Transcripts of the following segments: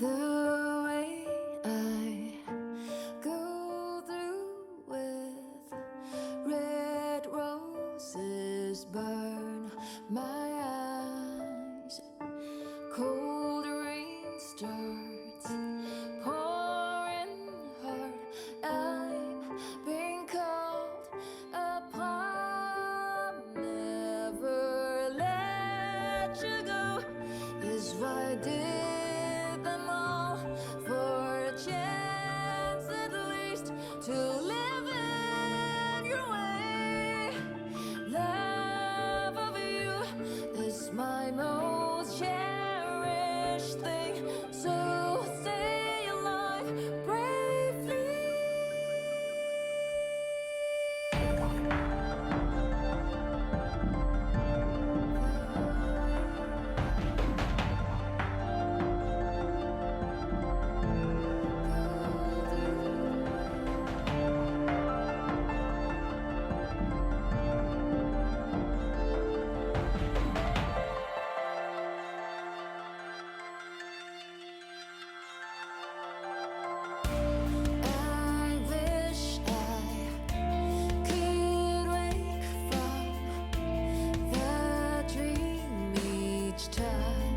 The way I go through with red roses burn my eyes. Cold rain starts pouring hard. I'm being called upon. Never let you go is why I did them all for a chance at least to live in your way. Love of you is my most cherished thing, so stay alive bravely. I wish I could wake from the dream each time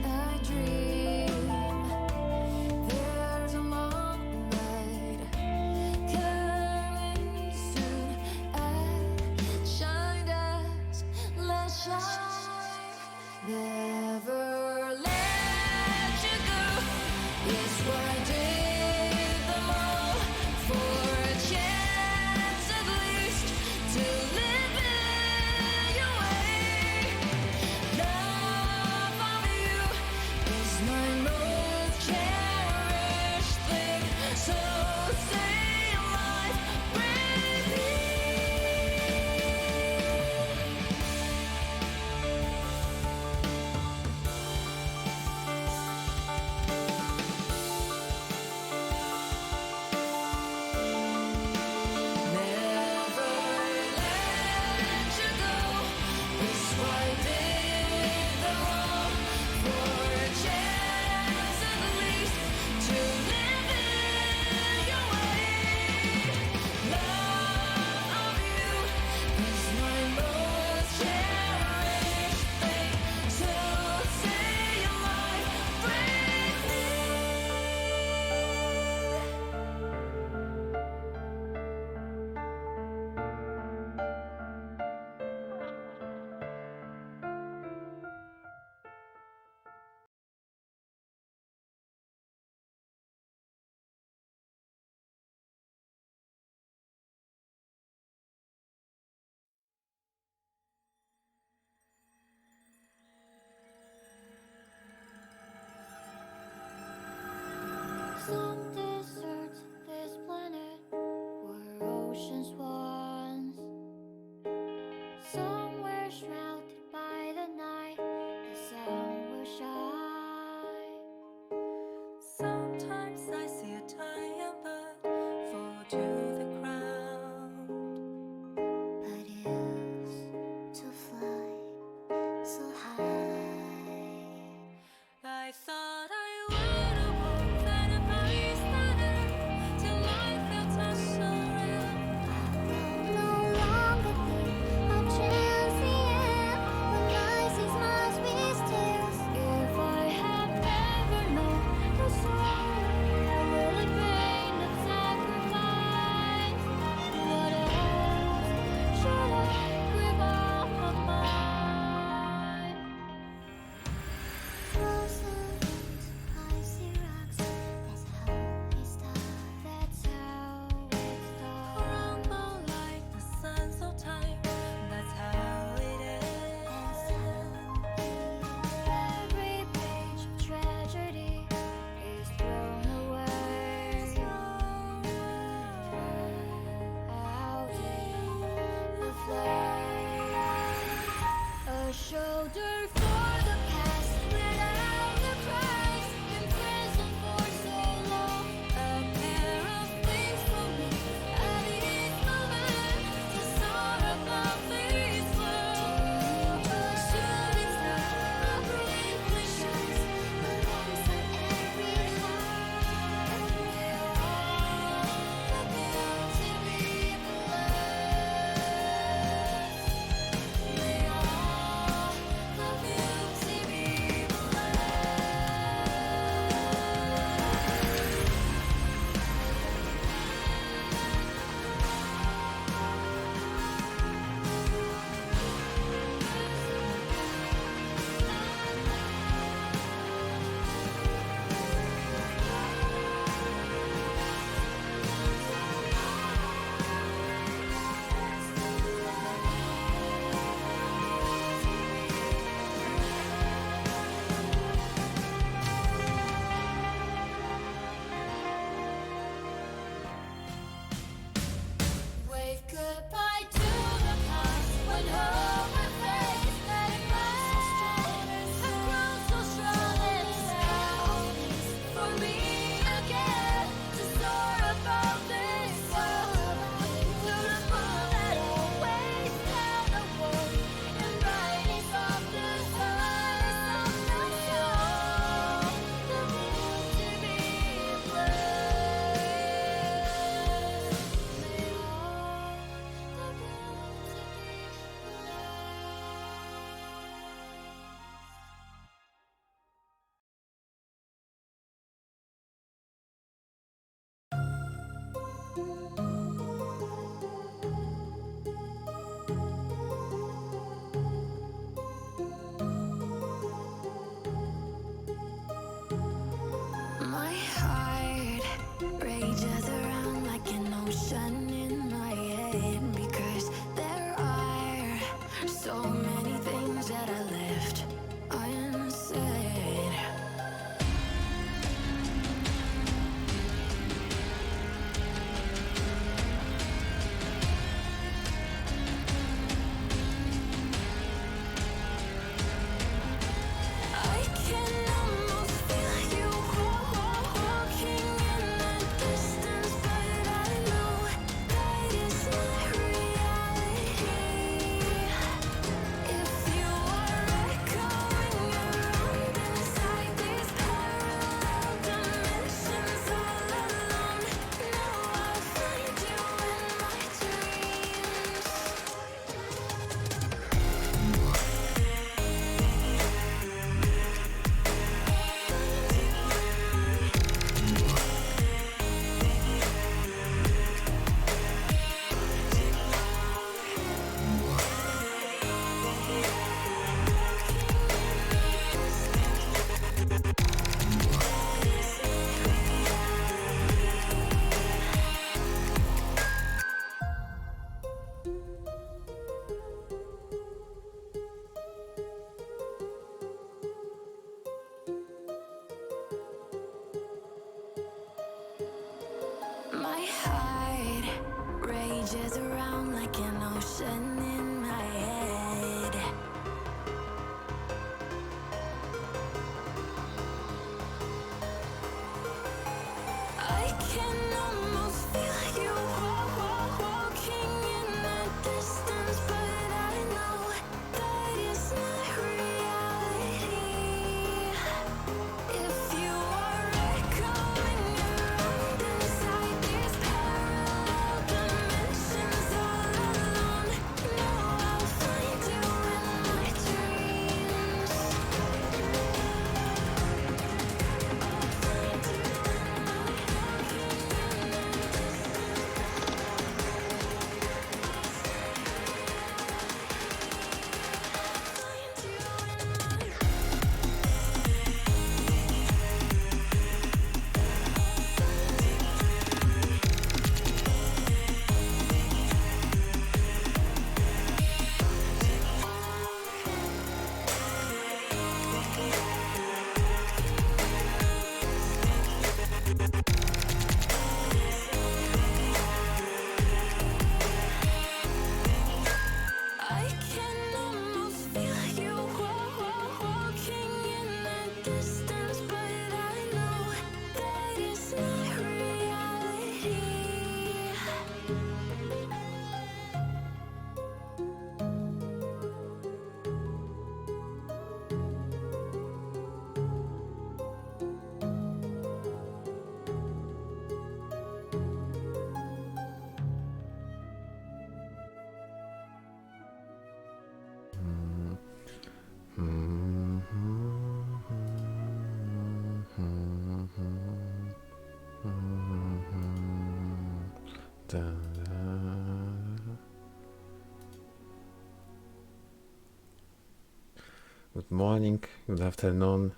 I dream. There's a moonlight coming soon. I shine as let's shine. Never let you go is what I did them all for a chance at least to live in your way. Love of you is my most cherished thing, so stay alive bravely. Never let you go is why I did them all for a chance like an ocean in my head. I can almost feel you walking in the distance, but I know that it's not reality. If you are echoing around inside these parallel dimensions all alone, know I'll find you in my dreams. I can almost feel you walking in the distance, but I know that it's not reality. Good morning, good afternoon,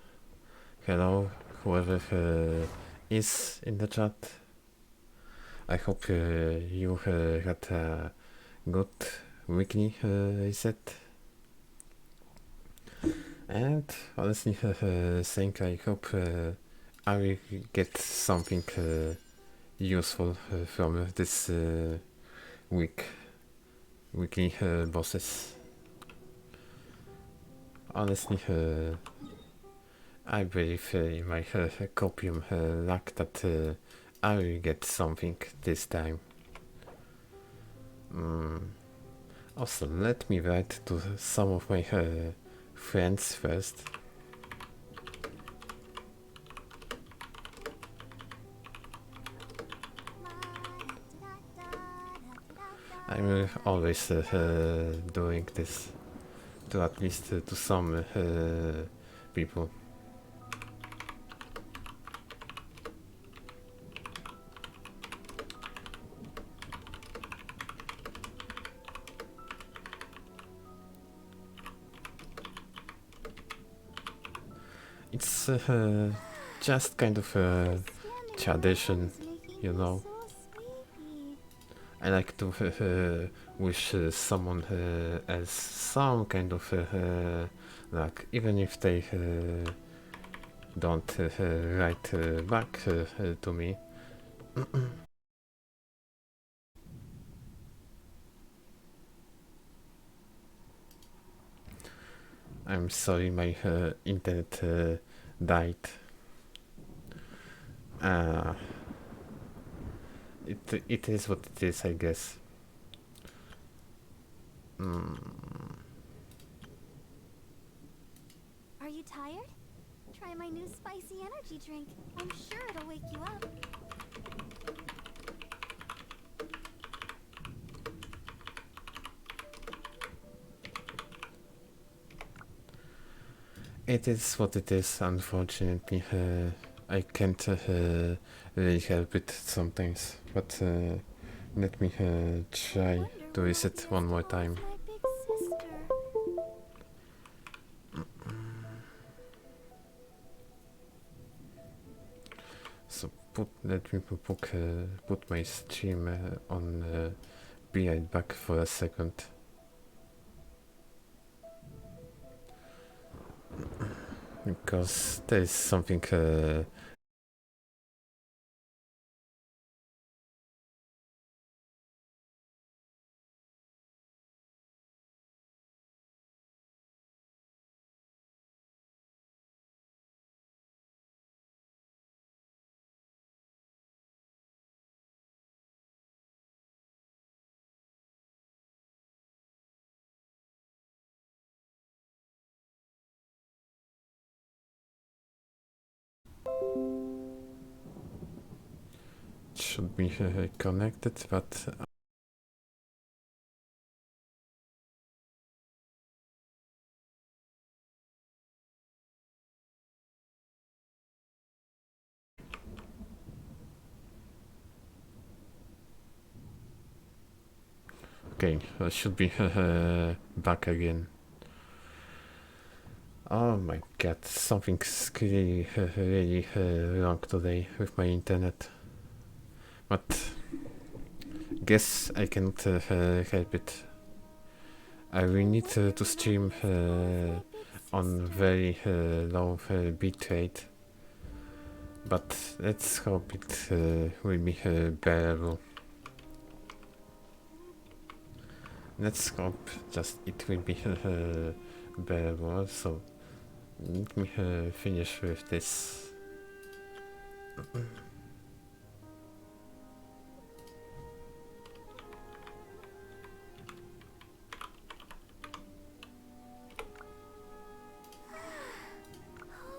hello, whoever is in the chat. I hope you had a good weekly reset. And honestly saying, I hope I will get something useful from this weekly bosses. Honestly, I believe in my copium luck that I will get something this time. Also, let me write to some of my friends first. I'm always doing this to at least to some people. It's just kind of a tradition, you know. I like to wish someone else some kind of luck, even if they don't write back to me. I'm sorry, my internet died. It is what it is, I guess. Are you tired? Try my new spicy energy drink. I'm sure it'll wake you up. It is what it is, unfortunately. I can't really help it sometimes, but let me try to reset one more time. My big sister. So let me put my stream on be right back for a second. Because there is something should be connected, but okay, I should be back again. Oh my god, something's really wrong today with my internet. But guess I can't help it. I will need to stream on very low bitrate. But let's hope it will be bearable. Let's hope just it will be bearable. So let me finish with this. All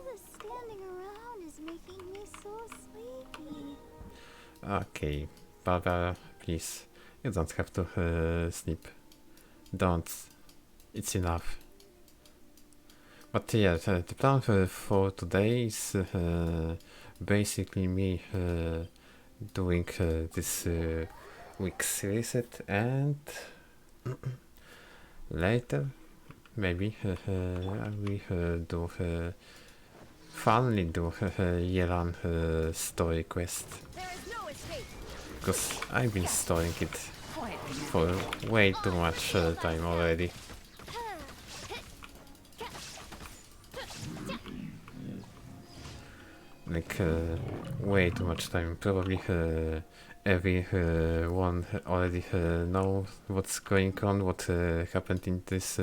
the standing around is making me so sleepy. Okay, Barbara, please, you don't have to sleep. Don't. It's enough. But yeah, the plan for today is basically me doing this week's reset, and later maybe I will do finally do Yelan story quest, There is no escape. because I've been storing it for way too much time already. Like way too much time. Probably everyone already knows what's going on, what happened in this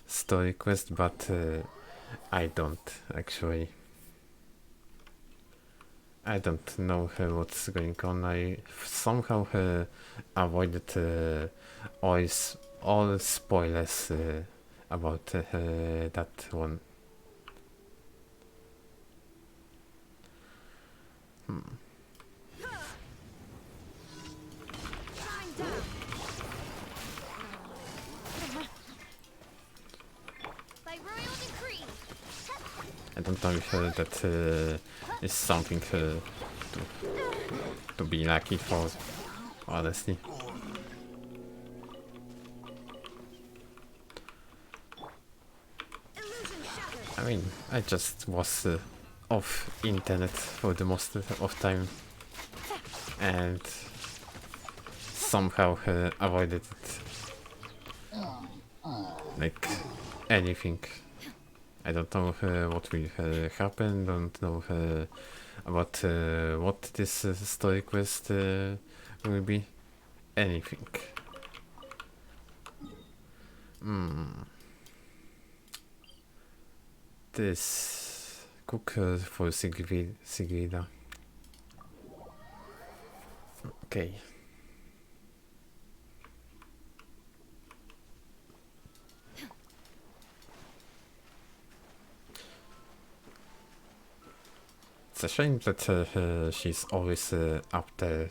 story quest, but I don't actually. I don't know what's going on. I somehow avoided all spoilers about that one. Shine down. By royal decree. I don't know if that is something to be lucky for, honestly. Illusion shattered. I mean, I just was off internet for the most of time and somehow avoided it. Like anything. I don't know what will happen, don't know about what this story quest will be. Anything. This cook for Sigrida. Okay. It's a shame that she's always up there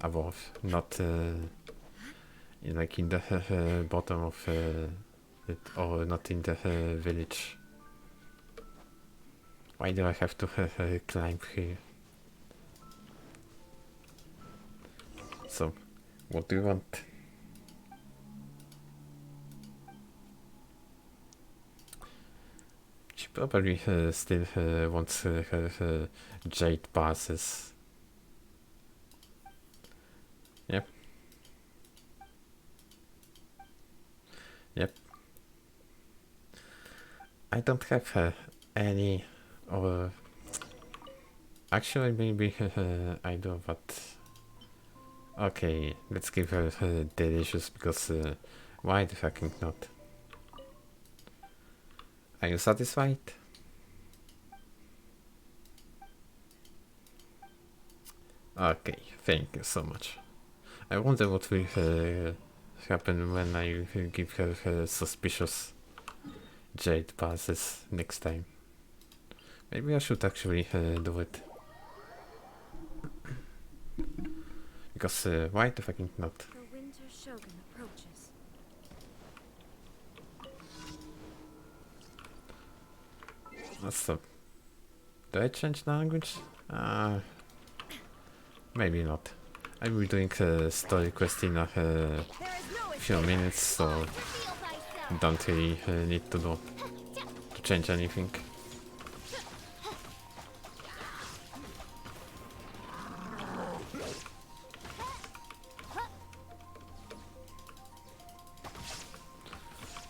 above, not like in the bottom of it, or not in the village. Why do I have to climb here? So, what do you want? She probably still wants her jade passes. Yep. Yep. I don't have any, or actually maybe I do, but okay, let's give her delicious, because why the fucking not? Are you satisfied? Okay, thank you so much. I wonder what will happen when I give her suspicious jade passes next time. Maybe I should actually do it. because why the fucking not? The Winter Shogun approaches. What's up? Do I change language? Maybe not. I'll be doing a story quest in a There is no few escape. minutes, so Reveal thyself. don't really need to change anything.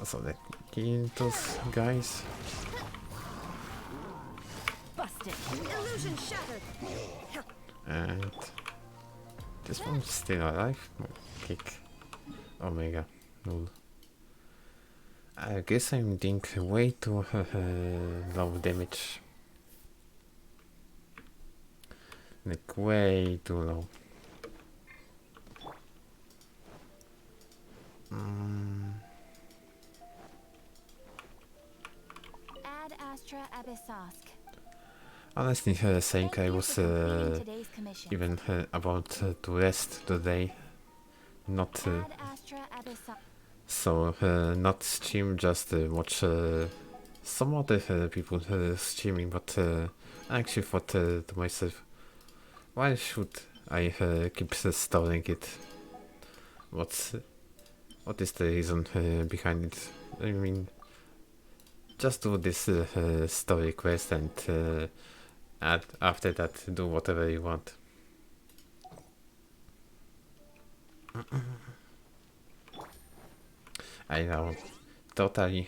So let me kill those guys. Busted. Illusion shattered. And this one's still alive. Kick. Omega. Null. I guess I'm doing way too low damage. Like way too low. Ad Astra Abyssosk. Honestly, saying Thank I you was for completing today's commission. even about to rest today. Not Ad Astra Abyssosk. so not stream, just watch some other people streaming, but I actually thought to myself, why should I keep storing it? What is the reason behind it? I mean, just do this story quest and after that do whatever you want. I know, totally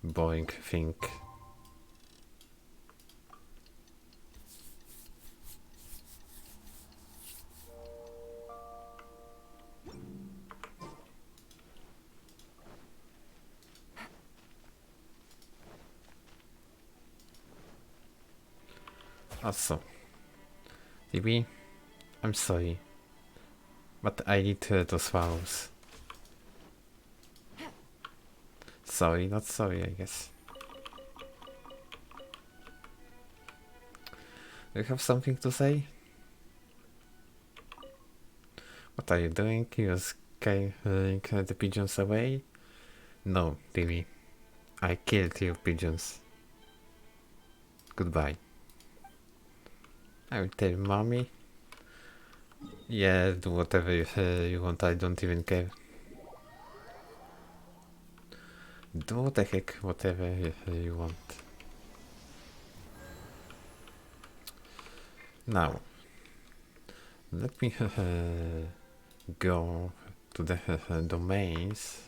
boring thing. Also, DB, I'm sorry, but I need those files. Sorry, not sorry, I guess. Do you have something to say? What are you doing? You're scaring the pigeons away? No, Timmy. I killed your pigeons. Goodbye. I will tell mommy. Yeah, do whatever you want, I don't even care. Do what the heck, whatever you want. Now, let me go to the domains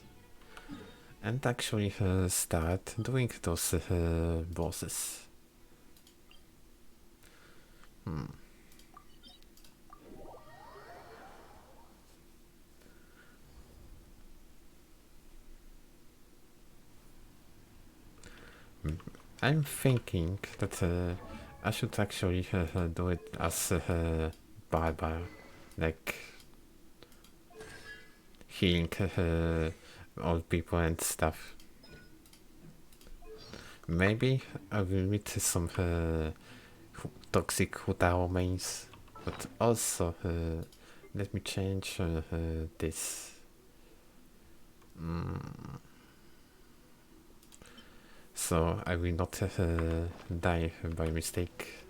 and actually start doing those bosses. I'm thinking that I should actually do it as barbar, like healing old people and stuff. Maybe I will meet some toxic Hutao mains, but also let me change this. So I will not die by mistake.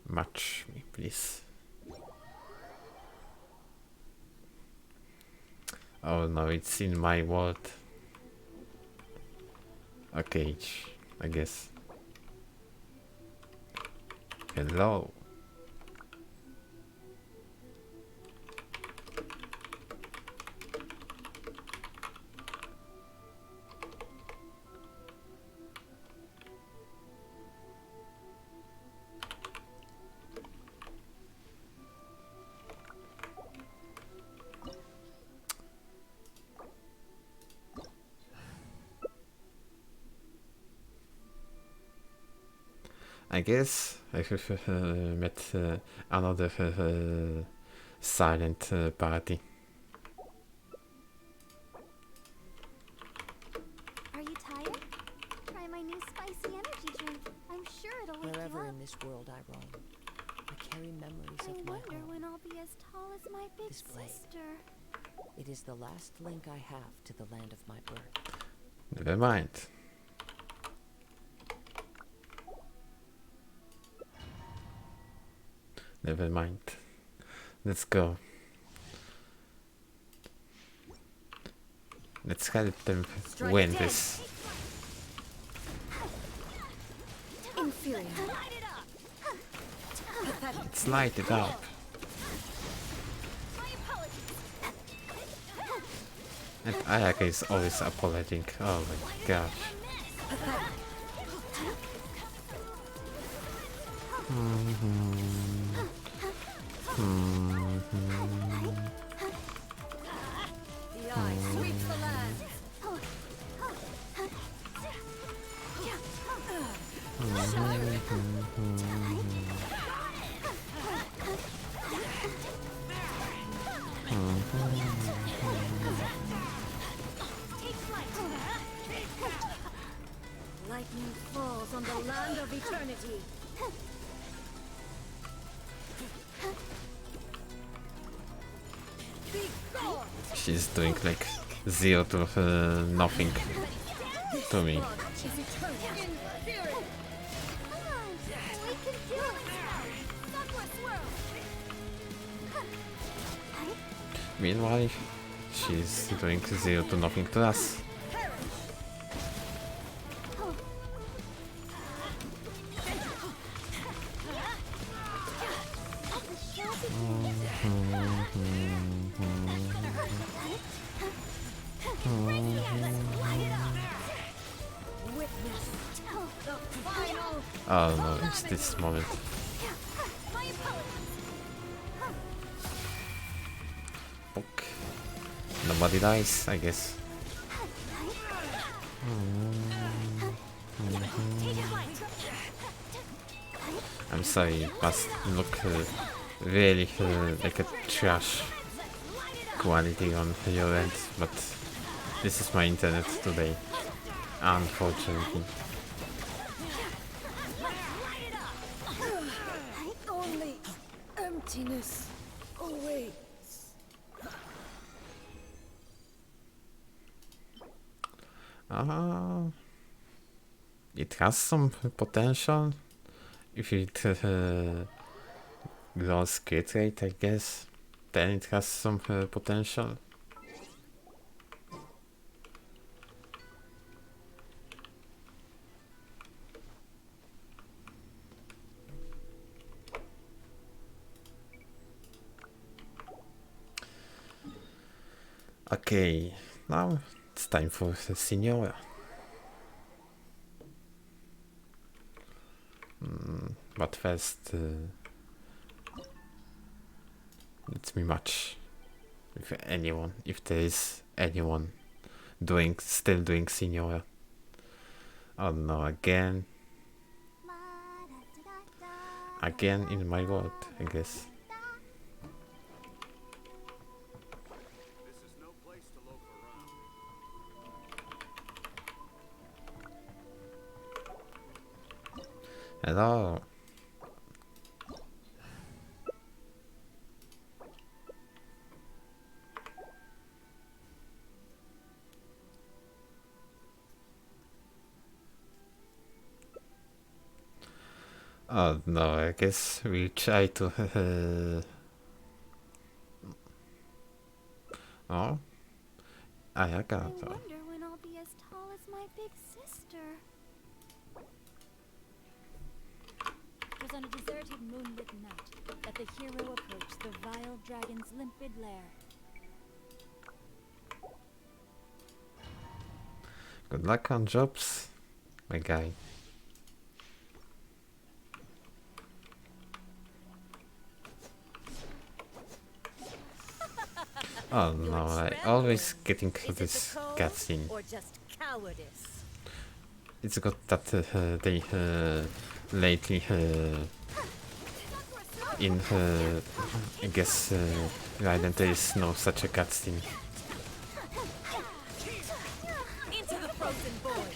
Match me, please. Oh no, it's in my world. Okay, I guess. Hello. I guess I have met another silent party. Are you tired? Try my new spicy energy drink. I'm sure it'll wake you Wherever up. in this world I roam, I carry memories I of my wonder home. when I'll be as tall as my big This blade. sister. It is the last link I have to the land of my birth. Never mind. Never mind. Let's go. Let's help them win this. Inferior. Let's light it up. And Ayaka is always apologizing. Oh my gosh. The eye sweeps the land. Lightning falls on the land of eternity. Be gone! She's doing like 0 to nothing to me. Is eternal. Inferior. Come on, we can do it! Sunward swirl! Meanwhile, she's doing 0 to nothing to us. Witness the final. Oh no, it's this moment. Poke. Nobody dies, I guess. I'm sorry, it must look really like a trash quality on your end, but this is my internet today, unfortunately. Only emptiness awaits. It has some potential if it grows crit rate, I guess. Then it has some potential. Okay, now it's time for the Signora. But first, let me match with anyone, if there is anyone still doing Signora. Oh no, again in my world, I guess. This is no place to loaf around. Hello. Oh no, I guess we try to oh, I Ayaka. wonder when I'll be as tall as my big sister. It was on a deserted moonlit night that the hero approached the vile dragon's limpid lair. Good luck on jobs, my guy. Oh no, I always getting this cutscene. Or just cowardice? It's got that they lately in I guess Raiden there is no such a cutscene. Into the frozen void.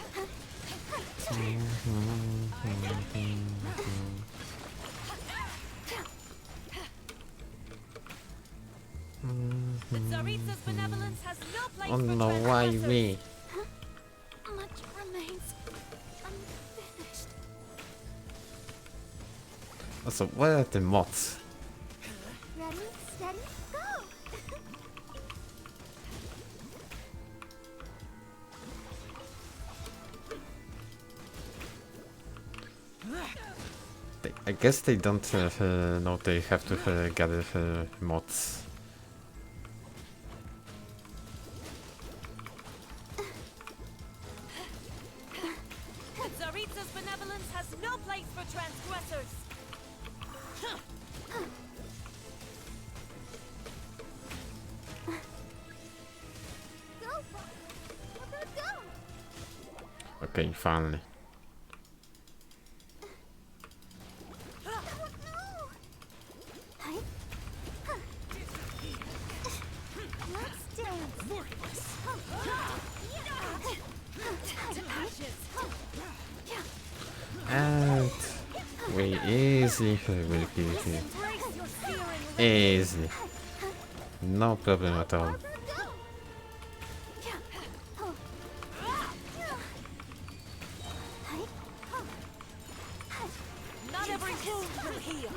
Tsaritsa's benevolence has no place Oh for no, why transgressors. me? Much remains unfinished. Also, where are the mods? Ready, steady, go! I guess they don't know they have to gather mods. Tsaritsa's benevolence has no place for transgressors. Go, Fox! Go! Okay, finally. No! Hi. Let's dance. And we easily will kill him. Embrace your searing Easily. No problem at all. Not every wound will heal.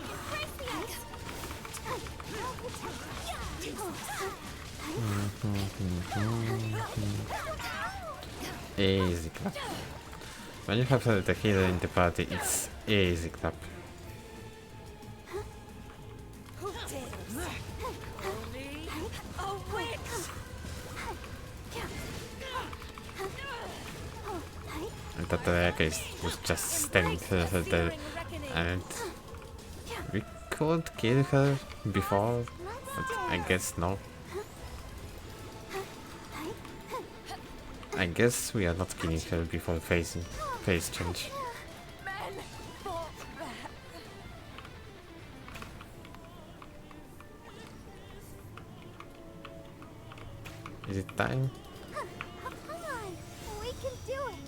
Easy clap. When you have the healer in the party, it's easy clap. Who dares? Only a witch. And that was just standing there, Searing reckoning. and we could kill her before, but I guess no. I guess we are not killing her before phase change. Men fought back. Is it time? Come on, we can do it.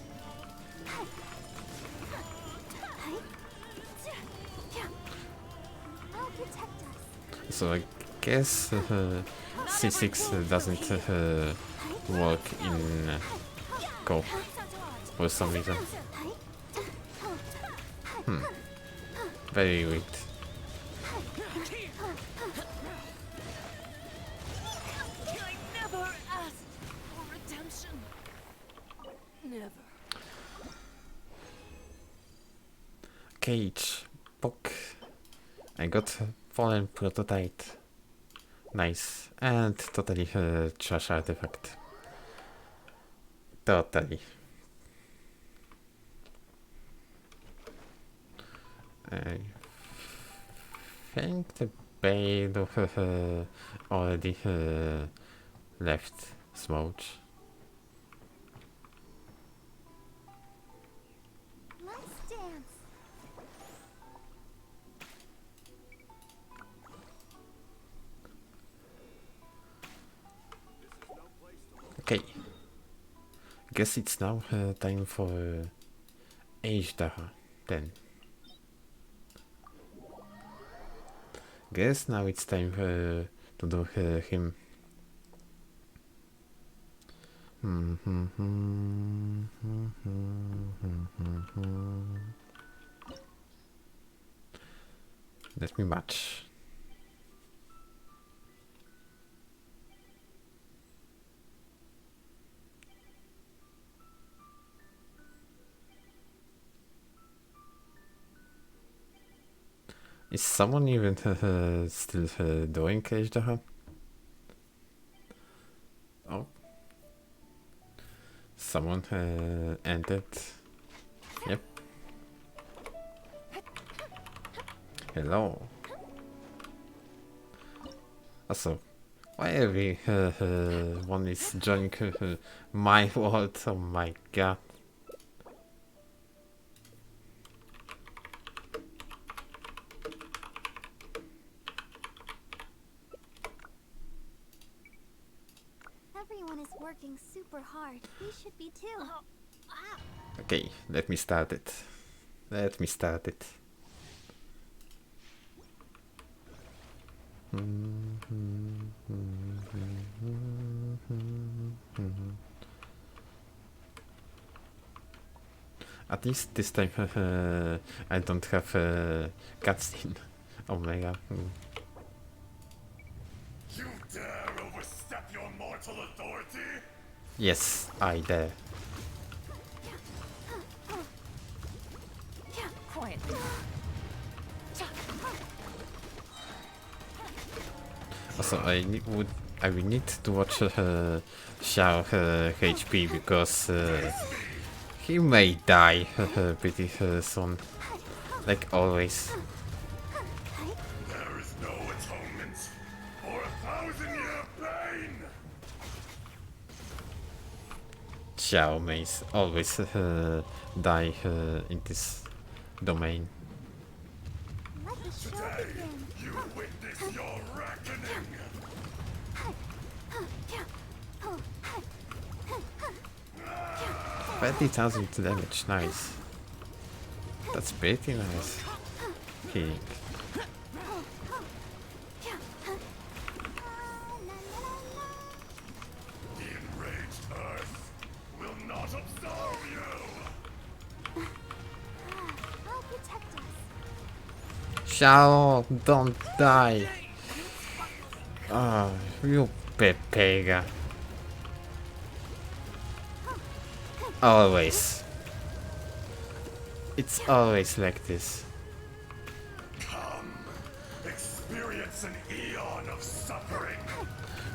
I'll protect us. So I guess C6 doesn't work in Go for some reason. Very weird. I never asked for redemption. Never. Cage. Pock. I got fallen prototype. Nice. And totally trash artifact. Totally. I think the Bale already left Smooch. Let's dance. Okay. Guess it's now time for Ajdara then. Guess now it's time to do him. Let me match. Is someone even still doing Ajdara? Oh. Someone ended. Yep. Hello. Also, why everyone is joining my world? Oh my god. Everyone is working super hard. We should be too. Okay, let me start it. Let me start it. At least this time I don't have cutscene. Omega. You dare overstep your mortal authority? Yes, I dare. Quietly. Also, I will need to watch Xiao HP because he may die pretty soon, like always. There is no atonement for 1,000-year pain! Xiao may always die in this domain. Let the show Today, begin. you witness your reckoning! 30,000 damage, nice. That's pretty nice. Healing. The enraged Earth will not absolve you! I'll protect us. Xiao, don't die. Oh, you Pepega. Always. It's always like this. Come, experience an eon of suffering!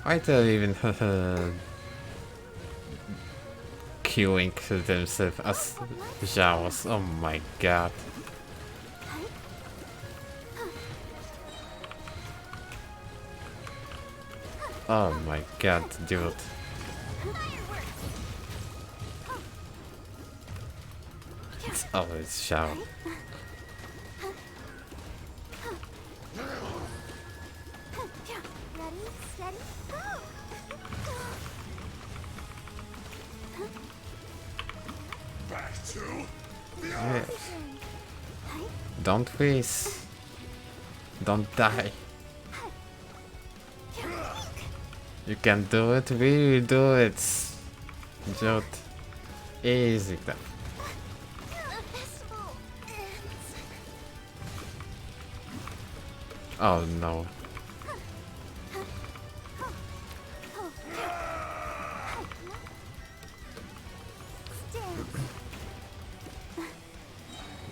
Why they're even killing themselves as Zhaos? Oh my god. Oh my god, dude. It's always Xiao. Ready, steady, go! Back to the Yeah. Earth! Don't freeze. Don't die. You can do it, we will do it. Jot. Easy stuff. The festival ends. Oh no. Stand.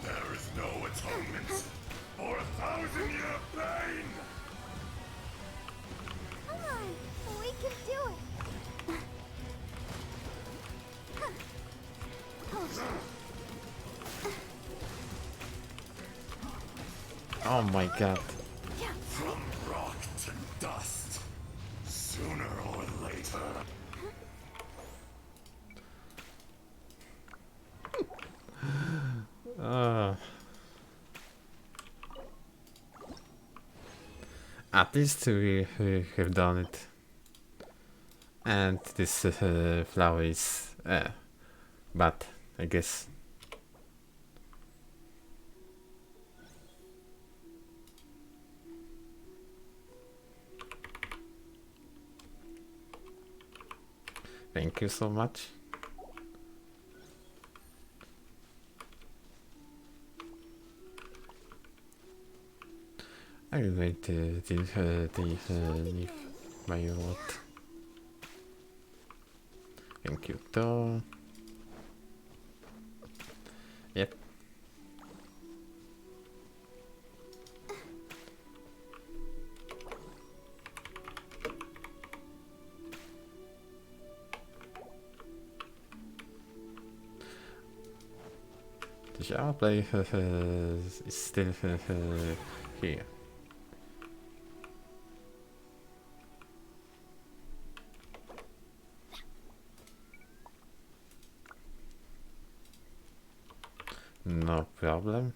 There is no atonement for 1,000-year pain! Come on, we can do it. Oh my god. From rock to dust, sooner or later. At least we have done it. And this flower is bad, I guess. Thank you so much. I will wait till leave my reward. Thank you, Thor. Yep. The shower play is still here. No problem.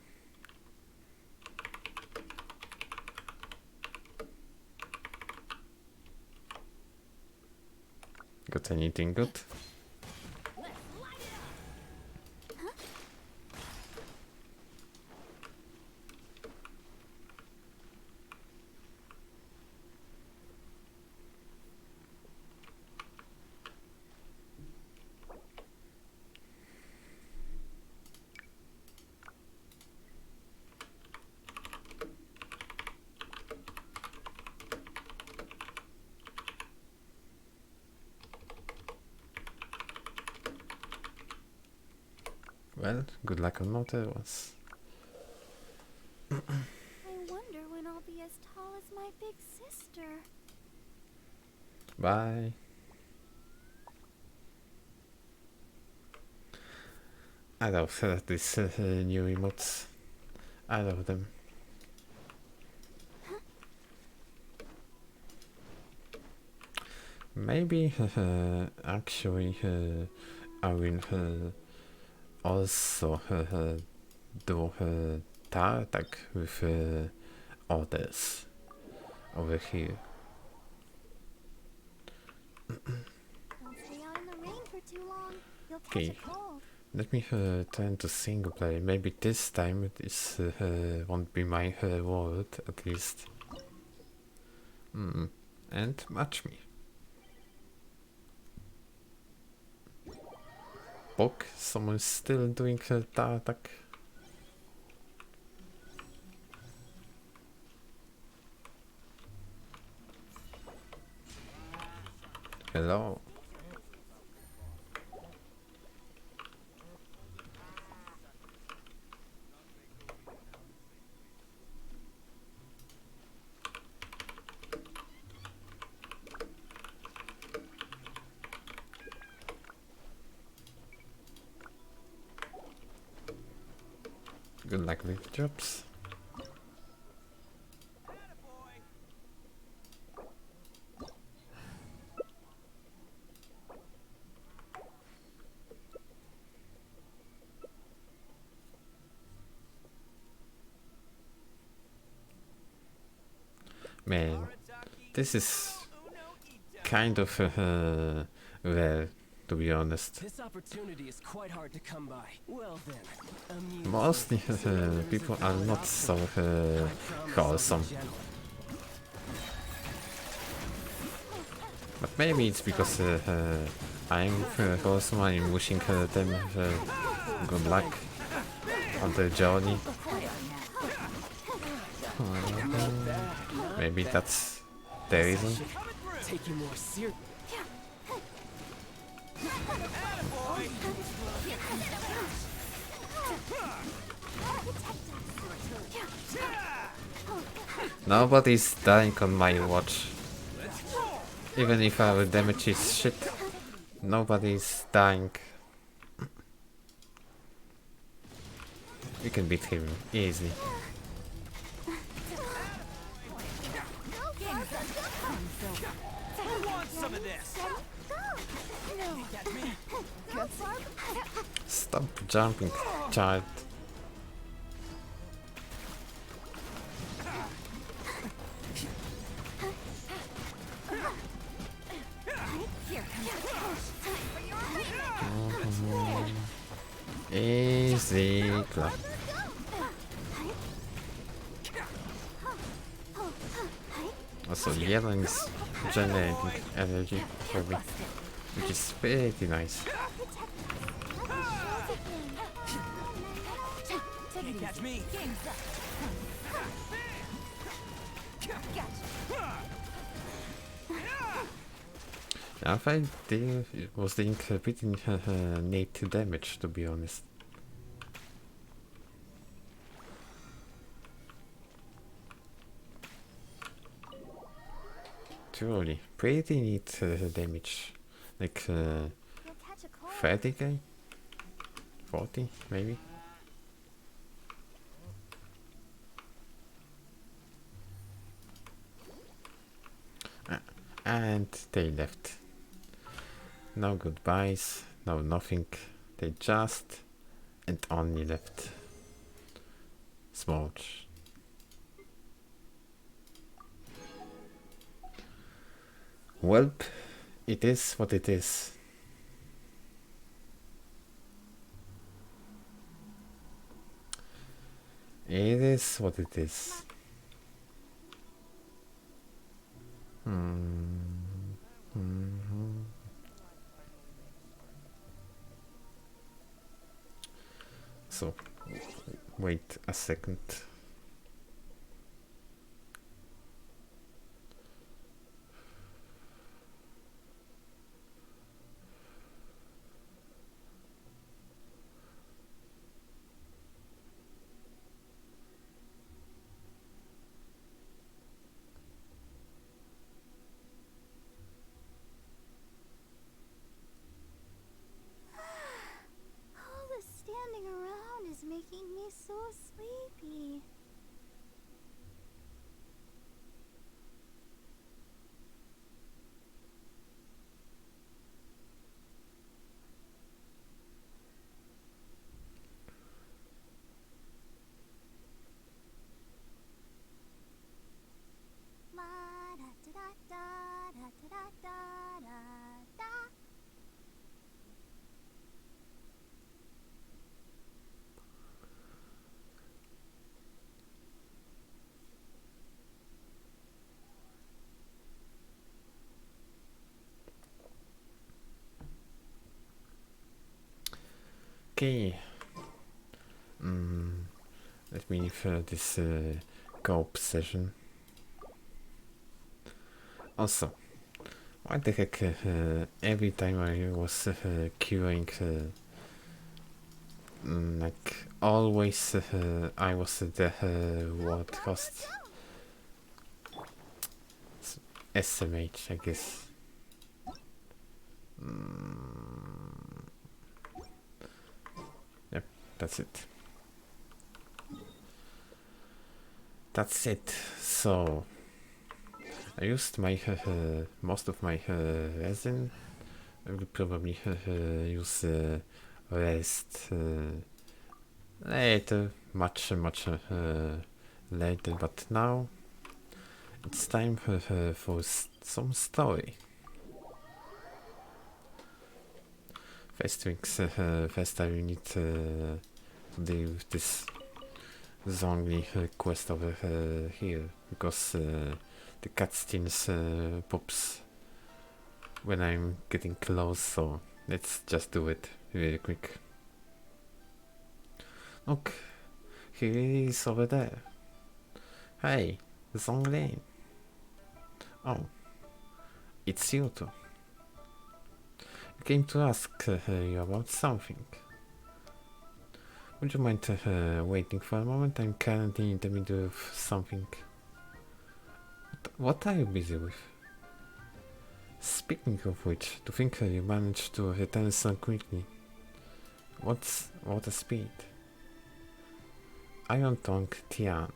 Got anything good? Well, good luck on other ones. I wonder when I'll be as tall as my big sister. Bye. I love these new emotes. I love them. Maybe actually I will also do Tar Attack with others over here. Don't stay out in the rain for too long. You'll catch Okay. a cold. Let me turn to single player. Maybe this time this won't be my world at least. And match me. Bok, someone's still doing Tar Attack. Hello. Good luck with jobs. Man, this is kind of rare, to be honest. This opportunity is quite hard to come by. Well then, amuse Mostly me. people are not so I promise I'll wholesome. be gentle. But maybe it's because I'm wholesome, I'm wishing them good luck on their journey. Maybe that's the reason. Take you more serious. Nobody's dying on my watch. Even if our damage is shit, nobody's dying. We can beat him easy. Some of this. Stop jumping, child. Easy clap. Also, yelling is generating energy for me, which is pretty nice. Catch me. I find it was doing pretty neat damage, to be honest. Truly, pretty neat damage. Like You'll catch a cold. 30k? 40 maybe? And they left. No goodbyes, no nothing. They just and only left. Smooch. Well, it is what it is. It is what it is. So, wait a second. me so sleepy. La da da da da da da da da. Okay. Let me leave this co-op session. Also, why the heck every time I was queuing, like always I was the what cost SMH, I guess. Yep, that's it. That's it. So I used my most of my resin. I will probably use rest later, much later. But now it's time for some story. First things first, I will need to deal with this zombie quest over here, because the cutscenes pops when I'm getting close, so let's just do it really quick. Look, he is over there. Hey, Zonglin. Oh, it's you two. I came to ask you about something. Would you mind waiting for a moment? I'm currently in the middle of something. What are you busy with? Speaking of which, to think you managed to return so quickly. What a speed. Iron Tongue Tian.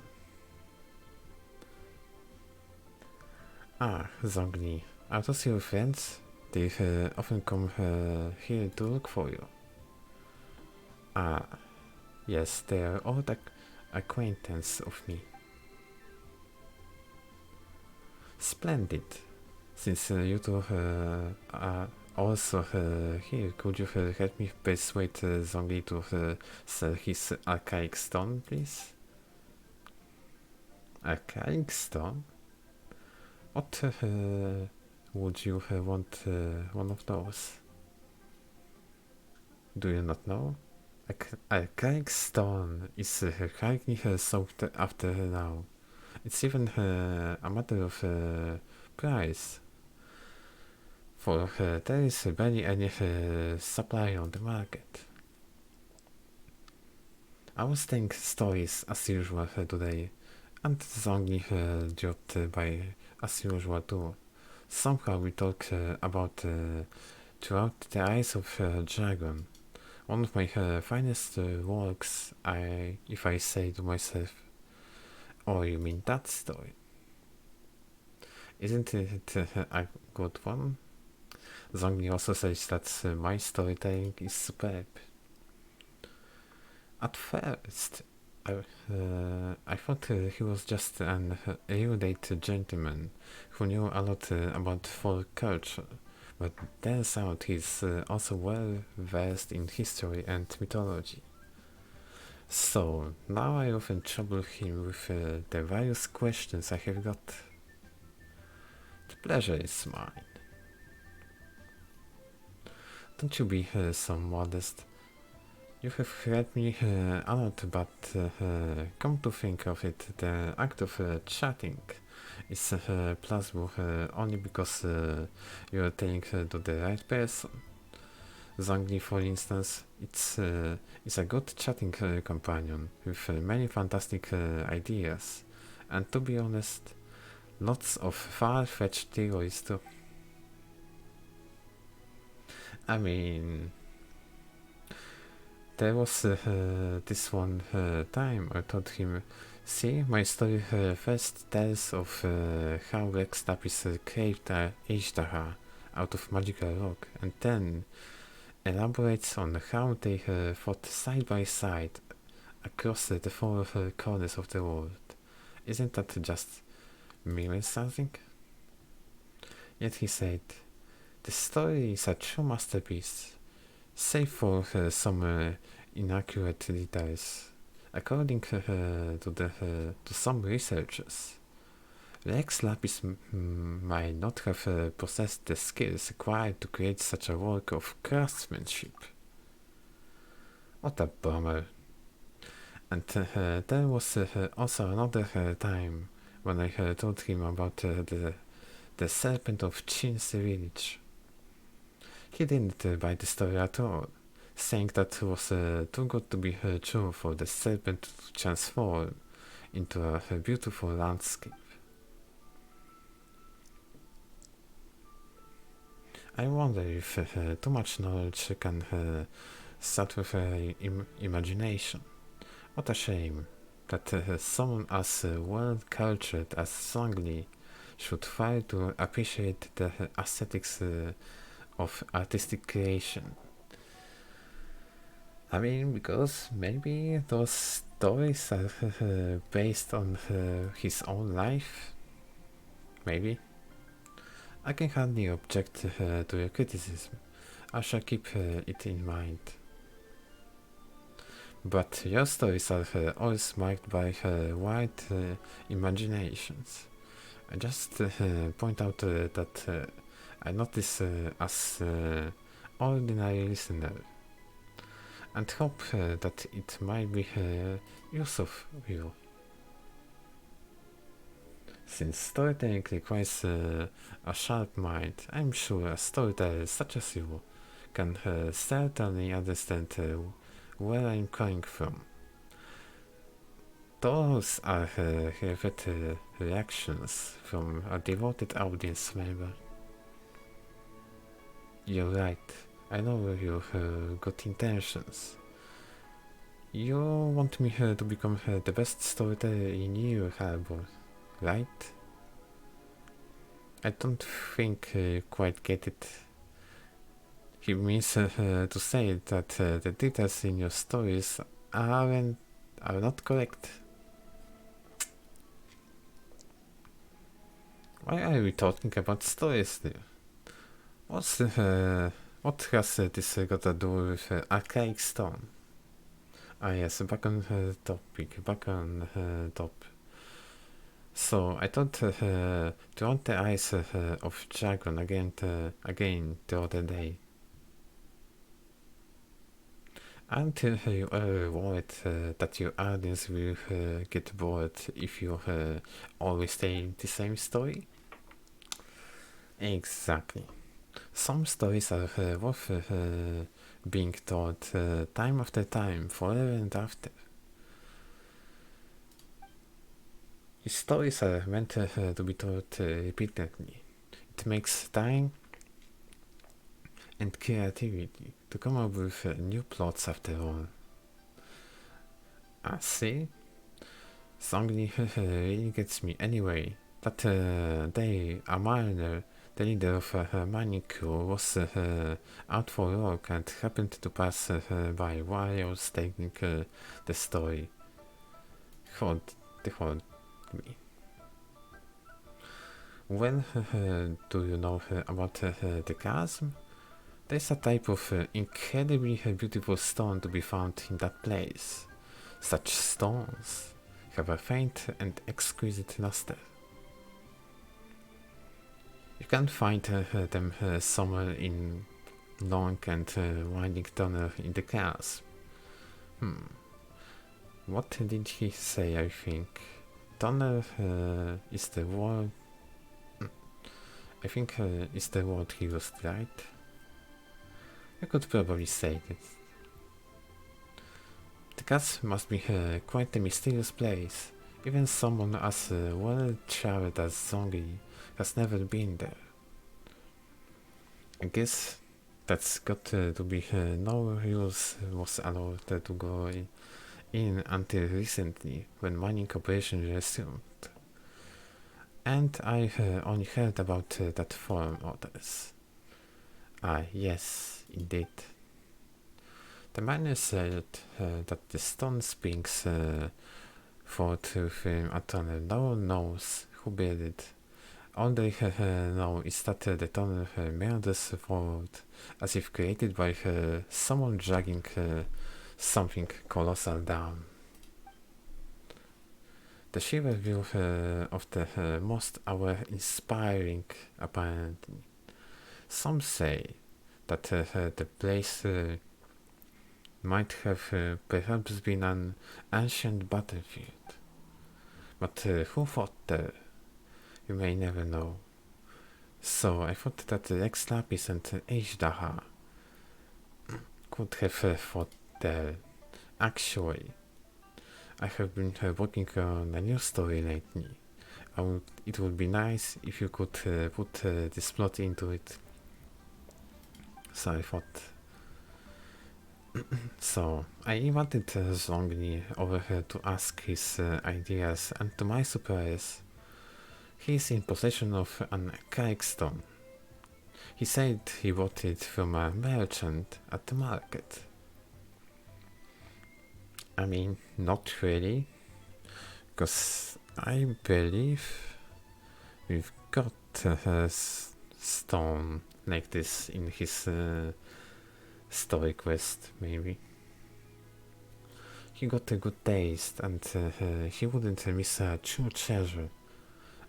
Ah, Zhongli. Are those your friends? They often come here to look for you. Ah, yes, they are old acquaintance of me. Splendid. Since you two are also here, could you help me persuade Zhongli to sell his archaic stone, please? Archaic stone? What would you want one of those? Do you not know? Archaic stone is hardly sought after now. It's even a matter of price. For there is barely any supply on the market. I was telling stories as usual today, and Zhongli dropped by as usual too. Somehow we talk about Throughout the Eyes of a Dragon, one of my finest works, if I say to myself. Oh, you mean that story? Isn't it a good one? Zhongli also says that my storytelling is superb. At first, I thought he was just an erudite gentleman who knew a lot about folk culture, but turns out he's also well versed in history and mythology. So now I often trouble him with the various questions I have got. The pleasure is mine. Don't you be so modest. You have heard me a lot, but come to think of it, the act of chatting is plausible only because you're telling to the right person. Zhongli, for instance, is a good chatting companion with many fantastic ideas, and to be honest, lots of far-fetched theories too. I mean, There was this one time I told him, see, my story first tells of how Rex Lapis craved Ashtaha out of magical rock, and then elaborates on how they fought side by side across the four corners of the world. Isn't that just meaning something? Yet he said, the story is a true masterpiece, save for some inaccurate details. According to some researchers, Rex Lapis might not have possessed the skills required to create such a work of craftsmanship. What a bummer. And there was also another time when I told him about the Serpent of Chin's village. He didn't buy the story at all, saying that it was too good to be true for the serpent to transform into a beautiful landscape. I wonder if too much knowledge can start with imagination. What a shame that someone as well-cultured as Songli should fail to appreciate the aesthetics of artistic creation. I mean, because maybe those stories are based on his own life? Maybe. I can hardly object to your criticism. I shall keep it in mind. But your stories are always marked by wide imaginations. I just point out that I notice as ordinary listener, and hope that it might be use of you. Since storytelling requires a sharp mind, I'm sure a storyteller such as you can certainly understand where I'm coming from. Those are revered reactions from a devoted audience member. You're right, I know your good intentions. You want me to become the best storyteller in New Harbor, right? I don't think you quite get it. He means to say that the details in your stories are not correct. Why are we talking about stories there? What has this got to do with archaic stone? Ah yes, back on topic, top. So I thought to want the eyes of dragon again the other day. Aren't you ever worried that your audience will get bored if you always say the same story? Exactly. Some stories are worth being told time after time, forever and after. His stories are meant to be told repeatedly. It makes time and creativity to come up with new plots after all. I see. Songli really gets me anyway. That day, a miner, the leader of a mining crew, was out for work and happened to pass by while I was telling the story. Hold me. Well, do you know about the chasm? There's a type of incredibly beautiful stone to be found in that place. Such stones have a faint and exquisite luster. You can find them somewhere in long and winding tunnel in the chasm. What did he say? I think tunnel is the word. I think is the word he used, right? I could probably say that. The chasm must be quite a mysterious place. Even someone as well-traveled as Songli has never been there. I guess that's got to be no rules was allowed to go in until recently when mining operations resumed. And I only heard about that foreign orders. Ah, yes, indeed. The miners said that the stone springs fall to him a tunnel. No one knows who built it. All they know is that the tunnel meanders forward as if created by someone dragging something colossal down. The sheer view of the most awe-inspiring, apparently. Some say that the place might have perhaps been an ancient battlefield. But who fought there? You may never know. So I thought that Rex Lapis and Azhdaha could have fought there. Actually, I have been working on a new story lately. It would be nice if you could put this plot into it. So I thought. So I invited Zhongli over here to ask his ideas, and to my surprise, he is in possession of an archaic stone. He said he bought it from a merchant at the market. I mean, not really, because I believe we've got a stone like this in his story quest, maybe. He got a good taste, and he wouldn't miss a true treasure.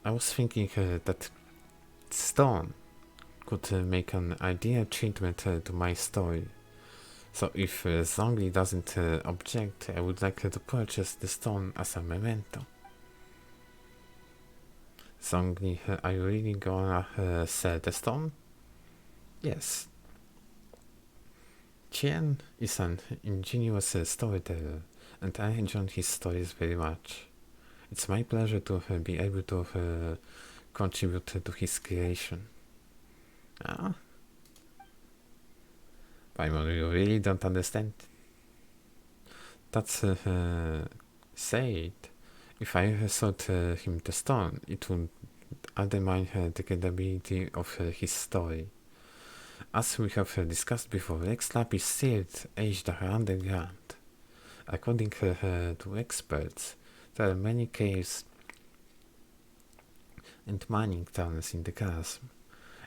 I was thinking that stone could make an ideal treatment to my story. So if Zhongli doesn't object, I would like to purchase the stone as a memento. Zhongli, are you really gonna sell the stone? Yes. Qian is an ingenious storyteller, and I enjoy his stories very much. It's my pleasure to be able to contribute to his creation. Ah? Paimon, you really don't understand? That's said. If I sold him the stone, it would undermine the credibility of his story. As we have discussed before, Rex Lapis sealed Azhdaha underground. According to experts, there are many caves and mining tunnels in the chasm.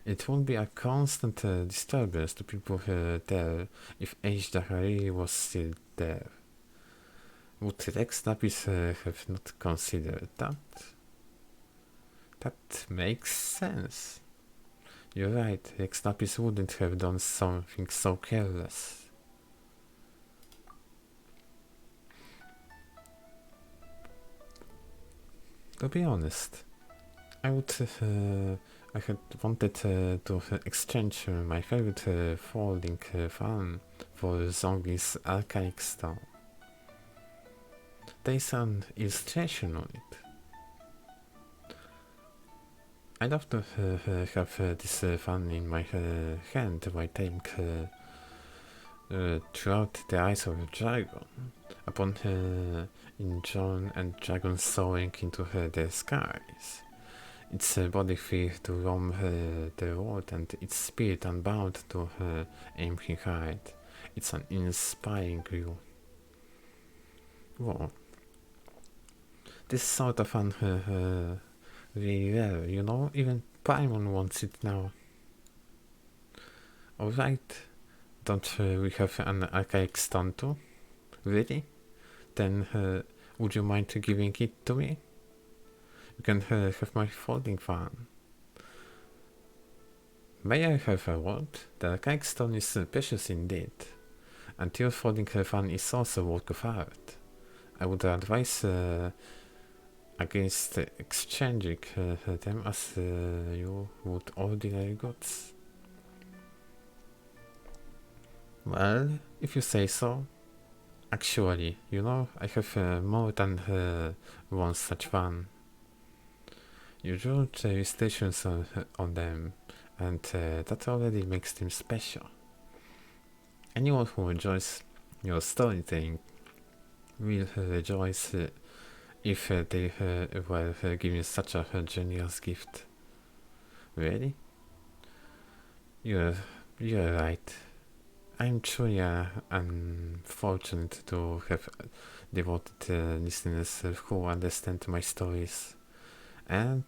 It would be a constant disturbance to people there if Azhdaha really was still there. Would Rex Lapis have not considered that? That makes sense. You're right, Rex Lapis wouldn't have done something so careless. To be honest, I had wanted to exchange my favorite folding fan for Zhongli's archaic stone. There is an illustration on it. I'd love to have this fan in my hand while taking throughout the eyes of a dragon, upon in John and dragon soaring into the skies. Its body free to roam the world and its spirit unbound to aim high. It's an inspiring view. Whoa. This sort of fun really rare, you know? Even Paimon wants it now. Alright, don't we have an archaic stone too? Really? Then would you mind giving it to me? You can have my folding fan. May I have a word? The archaic stone is precious indeed, and your folding fan is also a work of art. I would advise against exchanging them as you would ordinary goods. Well, if you say so. Actually, you know, I have more than one such fan. You drew the illustrations on them, and that already makes them special. Anyone who enjoys your storytelling will rejoice if they were given such a generous gift. Really? You're right. I'm truly unfortunate to have devoted listeners who understand my stories, and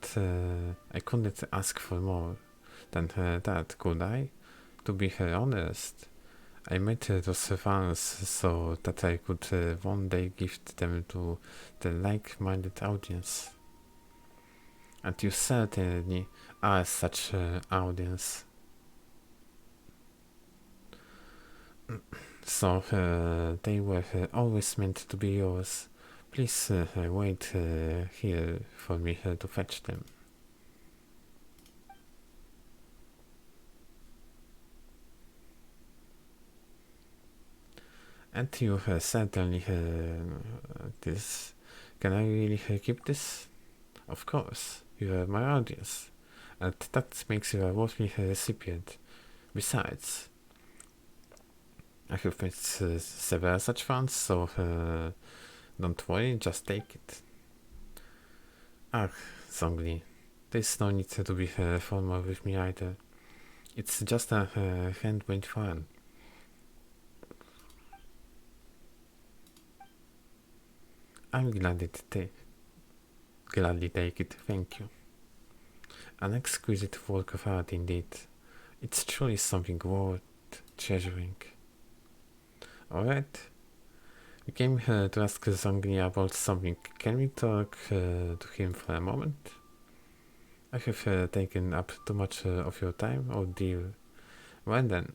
I couldn't ask for more than that, could I? To be honest, I made those fans so that I could one day gift them to the like-minded audience. And you certainly are such an audience. So they were always meant to be yours. Please wait here for me to fetch them. And you certainly this. Can I really keep this? Of course, you are my audience, and that makes you a worthy recipient. Besides, I have made several such funds, so don't worry, just take it. Ah, Zhongli, there's no need to be formal with me either. It's just a handmade fun. I'm gladly take it, thank you. An exquisite work of art indeed. It's truly something worth treasuring. Alright. We came here to ask Zhongli about something. Can we talk to him for a moment? I have taken up too much of your time, oh dear. Well then,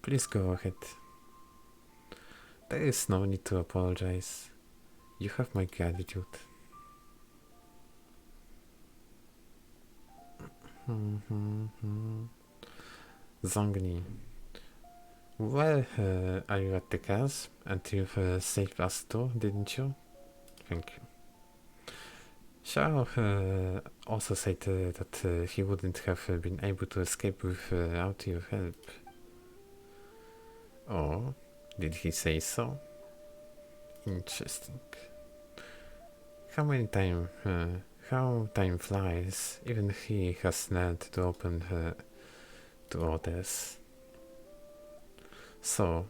please go ahead. There is no need to apologize. You have my gratitude. Zhongli. Well, are you at the cars? And you've saved us too, didn't you? Thank you. Shao also said that he wouldn't have been able to escape without your help. Oh, did he say so? Interesting. How time flies. Even he has learned to open to others. So,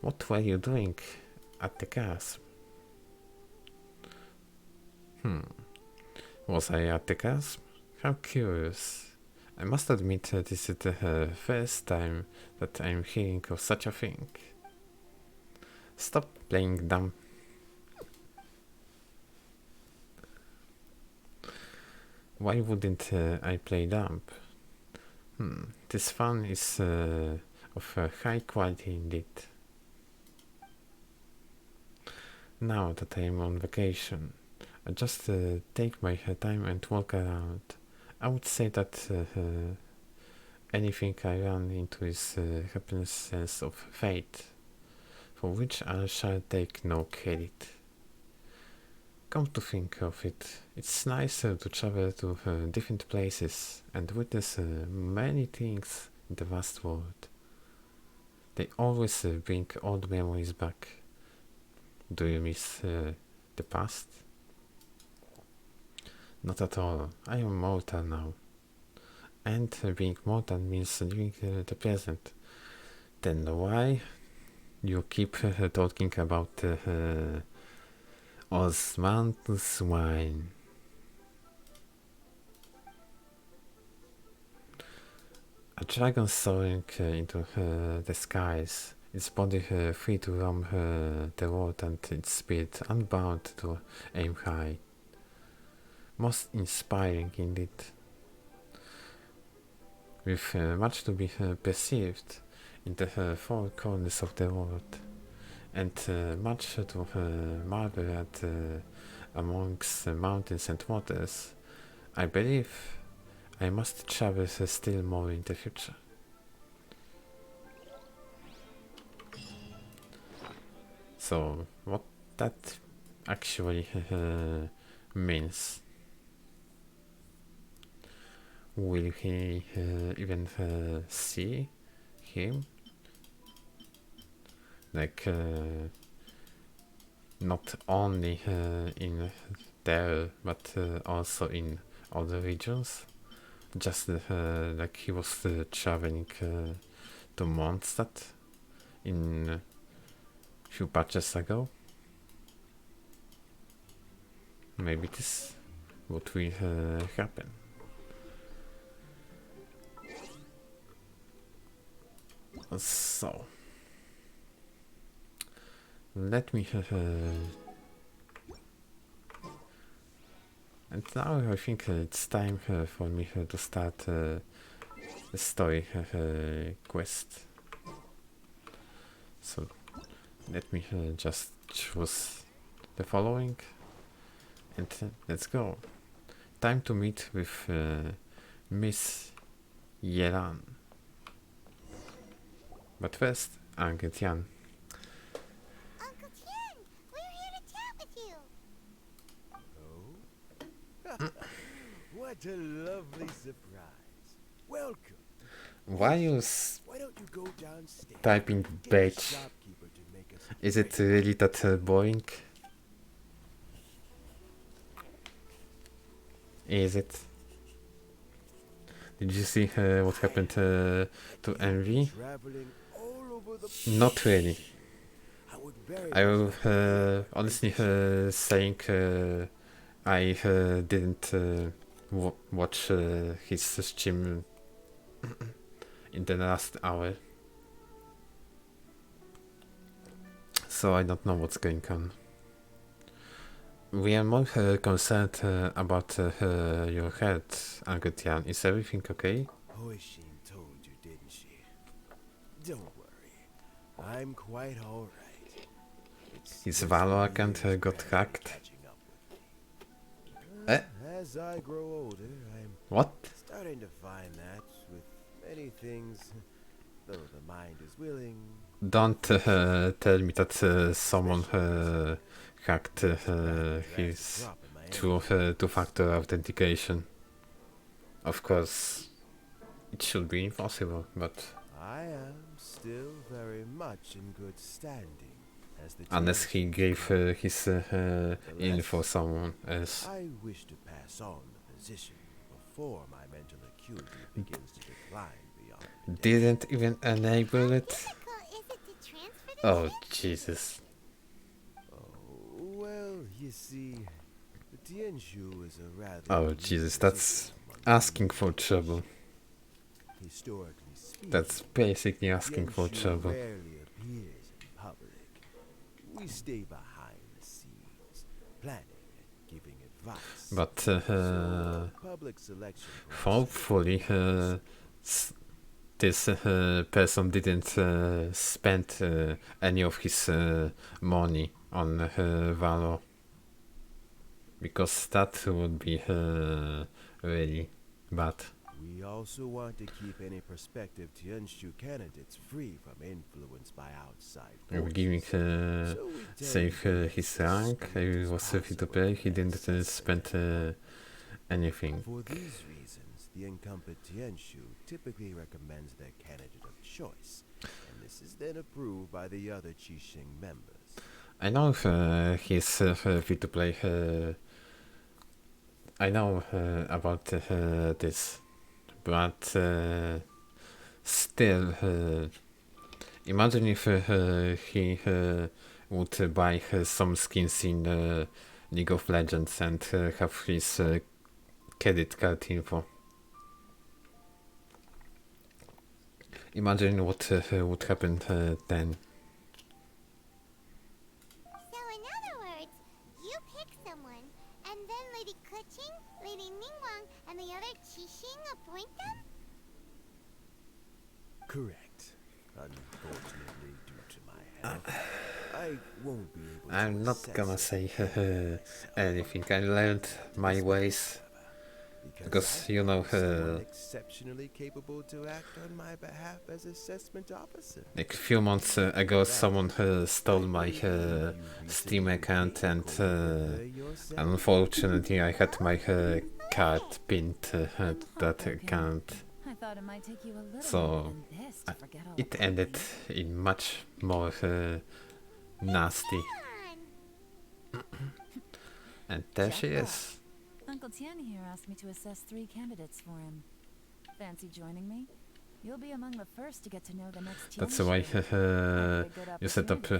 what were you doing at the gasp? Was I at the gasp? How curious. I must admit this is the first time that I'm hearing of such a thing. Stop playing dumb. Why wouldn't I play dumb? This fun is of high quality indeed. Now that I am on vacation, I just take my time and walk around. I would say that anything I run into is happiness sense of fate, for which I shall take no credit. Come to think of it, it's nice to travel to different places and witness many things in the vast world. They always bring old memories back. Do you miss the past? Not at all. I am mortal now. And being mortal means living the present. Then why you keep talking about Osmanthus wine? A dragon soaring into the skies, its body free to roam the world and its spirit unbound to aim high. Most inspiring indeed. With much to be perceived in the four corners of the world, and much to marvel at amongst mountains and waters, I believe I must travel still more in the future. So, what that actually means? Will he even see him? like not only in there but also in other regions. Just like he was traveling to Mondstadt in few patches ago. Maybe this what will happen. So let me and now I think it's time for me to start the story quest. So let me just choose the following and let's go. Time to meet with Miss Yelan. But first, Uncle Tian. Uncle Tian, we're here to chat with you. What a lovely surprise. Welcome. Why you Why don't you go downstairs? typing Get the bitch? shopkeeper to make us a Is it drink. really that boring? Is it? Did you see what happened to Envy? Traveling all over the Not really. I would very I will much like honestly saying I didn't watch his stream in the last hour, so I don't know what's going on. We are more concerned about your health, Uncle Tian. Is everything okay? Hoishin told you, didn't she? Don't worry. I'm quite all right. It's His just Valor the account years got barely hacked. catching up with me. Eh? As I grow older, I'm What? starting to find that with many things, though the mind is willing. Don't tell me that someone hacked his Drop in my two-factor authentication. Of course, it should be impossible, but I am still very much in good standing as the unless he Tianqiu gave Commander. his info someone else. I wish to pass on the position before my mental acuity begins to decline beyond redemption. Didn't even enable it. Difficult is it to transfer the Oh chip? Jesus! Oh, well, you see, the Tianshu is a rather Oh unique Jesus! That's position among asking the for trouble. Historically speaking, That's basically asking for Tianshu trouble. rarely appears in public. We stay behind the scenes, planning and giving advice. But So, public selection process hopefully this person didn't spend any of his money on Valor, because that would be really bad. We also want to keep any prospective Tianshu candidates free from influence by outside We're forces. giving So we tend save to be his as rank. He was free to play. He didn't spend anything. For these reasons, the incumbent Tianshu typically recommends their candidate of choice, and this is then approved by the other Qixing members. I know he's free to play. I know about this, but still, imagine if he would buy some skins in League of Legends and have his credit card info. Imagine what would happen then. So in other words, you pick someone, and then Lady Keqing, Lady Ningguang, and the other Qixing appoint them? Correct. Unfortunately, due to my health, I won't be able to I'm not assess gonna it say myself, anything. I learned my ways. Because, you know, someone exceptionally capable to act on my behalf as assessment officer. like a few months ago, someone stole my Steam account, and unfortunately, I had my card pinned at that account. I thought thought it might take you a little So, more than this to forget all it about ended me. in much more nasty. And there she Jackpot. is. Uncle Tian here asked me to assess 3 candidates for him. Fancy joining me? You'll be among the first to get to know the next Tian That's why Shu. you set up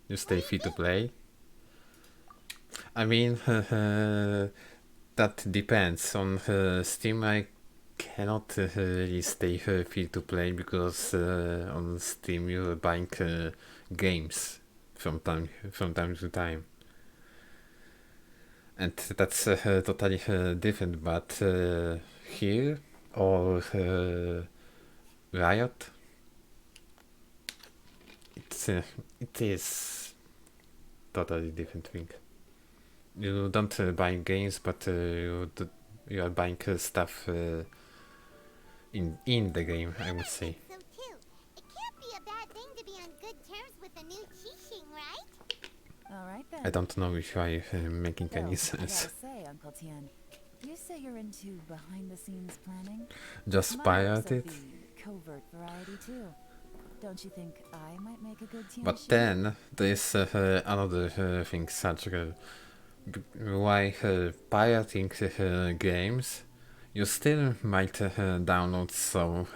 you stay free to play. I mean, that depends. On Steam I cannot really stay free to play because on Steam you're buying games from time to time. And that's totally different, but here or Riot, it is totally different thing. You don't buy games, but you are buying stuff in the game, I would say. So too. It can't be a bad thing to be on good terms with the new Qixing, right? All right then. I don't know if I'm making Though, any I sense. gotta say, Uncle Tian, you say you're into behind-the-scenes planning? Just My pirate work's of it. the covert variety too. Don't you think I might make a good Tian But Shu? then there is another thing, such why pirating games, you still might download some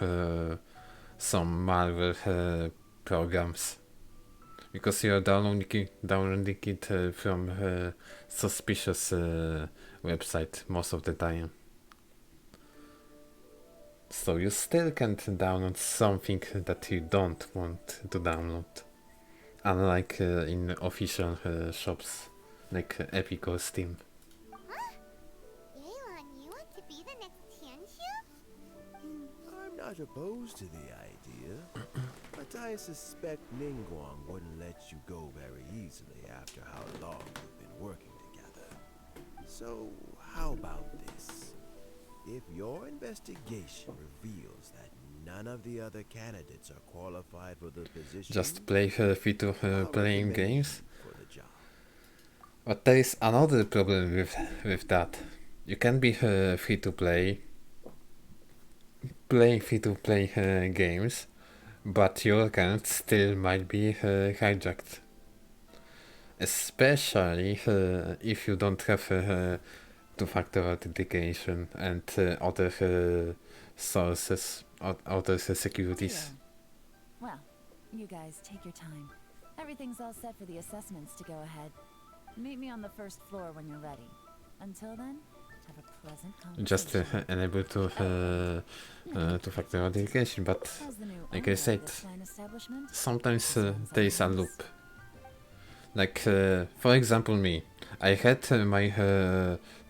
malware programs because you're downloading it from suspicious website most of the time. So you still can't download something that you don't want to download, unlike in official shops like Epic or Steam. Yelan, you want to be the next Tianshu? I'm not opposed to the idea, but I suspect Ningguang wouldn't let you go very easily after how long you've been working together. So, how about this? If your investigation reveals that none of the other candidates are qualified for the position, Just play free to I'll playing recommend games. you for the job. But there is another problem with that. You can be free to play free to play games, but your account still might be hijacked. Especially if you don't have two-factor authentication and other sources, other securities. Well, you guys take your time. Everything's all set for the assessments to go ahead. Meet me on the first floor when you're ready. Until then, have a pleasant conversation. Just enable two-factor authentication, but As the new like owner I of said, this fine establishment, sometimes sounds there is a nice. loop. Like for example me, I had my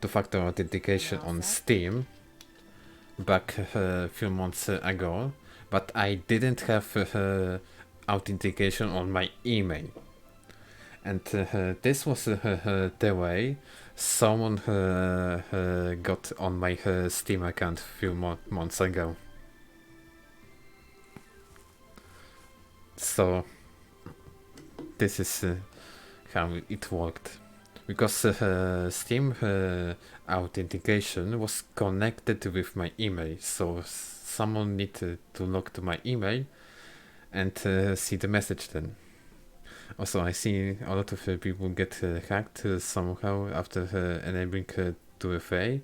two-factor authentication on Steam back a few months ago, but I didn't have authentication on my email. And this was the way someone got on my Steam account a few months ago. So this is how it worked. Because Steam authentication was connected with my email, so someone needed to log to my email and see the message then. Also, I see a lot of people get hacked somehow after enabling 2FA.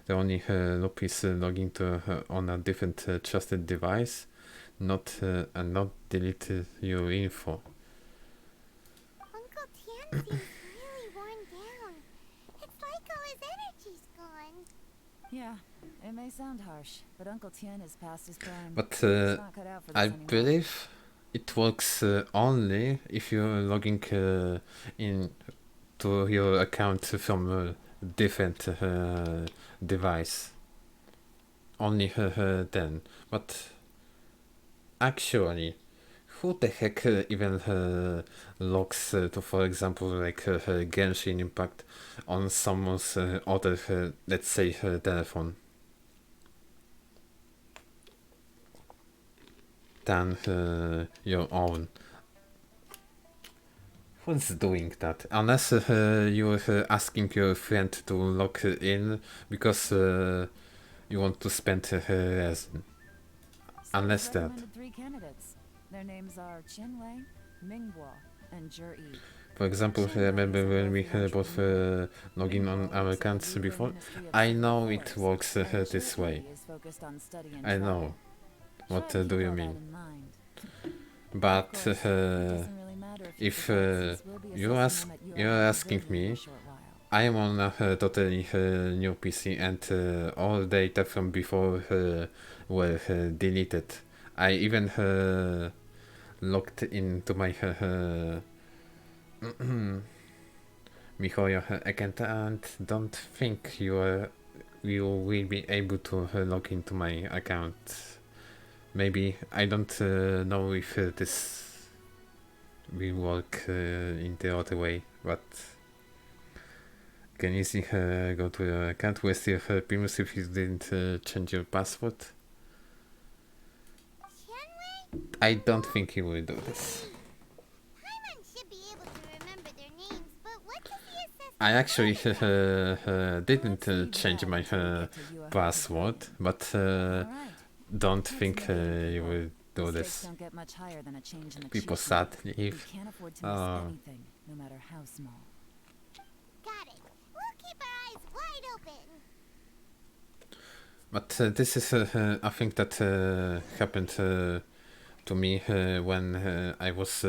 The only loop is logging to on a different trusted device, not and not delete your info. Uncle Tian seems really worn down. It's like all his energy's gone. Yeah, it may sound harsh, but Uncle Tian is past his prime. But He's not cut out for this I anymore. believe it works only if you're logging in to your account from a different device. Only then. But actually, who the heck even logs to, for example, like Genshin Impact on someone's other, let's say, telephone? Than your own. Who's doing that? Unless you're asking your friend to log in because you want to spend as unless I've that. recommended 3 candidates. Their names are Qinwei, Mingguo, and Zhi. For example, remember when we both logging on our accounts before? I know it works this way. I know. What do you mean? But if you're asking me, I am on a totally new PC and all data from before were deleted. I even logged into my Mihoyo account and don't think you will be able to log into my account. Maybe I don't know if this will work in the other way, but can easily go to your account with your Primus if you didn't change your password. I don't think you will do this. Paimon should be able to remember their names, but what does the assessment I actually didn't change my password, but don't think you will do this. Don't get much higher than a change in People achievement. sadly We if can't afford to miss anything, no matter how small. Got it. We'll keep our eyes wide open. but this is a thing that happened to me when I was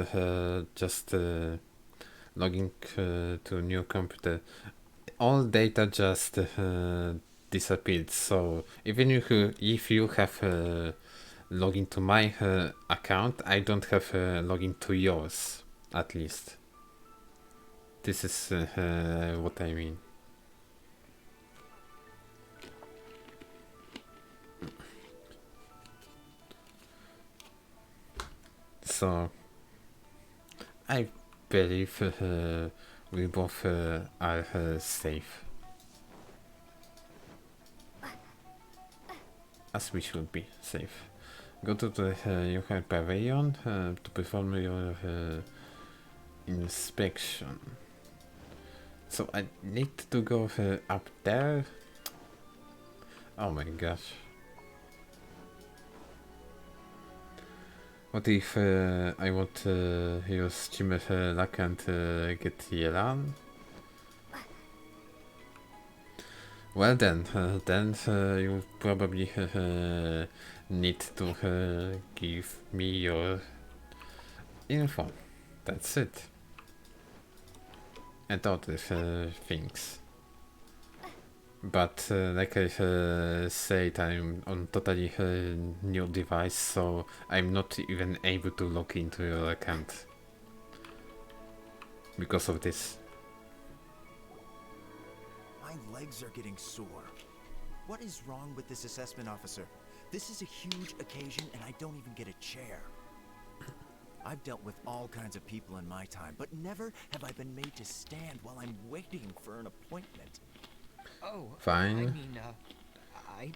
just logging to a new computer. All data just disappeared. So even if you have login to my account, I don't have login to yours, at least. This is what I mean. So I believe we both are safe. As we should be safe. Go to the Yokai Pavilion to perform your inspection. So I need to go up there? Oh my gosh. What if I want to use Chimmer luck and get Yelan? Well then you probably need to give me your info. That's it. And other things. But like I said, I'm on totally new device, so I'm not even able to log into your account. Because of this. My legs are getting sore. What is wrong with this assessment officer? This is a huge occasion and I don't even get a chair. I've dealt with all kinds of people in my time, but never have I been made to stand while I'm waiting for an appointment. Oh, Fine. I mean,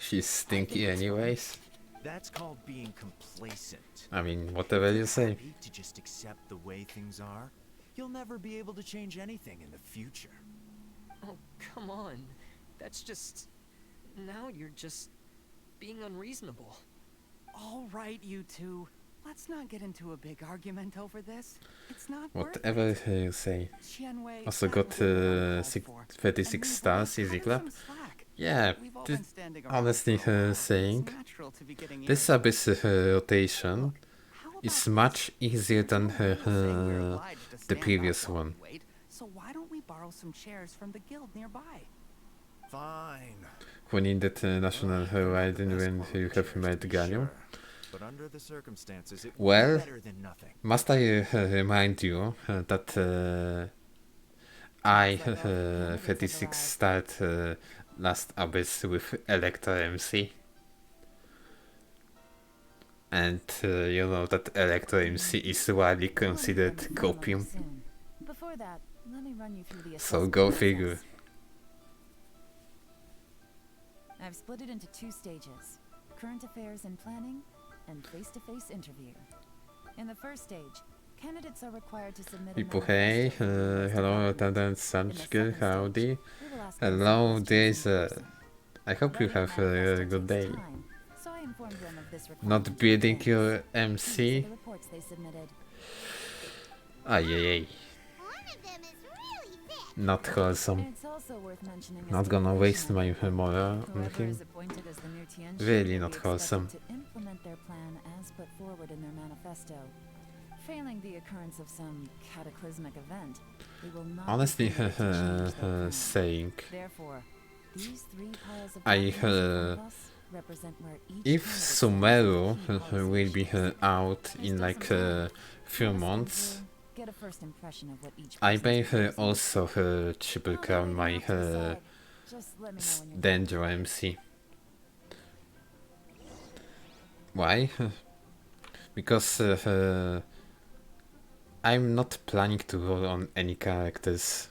She's stinky anyways. That's called being complacent. I mean, whatever you say. Happy to just accept the way things are, you'll never be able to change anything in the future. Oh, come on. That's just... Now you're just being unreasonable. All right, you two. Let's not get into a big argument over this. It's not worth Whatever it. you say. Qianwei, Also that got was uncalled for. 36 And stars, Mingguo, easy cut him clap. some slack. Yeah, We've all been standing around honestly for a while. saying, It's natural to be getting this irritated. abyss rotation is much easier than Saying we're obliged to the stand previous up while one. we wait, so why don't we borrow some chairs from the guild nearby? Fine. Who needed National Horizon when you have met Galio? But under the circumstances, it Well, would be better than nothing. must I remind you that I 36 started last Abyss with Electra MC? And you know that Electra MC is widely considered copium. Before that, let me run you through the So assessment go process. figure. I've split it into 2 stages: current affairs and planning, and face-to-face interview. In the first stage, candidates are required to submit a People, manifesto hey, for the hello, development. attendant In the Sanchker, second stage, howdy. we will ask them some Hello, questions in there's person. I hope you Ready have manifesto a good takes day. time, so I informed them of this Not requirement in building advance. your These are MC. the reports they submitted. Ay, ay, ay. One of them is really thick. Not wholesome. It's also worth mentioning a Not gonna waste my stipulation. moral on Whoever him. is appointed as the new Tianshi Really will not be wholesome. expected to implement their plan as put forward in their manifesto. Failing the occurrence of some cataclysmic event, they will not be Honestly, permitted to change their plan. saying, Therefore, these 3 piles of I, documents in front of us represent where each if candidate stands Sumeru on key policy will be issues. out There's in still like some time. few Let us go months, through, get a first impression of what each I person's may proposing. also triple I'll crown leave my it off to the side. Just let me know when you're done. Danger MC. Why? Because I'm not planning to roll on any characters.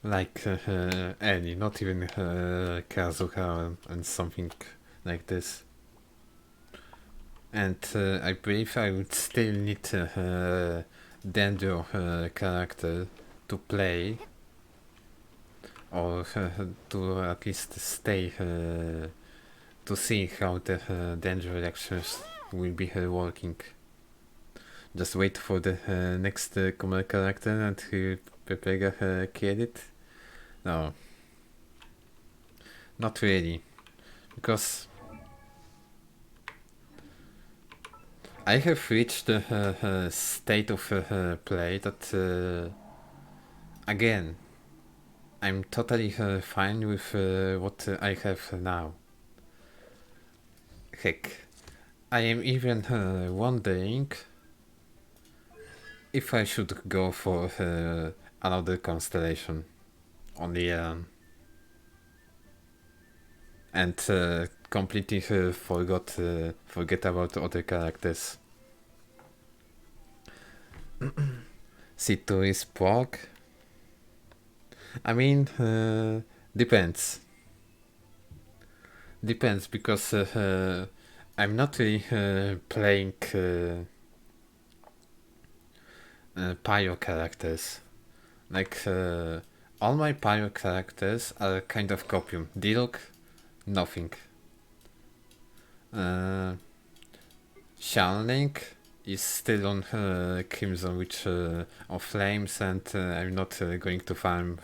Like any, not even Kazuha and something like this. And I believe I would still need Danger character to play, or to at least stay to see how the Danger reactions will be working. Just wait for the next common character and he'll prepare kill it. No, not really, because I have reached a state of play that, again, I'm totally fine with what I have now. Heck, I am even wondering if I should go for another constellation on the and completely forget about other characters. C2 is Prague. I mean, depends. Depends, because I'm not really playing Pyro characters. Like, all my Pyro characters are kind of copium. Diluc, nothing. Xianling is still on Crimson Witch of Flames, and I'm not going to farm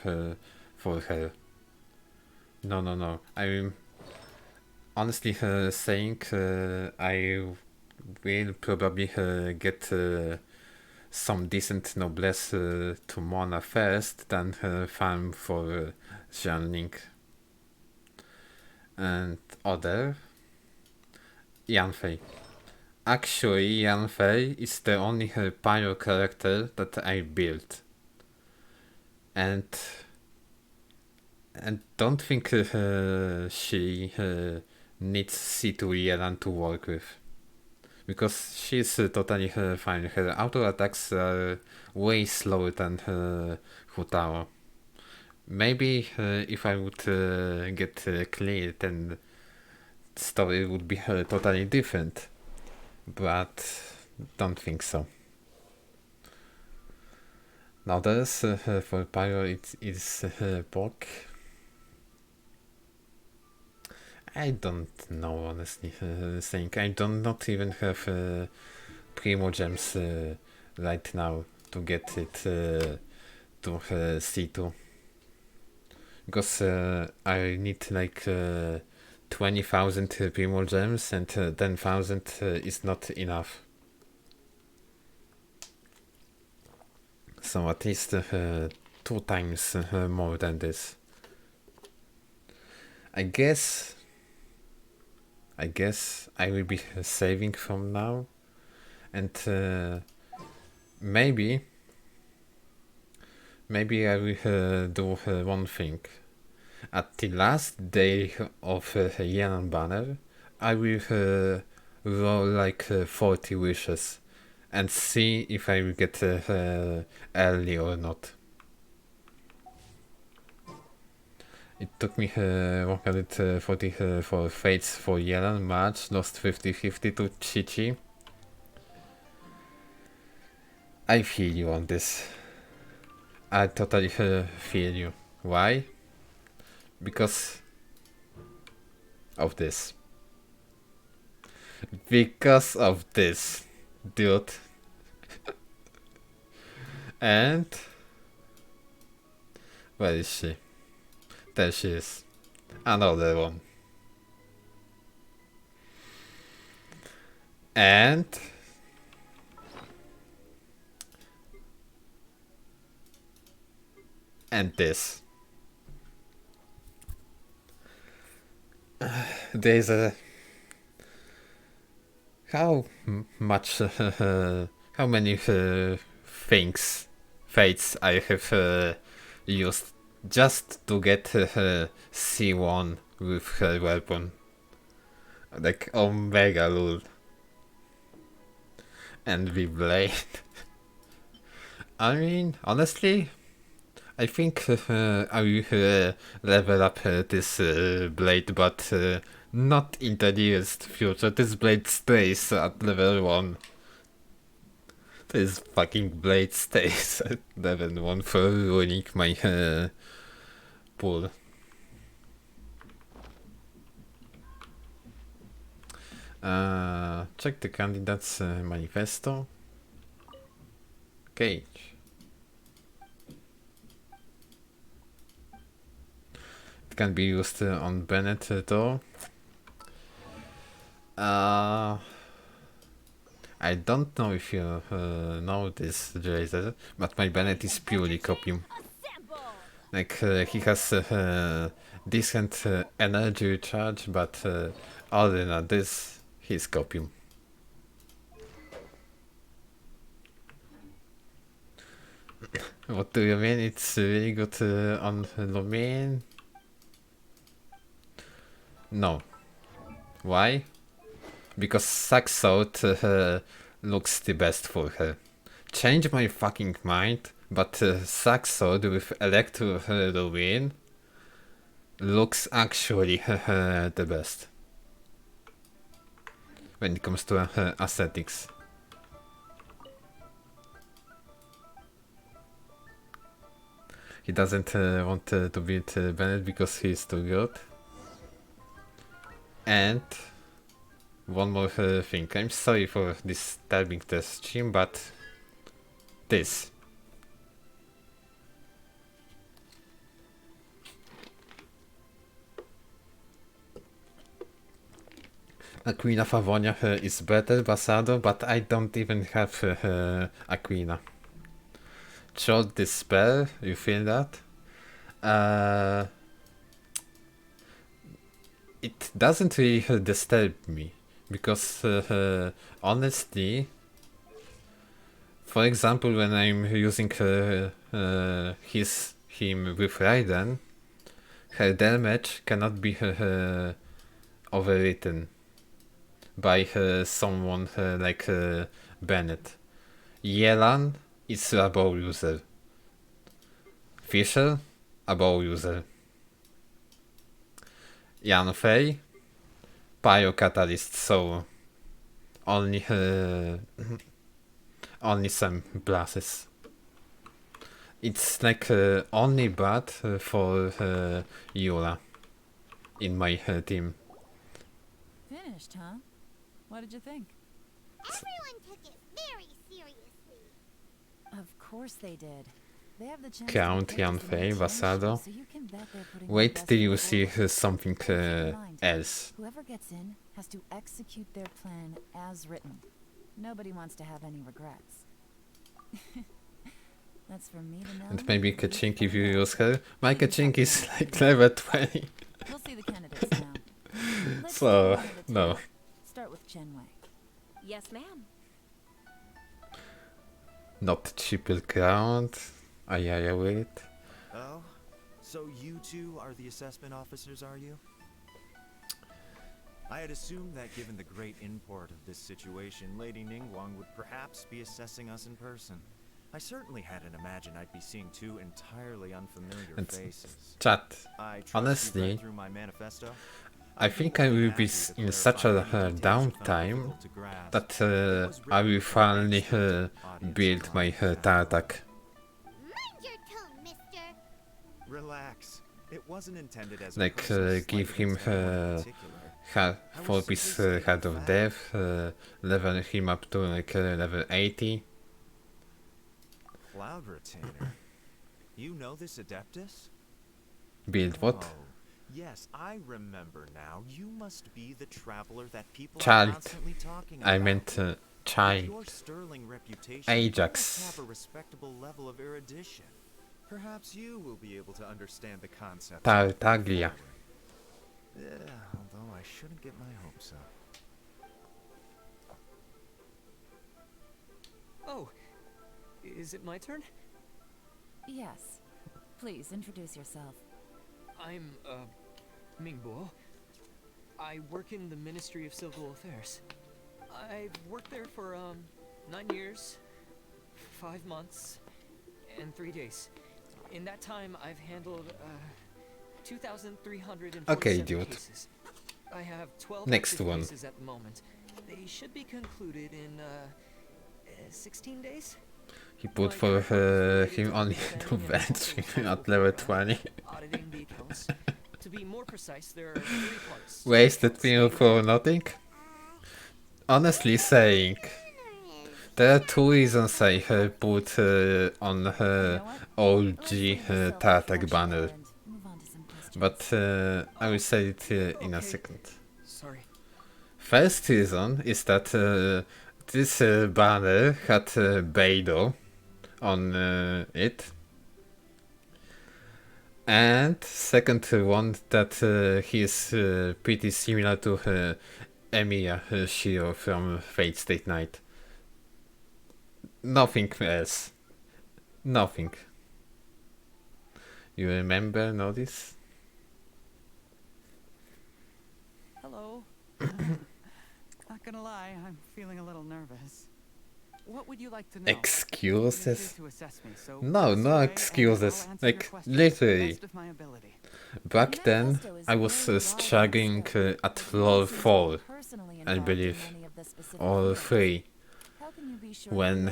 for her. No. I'm honestly saying I will probably get some decent noblesse to Mona first, then farm for Xianling. And other, Yanfei. Actually, Yanfei is the only Pyro character that I built. And don't think she needs C2 Yelan to work with. Because she's totally fine. Her auto attacks are way slower than Hutao. Maybe if I would get cleared, then the story would be totally different. But don't think so. Now there's for Pyro it is Bok. I don't know, honestly saying. I don't not even have Primo Gems right now to get it to C2. Because I need like 20,000 Primo Gems, and 10,000 is not enough. So at least 2 times more than this. I guess I will be saving from now, and maybe I will do one thing. At the last day of Yenan Banner, I will roll like 40 wishes and see if I will get early or not. It took me 144 fates for Yelan match, lost 50-50 to Chichi. I feel you on this. I totally feel you Why? Because of this. Because of this, dude. And where is she? There she is. Another one. And this. There's a how much how many fates I have used just to get C1 with her weapon, like Omega Lul and the blade. I mean, honestly, I think I will level up this blade, but not in the nearest future. This blade stays at level 1. This fucking blade stays at level 1 for ruining my pool. Check the candidate's manifesto. Cage. It can be used on Bennett though. I don't know if you know this, Jason, but my Bennett is purely copium. Like he has decent energy recharge, but other than this, he's copium. What do you mean? It's really good on Lumine? No. Why? Because Saxout looks the best for her. Change my fucking mind, but Saxout with Electro Lumine looks actually the best when it comes to aesthetics. He doesn't want to beat Bennett because he's too good. And one more thing. I'm sorry for disturbing the stream, but this. Aquina Favonia is better, Basado, but I don't even have Aquina. Short Despair, you feel that? It doesn't really disturb me, because honestly, for example, when I'm using him with Raiden, her damage cannot be overwritten by someone like Bennett. Yelan is a bow user. Fisher, a bow user. Yanfei, Pyro-Catalyst, so only some blasses. It's like only bad for Yura in my team. Finished, huh? What did you think? Everyone took it very seriously. Of course they did. They have the chance Count, Yanfei, Basado. Wait till you see something else. Whoever gets in has to execute their plan as written. Nobody wants to have any regrets. That's for me to know. And maybe Kachink if you use her. My Kachink is like level 20. We'll see the candidates now. So, no. Start with Chenwei. Yes, ma'am. Not triple count. Wait. Oh? So you two are the assessment officers, are you? I had assumed that given the great import of this situation, Lady Ningguang would perhaps be assessing us in person. I certainly hadn't imagined I'd be seeing two entirely unfamiliar And faces. chat, I trust honestly, you read through my manifesto? I think I will be in such a downtime that I will finally build my Tartak. Mind your tone, mister. Relax. It wasn't intended as a Like, personal give slight him against anyone in particular. 4-piece Head of Death, level him up to like level 80. Cloud Retainer. You know this Adeptus? Build what? Oh, yes, I remember now. You must be the traveler that people are Child. constantly talking I about. meant With child. your sterling reputation, Ajax. you must have a respectable level of erudition. Perhaps you will be able to understand the concept. Tartaglia. Yeah, although I shouldn't get my hopes up. Oh, is it my turn? Yes. Please introduce yourself. I'm, Mingbo. I work in the Ministry of Civil Affairs. I've worked there for, 9 years, 5 months, and 3 days. In that time, I've handled, 2,347 Okay, dude. cases. I have 12 Next active one. cases at the moment. They should be concluded in, 16 days? He put for him only to bench him at level 20. Auditing the accounts. To be more precise, there are 3 parts. Wasted meal for nothing? Honestly saying, there are 2 reasons I put on OG Tartak banner. Move on to some questions. But I will say it in a second. Sorry. First reason is that this banner had Beidou on it. And second one, that he is pretty similar to Emiya Shiro from Fate State Night. Nothing else. Nothing. You remember, notice? Hello. Not gonna lie, I'm feeling a little nervous. What would you like to know? Excuses? To assess me, so No, ask no away and excuses. I'll answer Like, your questions to the literally. best of my ability. Back then, I was struggling at floor 4, I believe, or 3, when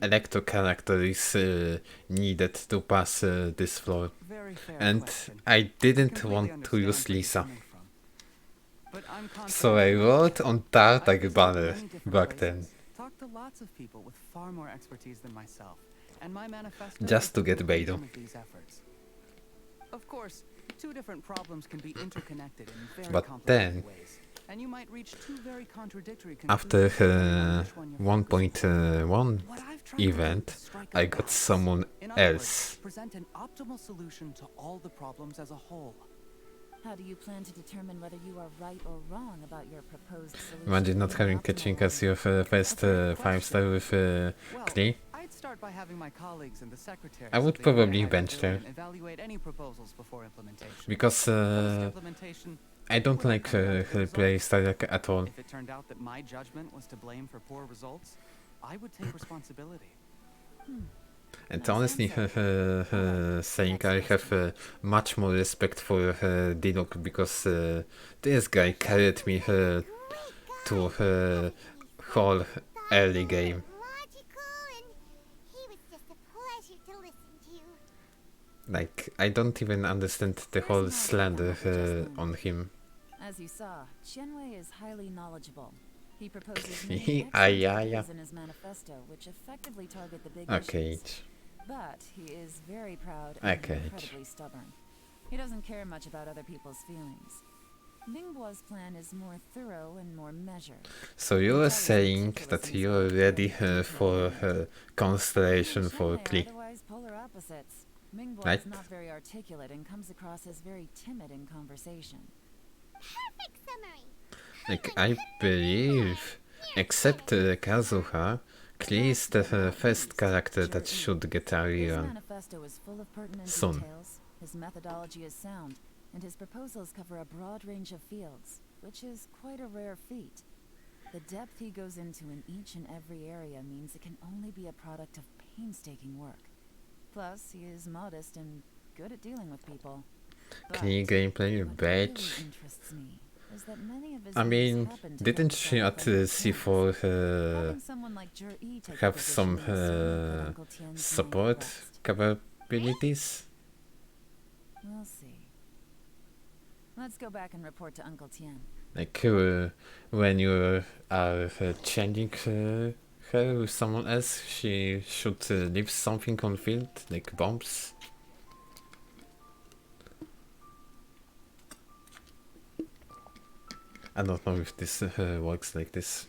electro character is needed to pass this floor. Very fair And question. I didn't Completely want to understand use where you're Lisa. coming from. But I'm So I confident wrote on I've Tartak visited banner many different back then, places, talked to lots of people with far more expertise than myself, and my manifesto just is to get conclusion Beidou. of these efforts. Of course, 2 different problems can be interconnected in very But complicated then, ways, and you might reach 2 very contradictory after conclusions depending on which one you're focusing on. 1.1 What I've tried to do event, is strike a I got balance. someone In other words, else. present an optimal solution to all the problems as a whole. How do you plan to determine whether you are right or wrong about your proposed solution? Imagine not to having the catching optimal as your first 5-star with Well, Klee. I'd start by having my colleagues in the secretariat I would of the area probably head bench pavilion there. evaluate any proposals before implementation. Because Post-implementation, I don't like her play style at all. if it turned out that my judgment was to blame for poor results, I would take responsibility. And honestly, saying I have much more respect for Diluc because this guy carried me to whole early game. Logical, and he was just a pleasure to listen to. Like, I don't even understand the whole slander on him. As you saw, Qianwei is highly knowledgeable. He proposes He- many excellent yeah. ideas in his manifesto, which effectively target the big Okay. issues. But he is very proud Okay. and incredibly stubborn. He doesn't care much about other people's feelings. Ningguo's plan is more thorough and more measured. So you're saying that you're ready for Constellation for Qianwei are Klee. otherwise polar opposites. Mingguo Right. is not very articulate and comes across as very timid in conversation. Perfect summary. Like, I believe, except Kazuha, Klee is the first character that should get a His rerun. manifesto is full of pertinent Soon. details, his methodology is sound, and his proposals cover a broad range of fields, which is quite a rare feat. The depth he goes into in each and every area means it can only be a product of painstaking work. Plus, he is modest and good at dealing with people. Klee But gameplay, what bitch. really interests me is that many of his I moves mean, happen to didn't coincide she with at Uncle C4 Tian's. Having someone like Zhi Yi take the have position some would seem like Uncle Tian's main support quest. cover abilities. We'll see. Let's go back and report to Uncle Tien. Like when you are changing her with someone else, she should leave something on field, like bombs. I don't know if this works like this.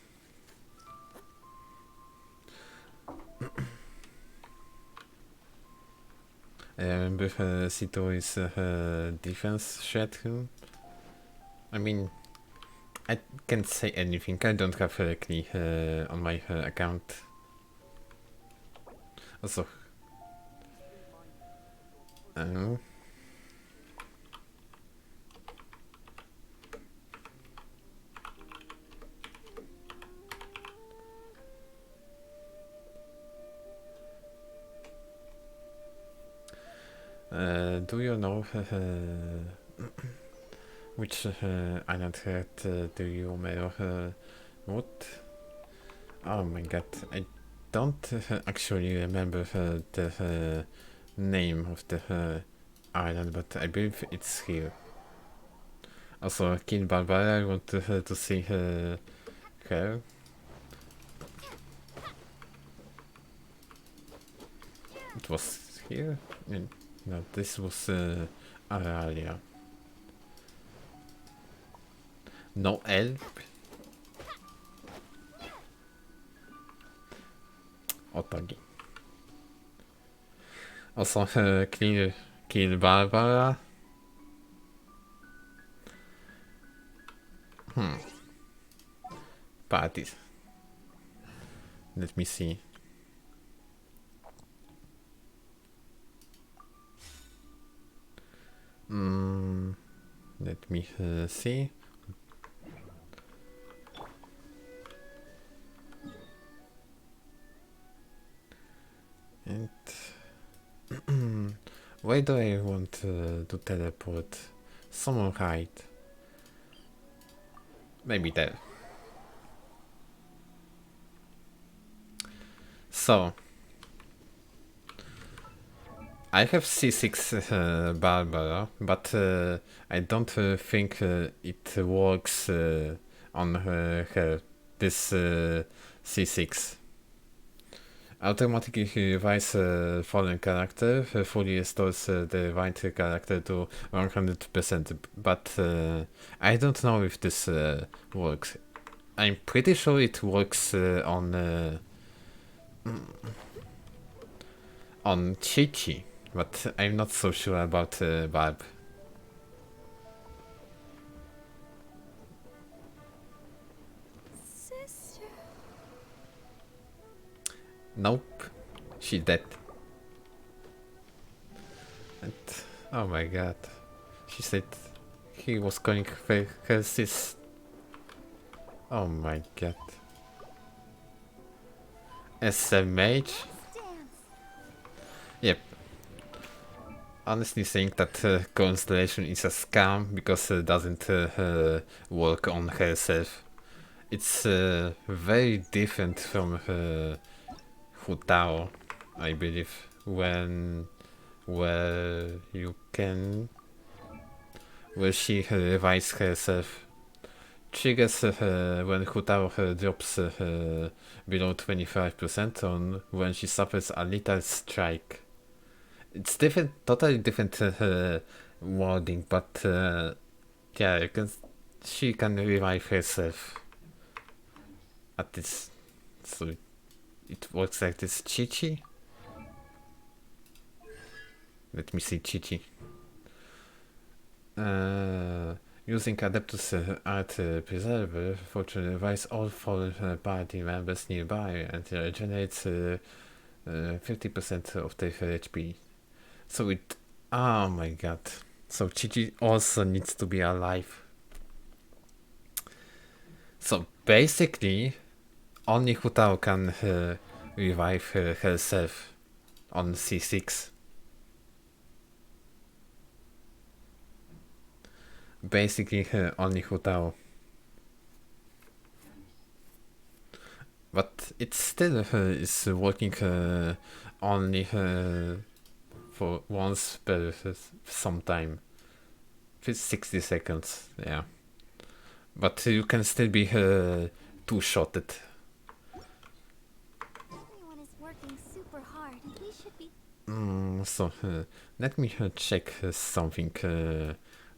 I remember Sito is defense threat. I mean, I can't say anything. I don't have Klee on my account. Also, do you know which island head do you mirror what? Oh my god, I don't actually remember the name of the island, but I believe it's here. Also, King Barbara, I want to see her. It was here? No, this was Aralia. No help? Otogi. Also, kill Barbara. Parties. Let me see. Let me see. And why do I want to teleport? Someone hide. Maybe there. So I have C6 Barbara, but I don't think it works on her, this C6. Automatically revives fallen character, fully restores the right character to 100%, but I don't know if this works. I'm pretty sure it works on Chi-Chi, but I'm not so sure about Barb. Sister. Nope, she's dead. And oh my god, she said he was calling her sis. Oh my god. As a mage? Yep. Honestly think that Constellation is a scam because it doesn't work on herself. It's very different from Hu Tao, I believe, where she revives herself. Triggers when Hu Tao drops below 25% on when she suffers a little strike. It's different, totally different wording, but yeah, she can revive herself at this. So it works like this. Chi-Chi? Let me see Chi-Chi. Using Adeptus Art Preserver, Fortune revives all fallen party members nearby and regenerates 50% of their HP. So it... oh my god. So Chi-Chi also needs to be alive. So basically, only Hu Tao can revive herself on C6. Basically only Hu Tao. But it still is working only for once per some time. 60 seconds, yeah. But you can still be two-shotted. Everyone is working super hard. We should be. So let me check something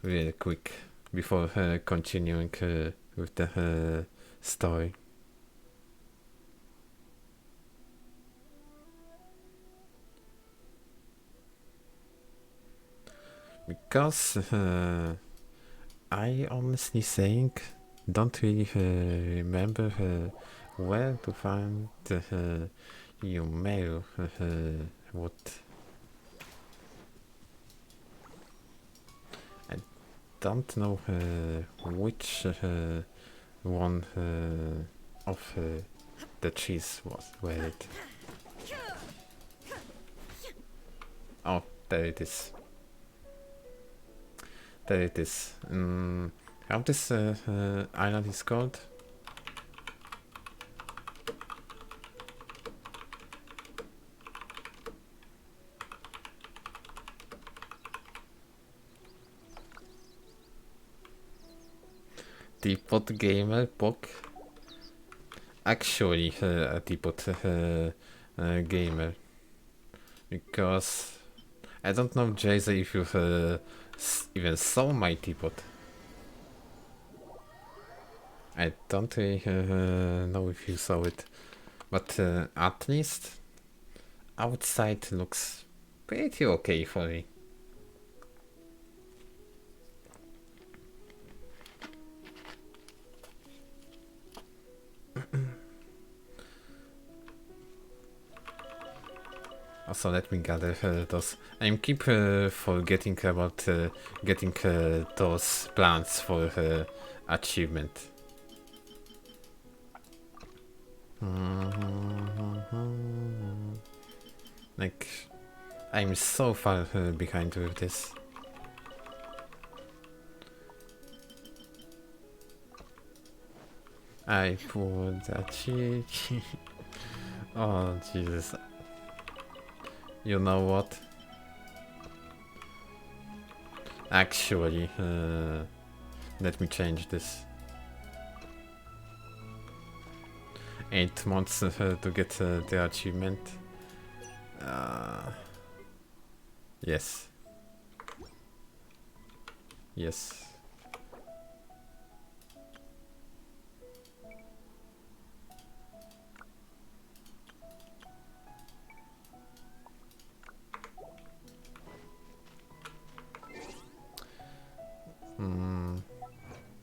real quick before continuing with the story. Because I honestly saying don't really remember where to find your mail. What? I don't know which one of the cheese was where it. Oh, there it is. There it is. How this island is called? Teapot Gamer Book. Actually, a Teapot Gamer. Because I don't know, Jason, if you even saw my teapot. I don't really know if you saw it, but at least outside looks pretty okay for me. Also, let me gather those. I keep forgetting about getting those plants for achievement. Like, I'm so far behind with this. I put a cheek. Oh, Jesus. You know what? Actually, let me change this. 8 months to get the achievement. Yes. Yes.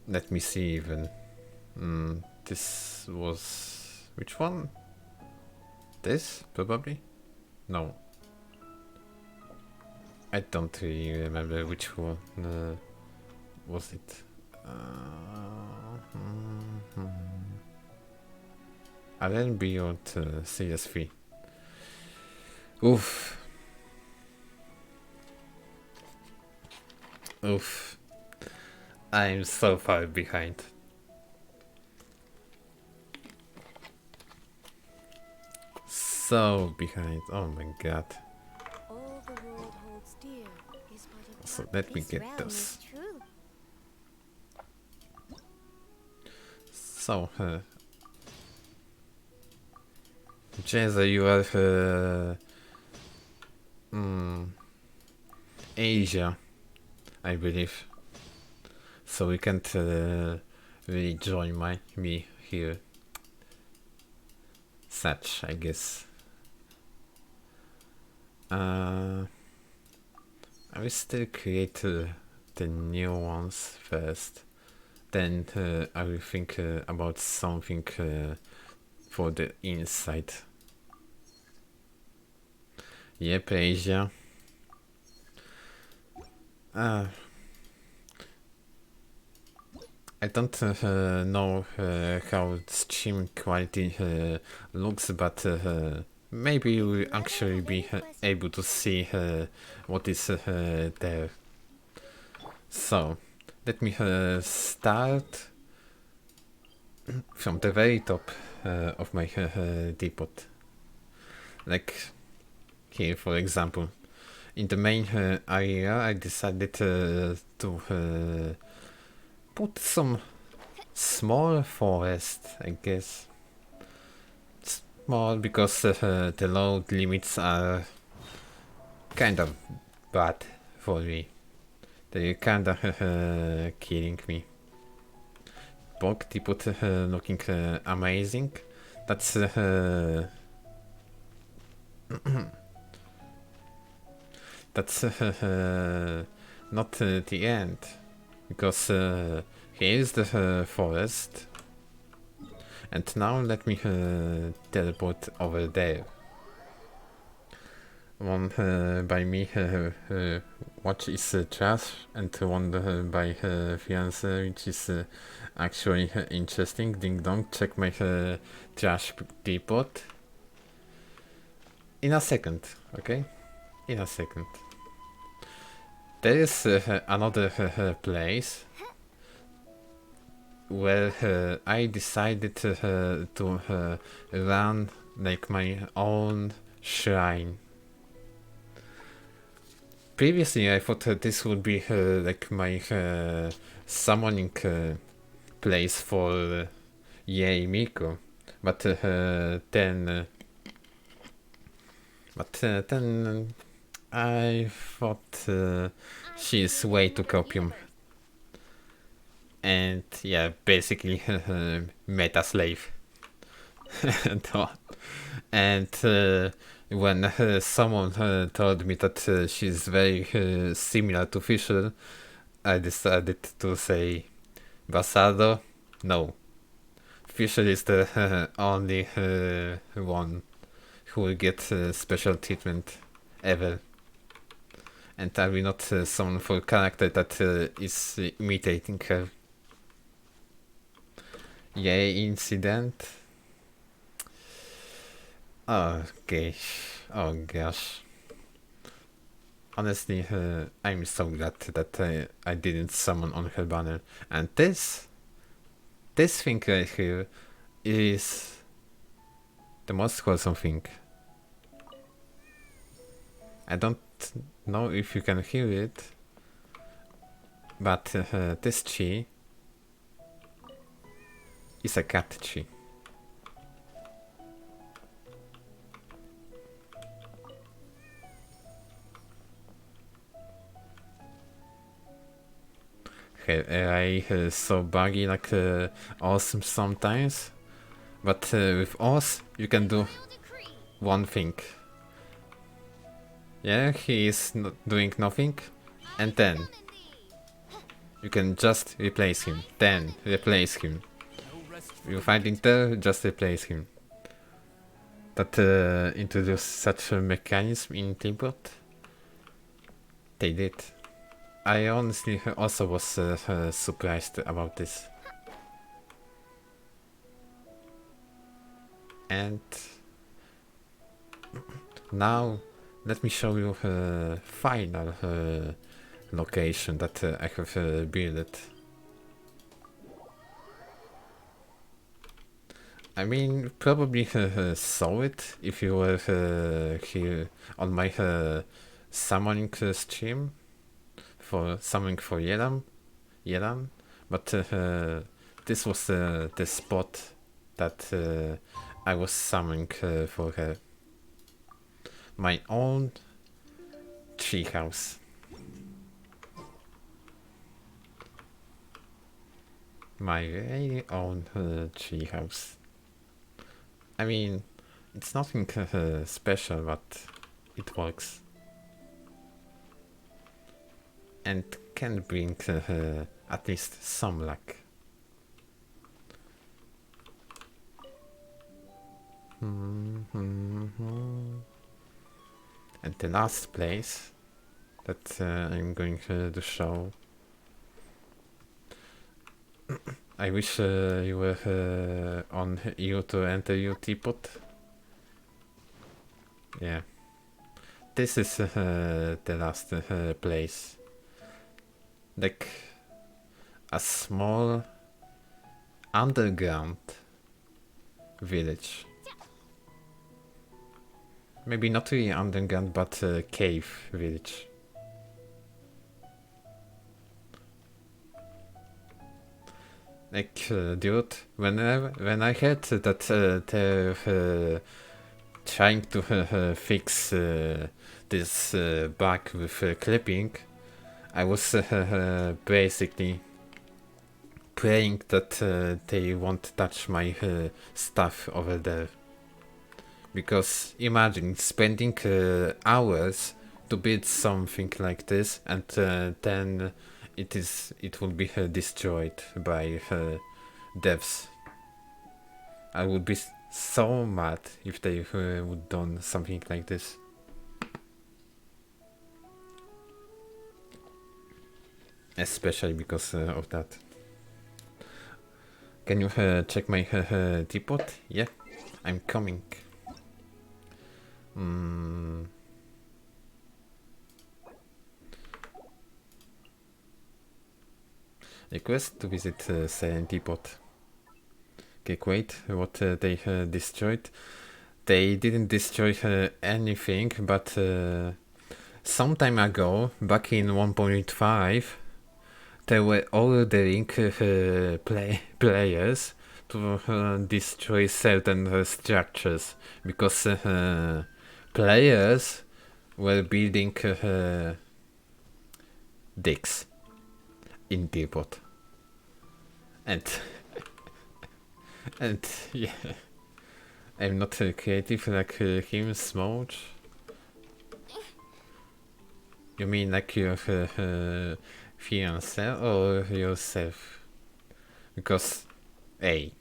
Let me see even. This was... which one? This? Probably? No. I don't really remember which one was it. Allen Beyond CS3. Oof. Oof. I'm so far behind. So behind. Oh my god. All the world holds dear is but a So let me this get realm this. is true. So, Jeza, you are Asia, I believe. So we can't really join me here. Such, I guess. I will still create the new ones first. Then I will think about something for the inside. Yep, Asia. I don't know how stream quality looks, but maybe we'll actually be able to see what is there. So, let me start from the very top of my depot. Like here, for example. in the main area, I decided to put some small forest, I guess. Small because the load limits are kind of bad for me. They're kind of killing me. Bog depot looking amazing. That's that's not the end, because here is the forest, and now let me teleport over there. One by me watch is trash, and one by fiance, which is actually interesting. Ding dong, check my trash depot. In a second, okay? In a second. There is another place where I decided to run like my own shrine. Previously I thought this would be like my summoning place for Yae Miko, but then I thought she's way too copium. And yeah, basically meta slave. And when someone told me that she's very similar to Fisher, I decided to say, Bastardo, no. Fisher is the only one who will get special treatment ever. And I will not summon for a character that is imitating her. Yay, incident. Okay. Oh gosh. Honestly, I'm so glad that I didn't summon on her banner. And this thing right here is the most wholesome thing. I don't know if you can hear it, but this chi is a cat chi. I so buggy like awesome sometimes, but with Oz you can do one thing. Yeah, he is not doing nothing, and then you can just replace him, then replace him. You find Inter, just replace him. That introduced such a mechanism in Teambot. They did. I honestly also was surprised about this. And now let me show you the final location that I have built. I mean, probably saw it if you were here on my summoning stream for summoning for Yelan, but this was the spot that I was summoning for her. My own treehouse. My very own treehouse. I mean, it's nothing special, but it works. And can bring at least some luck. And the last place that I'm going to show. I wish you were on you to enter your teapot. Yeah. This is the last place. Like a small underground village. Maybe not really underground, but cave village. Like, dude, when I heard that they're trying to fix this bug with clipping, I was basically praying that they won't touch my stuff over there. Because imagine spending hours to build something like this, and then it will be destroyed by devs. I would be so mad if they would done something like this. Especially because of that. Can you check my teapot? Yeah, I'm coming. Request to visit Silent Teapot. Okay, wait, what they destroyed? They didn't destroy anything, but some time ago, back in 1.5, they were ordering players to destroy certain structures, because players were building dicks in Teapot. And and yeah, I'm not creative like him, Smooch. You mean like your fiance or yourself? Because, hey,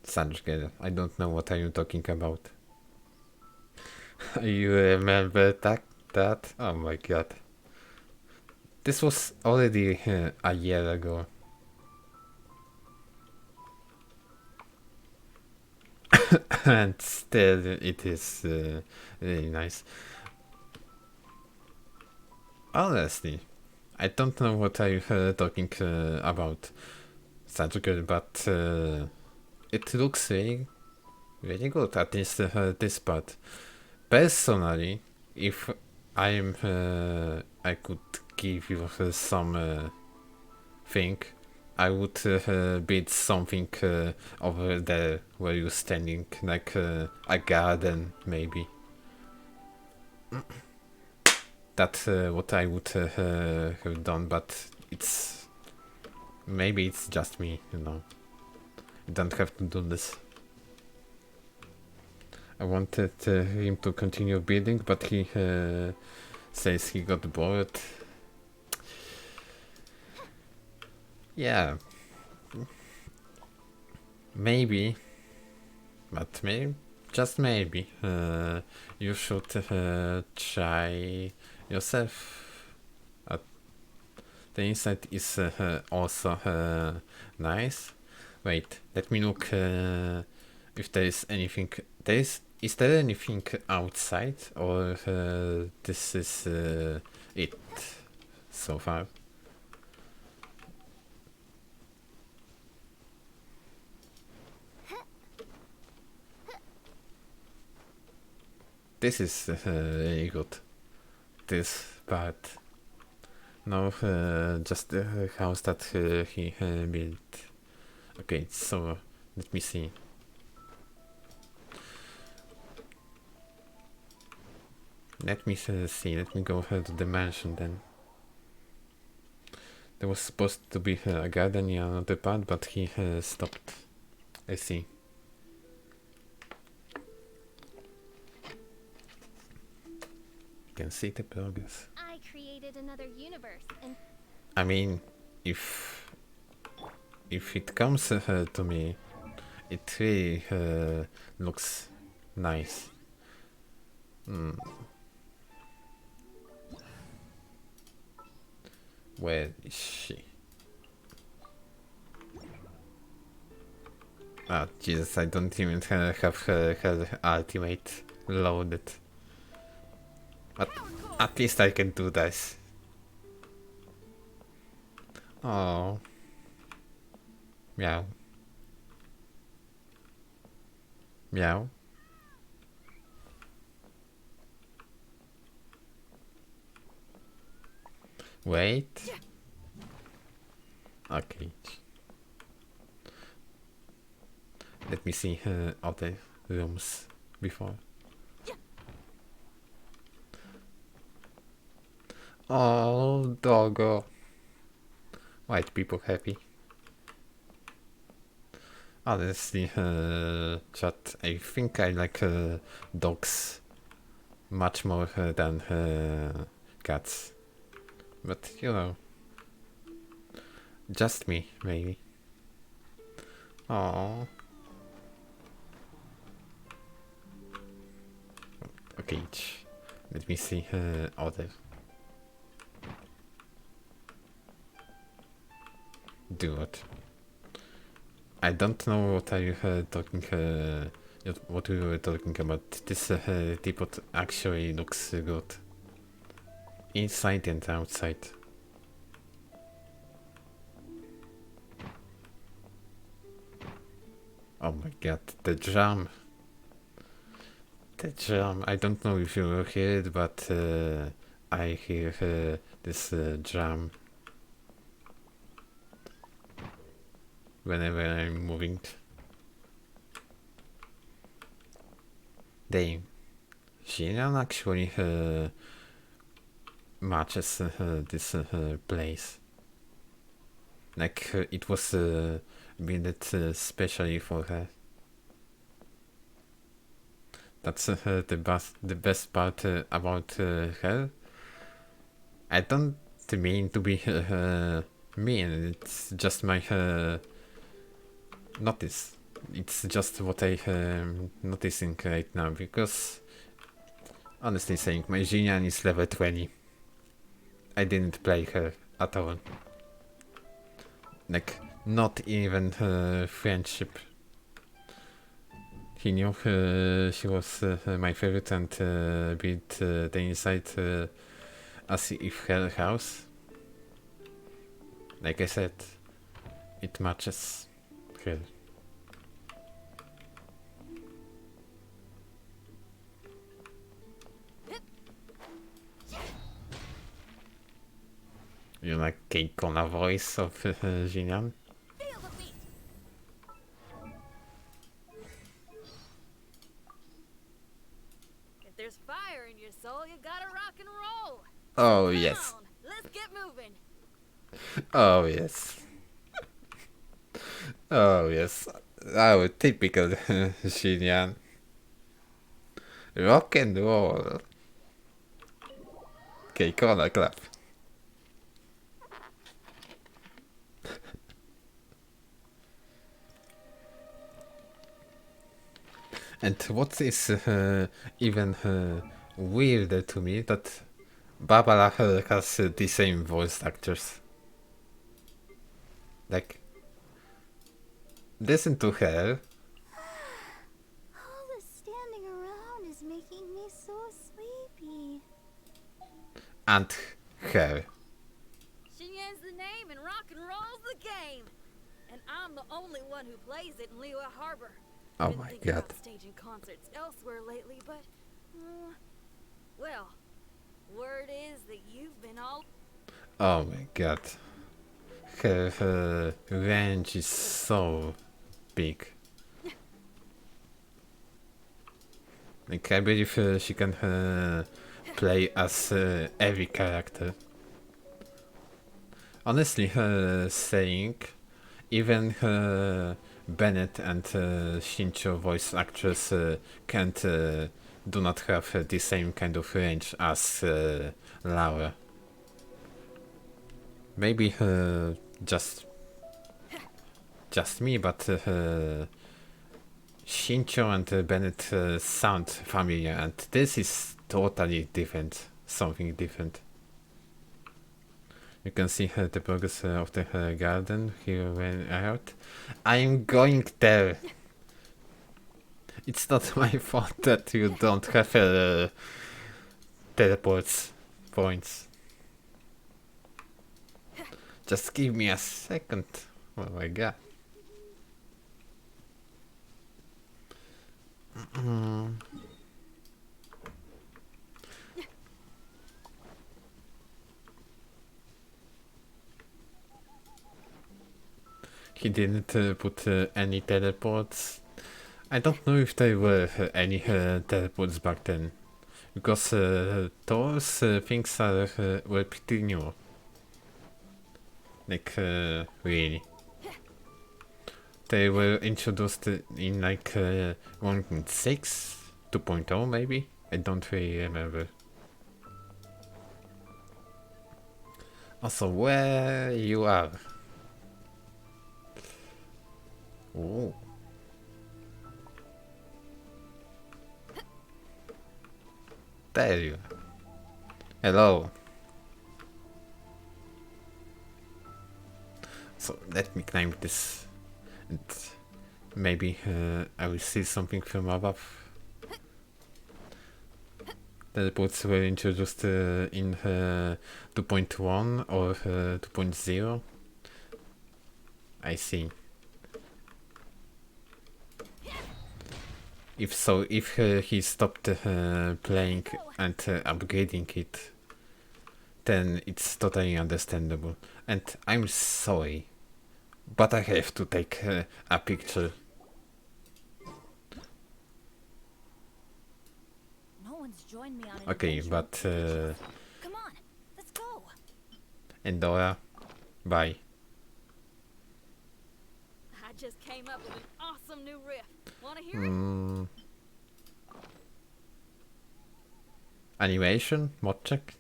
such girl, I don't know what are you talking about. You remember that? Oh my god. This was already a year ago. And still it is really nice. Honestly, I don't know what I'm talking about, Sajika, but it looks really, really good, at least this part. Personally, if I could give you some thing, I would build something over there where you're standing, like a garden, maybe. That's what I would have done, but maybe it's just me, you know. You don't have to do this. I wanted him to continue building, but he says he got bored. Yeah. Maybe. But maybe, just maybe, you should try yourself. The inside is also nice. Wait, let me look if there is anything. Is there anything outside, or this is it so far? This is really good. This part. No, just the house that he built. Okay, so let me see. Let me see. Let me go to the mansion then. There was supposed to be a garden in another part, but he stopped. I see. You can see the progress. I created another universe, and I mean, if it comes to me, it really looks nice. Where is she? Ah, Jesus, I don't even have her ultimate loaded. But at least I can do this. Oh. Meow. Meow. Wait. Okay. Let me see other rooms before. Oh, doggo. White people happy. Honestly, chat, I think I like dogs much more than cats. But you know, just me, maybe. Oh. Okay, let me see other. Do what? I don't know what are you talking. What we were talking about. This teapot actually looks good. Inside and outside. Oh my god, the drum. The drum. I don't know if you hear it, but I hear this drum whenever I'm moving. Damn. Xinyan actually matches this place. Like it was built specially for her. That's the best part about her. I don't mean to be mean. It's just my notice. It's just what I noticing right now, because honestly saying, my Xinyan is level 20. I didn't play her at all. Like, not even friendship. He knew she was my favorite and built the inside as if her house. Like I said, it matches her. You like Keikona voice of Xinyan? If there's fire in your soul, you gotta rock and roll. Oh, Come yes. on, let's get moving. Oh, yes. Oh, yes. Oh, typical Xinyan. Rock and roll. Keikona clap. And what is even weirder to me, that Barbara has the same voice actors. Like, listen to her. All the standing around is making me so sleepy. And her. Xinyan's the name and rock and roll's the game. And I'm the only one who plays it in Liyue Harbor. Oh Been my thinking god. about staging concerts elsewhere lately, but well, word is that you've been all Oh my god. Her range is so big. Like, I believe she can play as every character. Honestly, saying, even Bennett and Shincho voice actors can't do not have the same kind of range as Laura. Maybe just me, but Shincho and Bennett sound familiar, and this is totally different, something different. You can see the progress of the garden here when out. I'm going there. It's not my fault that you don't have teleports points. Just give me a second. Oh my god. he didn't put any teleports. I don't know if there were any teleports back then, because those things are were pretty new. Like really. They were introduced in like 1.6, 2.0 maybe? I don't really remember. Also, where you are? Oh. There you are. Hello. So let me climb this, and maybe I will see something from above. Teleports were introduced in 2.1 or 2.0. I see. If so, if he stopped playing and upgrading it, then it's totally understandable. And I'm sorry, but I have to take a picture. No one's joined me on an Okay, adventure. but Come on, let's go. Endora, bye. I just came up with an awesome new riff. Wanna hear it? Animation, mod check.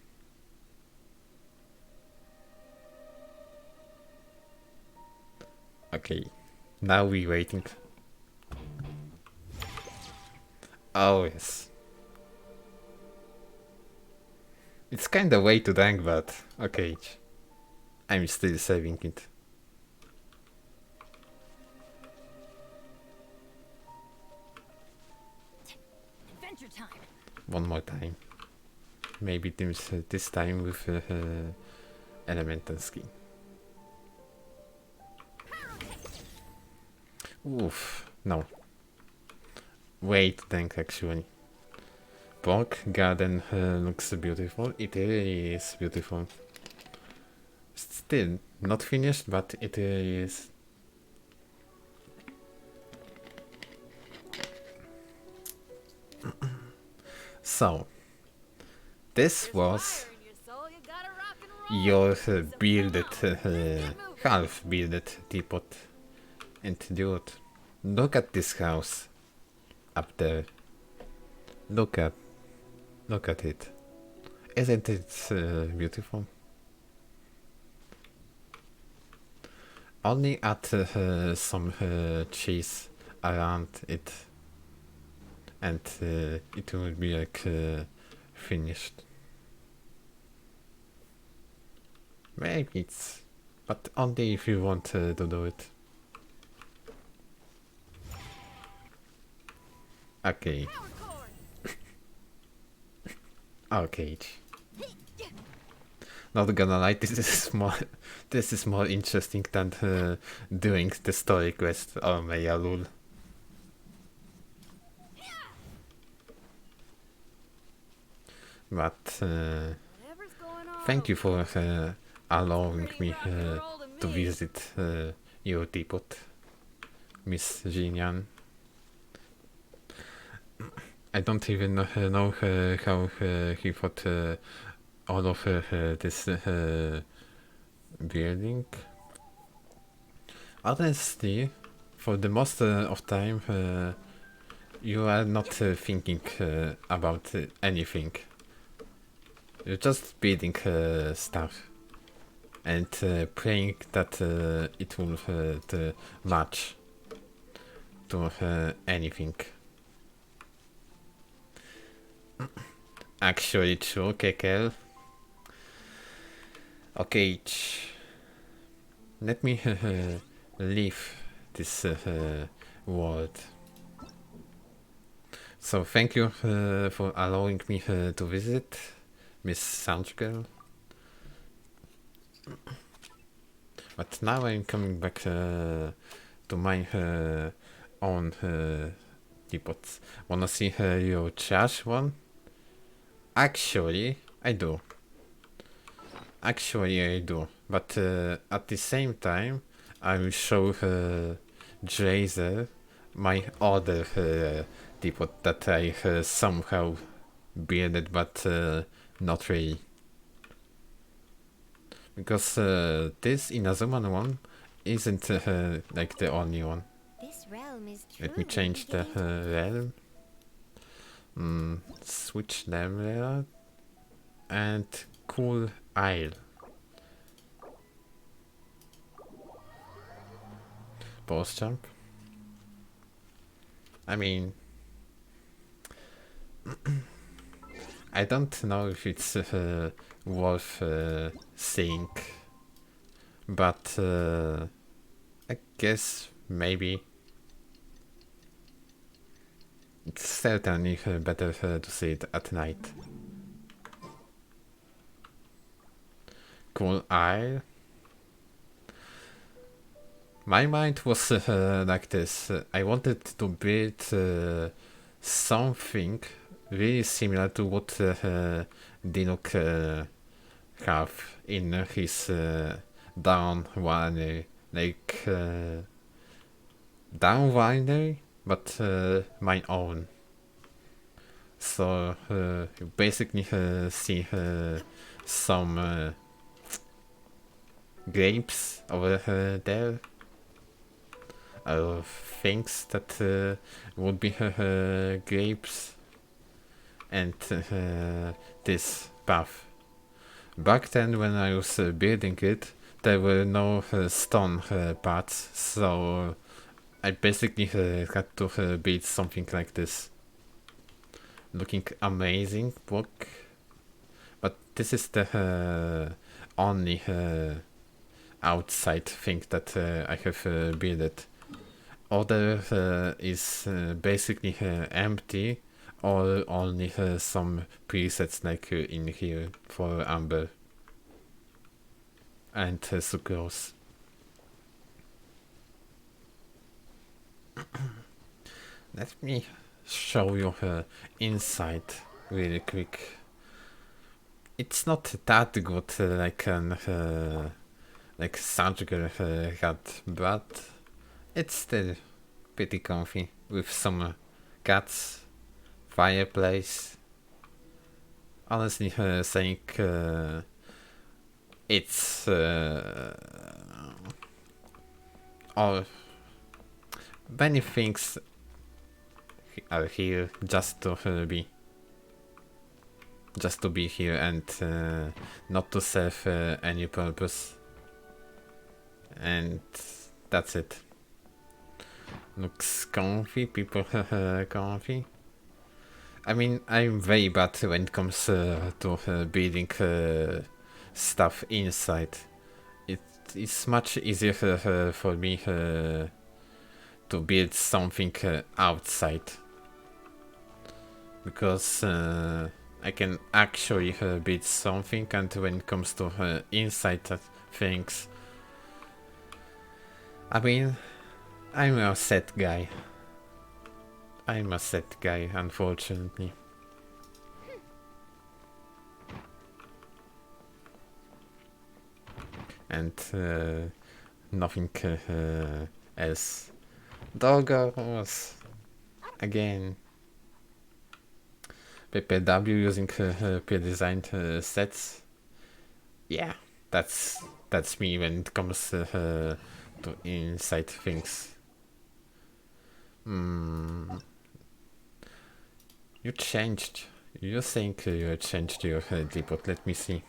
Okay, now we waiting. Oh yes. It's kinda way too dang, but okay. I'm still saving it. Adventure time. One more time. Maybe this time with elemental skin. Oof, no. Wait, thank actually. Borg Garden looks beautiful. It really is beautiful. Still not finished, but it really is. So, this was your builded, half builded teapot. And dude, look at this house up there. Look at it. Isn't it beautiful? Only add some cheese around it, and it will be like finished. Maybe it's, but only if you want to do it. Okay. Okay. Not gonna lie, this is more interesting than doing the story quest. Oh my lol. But thank you for allowing me to visit your depot, Miss Jinyan. I don't even know how he thought all of this building. Honestly, for the most of time, you are not thinking about anything. You're just building stuff and praying that it will match to anything. Actually true, Kekel. Okay, let me leave this world. So thank you for allowing me to visit, Miss Soundgirl. But now I'm coming back to my own teapots. Wanna see your trash one? Actually, I do. But at the same time, I will show Jazer my other depot that I somehow built, but not really. Because this Inazuman one isn't like the only one. This realm is Let me truly change the beginning to realm. Switch them there. And Cool Isle. Pause jump. I mean, I don't know if it's worth seeing, but I guess maybe it's certainly better to see it at night. Cool Isle. My mind was like this. I wanted to build something really similar to what Dinuk have in his down winery, like down winery, but my own. So you basically see some grapes over there. Things that would be grapes, and this path. Back then, when I was building it, there were no stone paths, so I basically had to build something like this. Looking amazing book, but this is the only outside thing that I have built. Other is basically empty, or only some presets like in here for Amber and Sucrose. Let me show you inside really quick. It's not that good like an like surgical hat, but it's still pretty comfy with some cats, fireplace. Honestly, saying it's all many things are here just to be here and not to serve any purpose, and that's it. Looks comfy, people comfy. I mean, I'm very bad when it comes to building stuff inside. It is much easier for me to build something outside, because I can actually build something, and when it comes to inside things, I mean, I'm a set guy. Unfortunately. And nothing else. Doggos! Again. PPW using pre-designed sets. Yeah, that's me when it comes to inside things. You changed. You think you changed your depot. Let me see.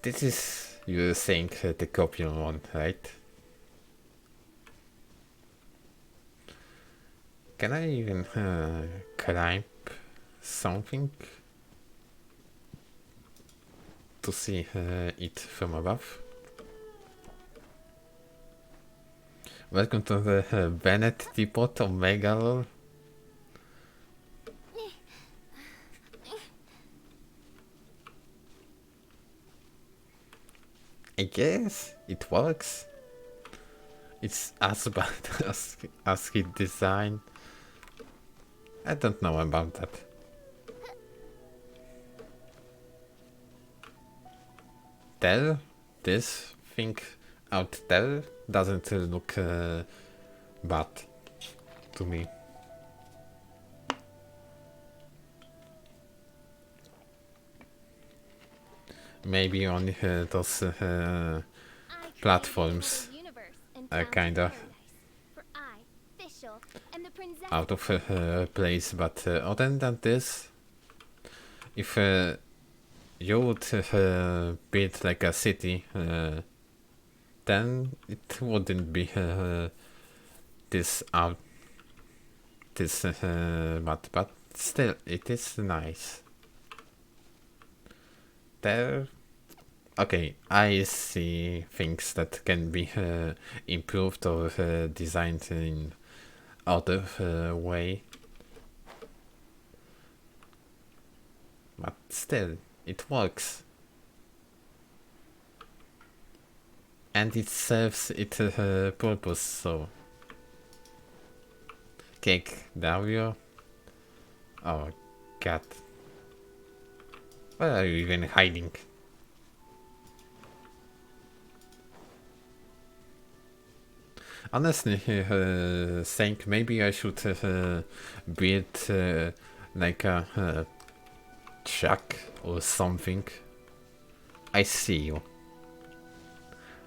This is, you think, the Copion one, right? Can I even climb something to see it from above? Welcome to the Bennett Depot Omega Lol. I guess it works. It's as bad as his design. I don't know about that. There, this thing out there doesn't look bad to me. Maybe on those platforms are kinda out of place, but other than this, if you would build like a city, then it wouldn't be this bad, but still it is nice. There, okay, I see things that can be improved or designed in other way, but still it works and it serves its purpose. So Cake W, oh god, where are you even hiding? Honestly, think maybe I should build like a truck or something. I see you.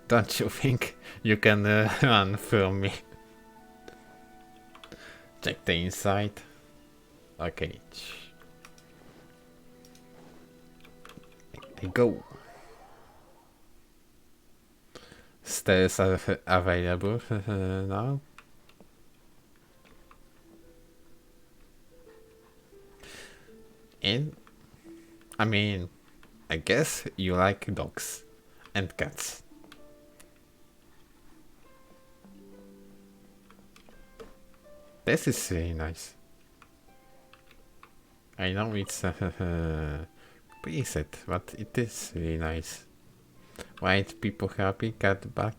Don't you think you can run from me? Check the inside. Okay. There you go. Stairs are available now. And I mean, I guess you like dogs and cats. This is really nice. I know it's a preset, but it is really nice. White people happy, cat back.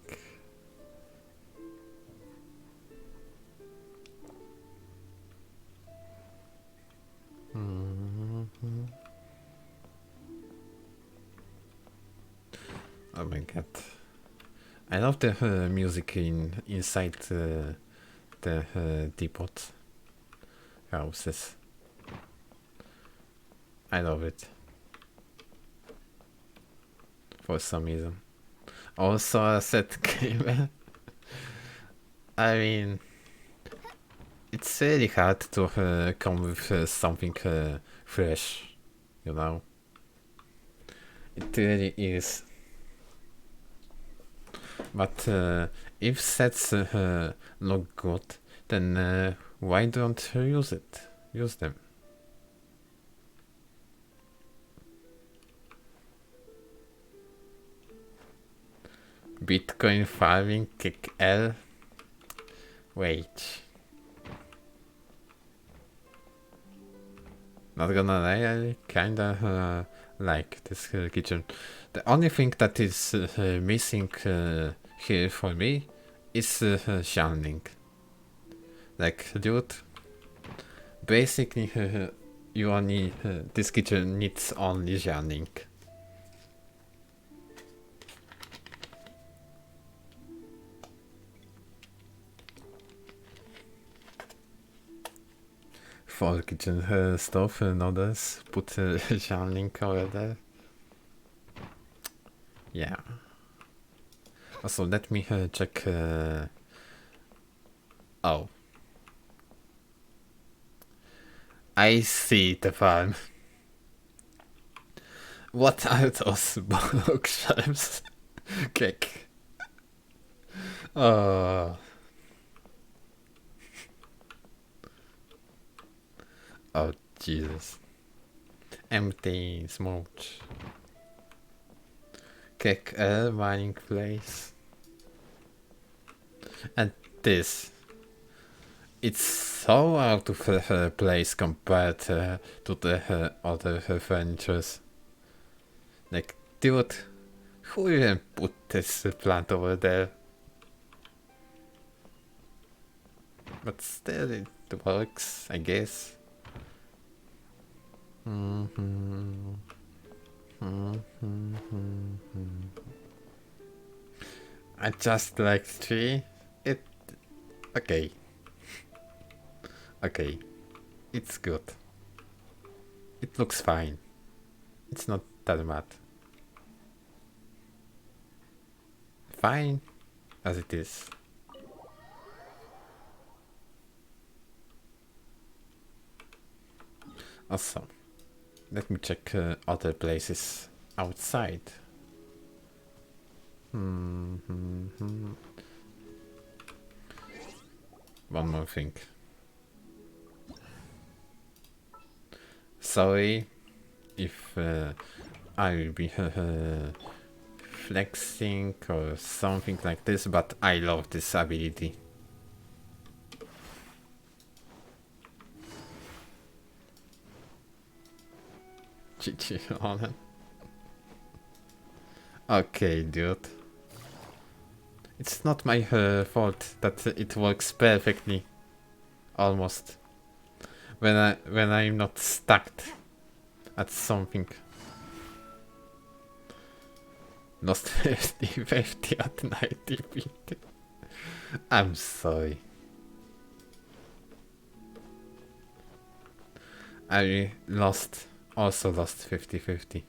Oh my god. I love the music inside the depot houses. I love it. For some reason. Also a set game. I mean, it's really hard to come with something fresh, you know. It really is. But if sets look good, then why don't you use them? Bitcoin farming, kick L. Wait. Not gonna lie, I kinda like this kitchen. The only thing that is missing here for me is shining. Like, dude, basically you only this kitchen needs only shining. For kitchen stuff and others, put shining over there. Yeah. Also, let me check. Oh. I see the farm. What are those bookshelves? Kick. Oh. Oh, Jesus. Empty smooch. Kick a mining place. And this. It's so out of place compared to the other furnitures. Like, dude, who even put this plant over there? But still, it works, I guess. I just like 3. It... Okay. Okay. It's good. It looks fine. It's not that bad. Fine as it is. Also, let me check other places outside. One more thing. Sorry if I will be flexing or something like this, but I love this ability. GG on it. Okay, dude. It's not my fault that it works perfectly. Almost. When I'm not stuck at something. Lost 50 at 90 feet. I'm sorry. I also lost 50-50.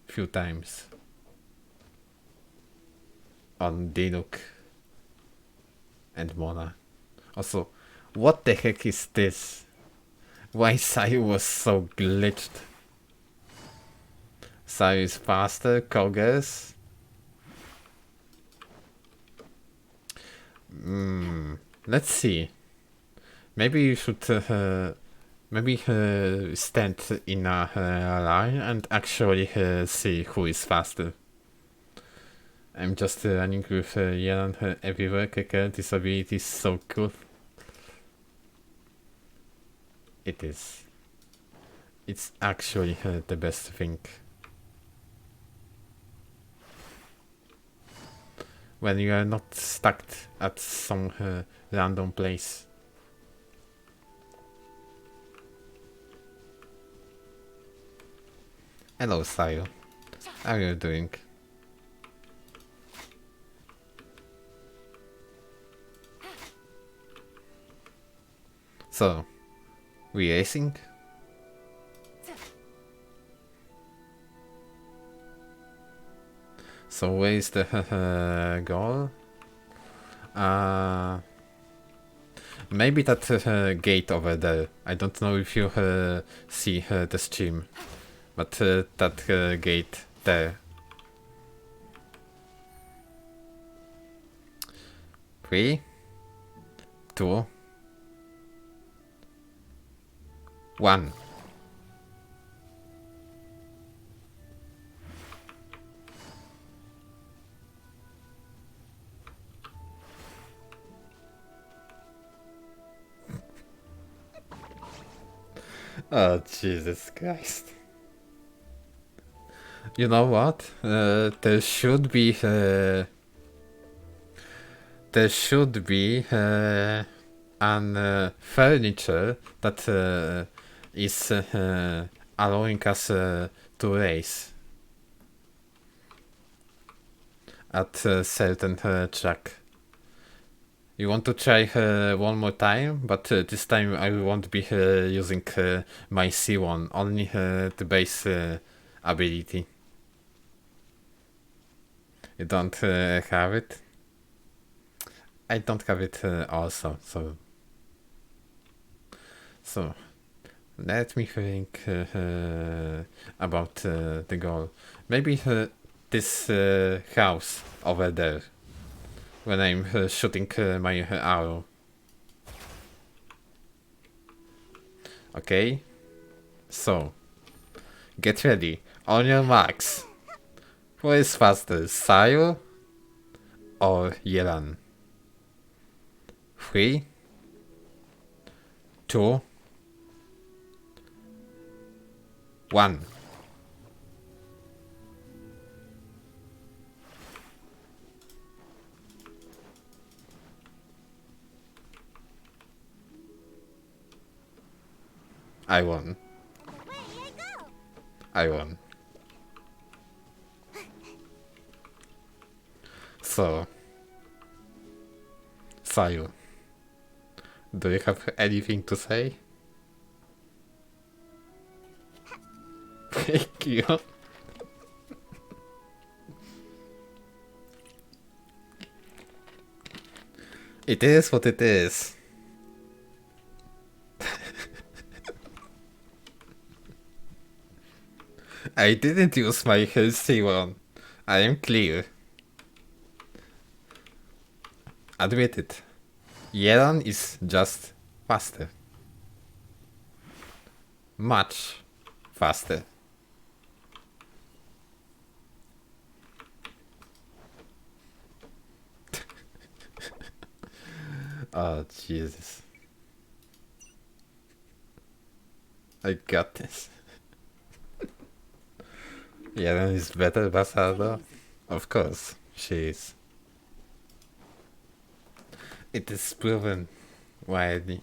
Few times. On Diluc and Mona. Also, what the heck is this? Why Sayu was so glitched? Sayu is faster, Kogas. Let's see. Maybe you should stand in a line and actually see who is faster. I'm just running with Yelan everywhere. Keke, this ability is so cool. It is. It's actually the best thing. When you are not stuck at some random place. Hello, Sayu. How are you doing? So, we racing? So where is the goal? Maybe that gate over there. I don't know if you see the stream, but that gate there. 3, 2, 1. Oh, Jesus Christ. You know what? There should be an furniture that is allowing us to race at a certain track. You want to try one more time, but this time I won't be using my C1, only the base ability. You don't have it? I don't have it also, so let me think about the goal. Maybe this house over there. When I'm shooting my arrow. Okay, so get ready. On your marks. Who is faster, Sayu or Yelan? 3, 2, 1. I won. I won. So, Sayu, do you have anything to say? Thank you. It is what it is. I didn't use my healthy one. I am clear. Admit it. Yelan is just faster. Much faster. Oh, Jesus. I got this. Yelan is better, Bastardo? Of course, she is. It is proven widely.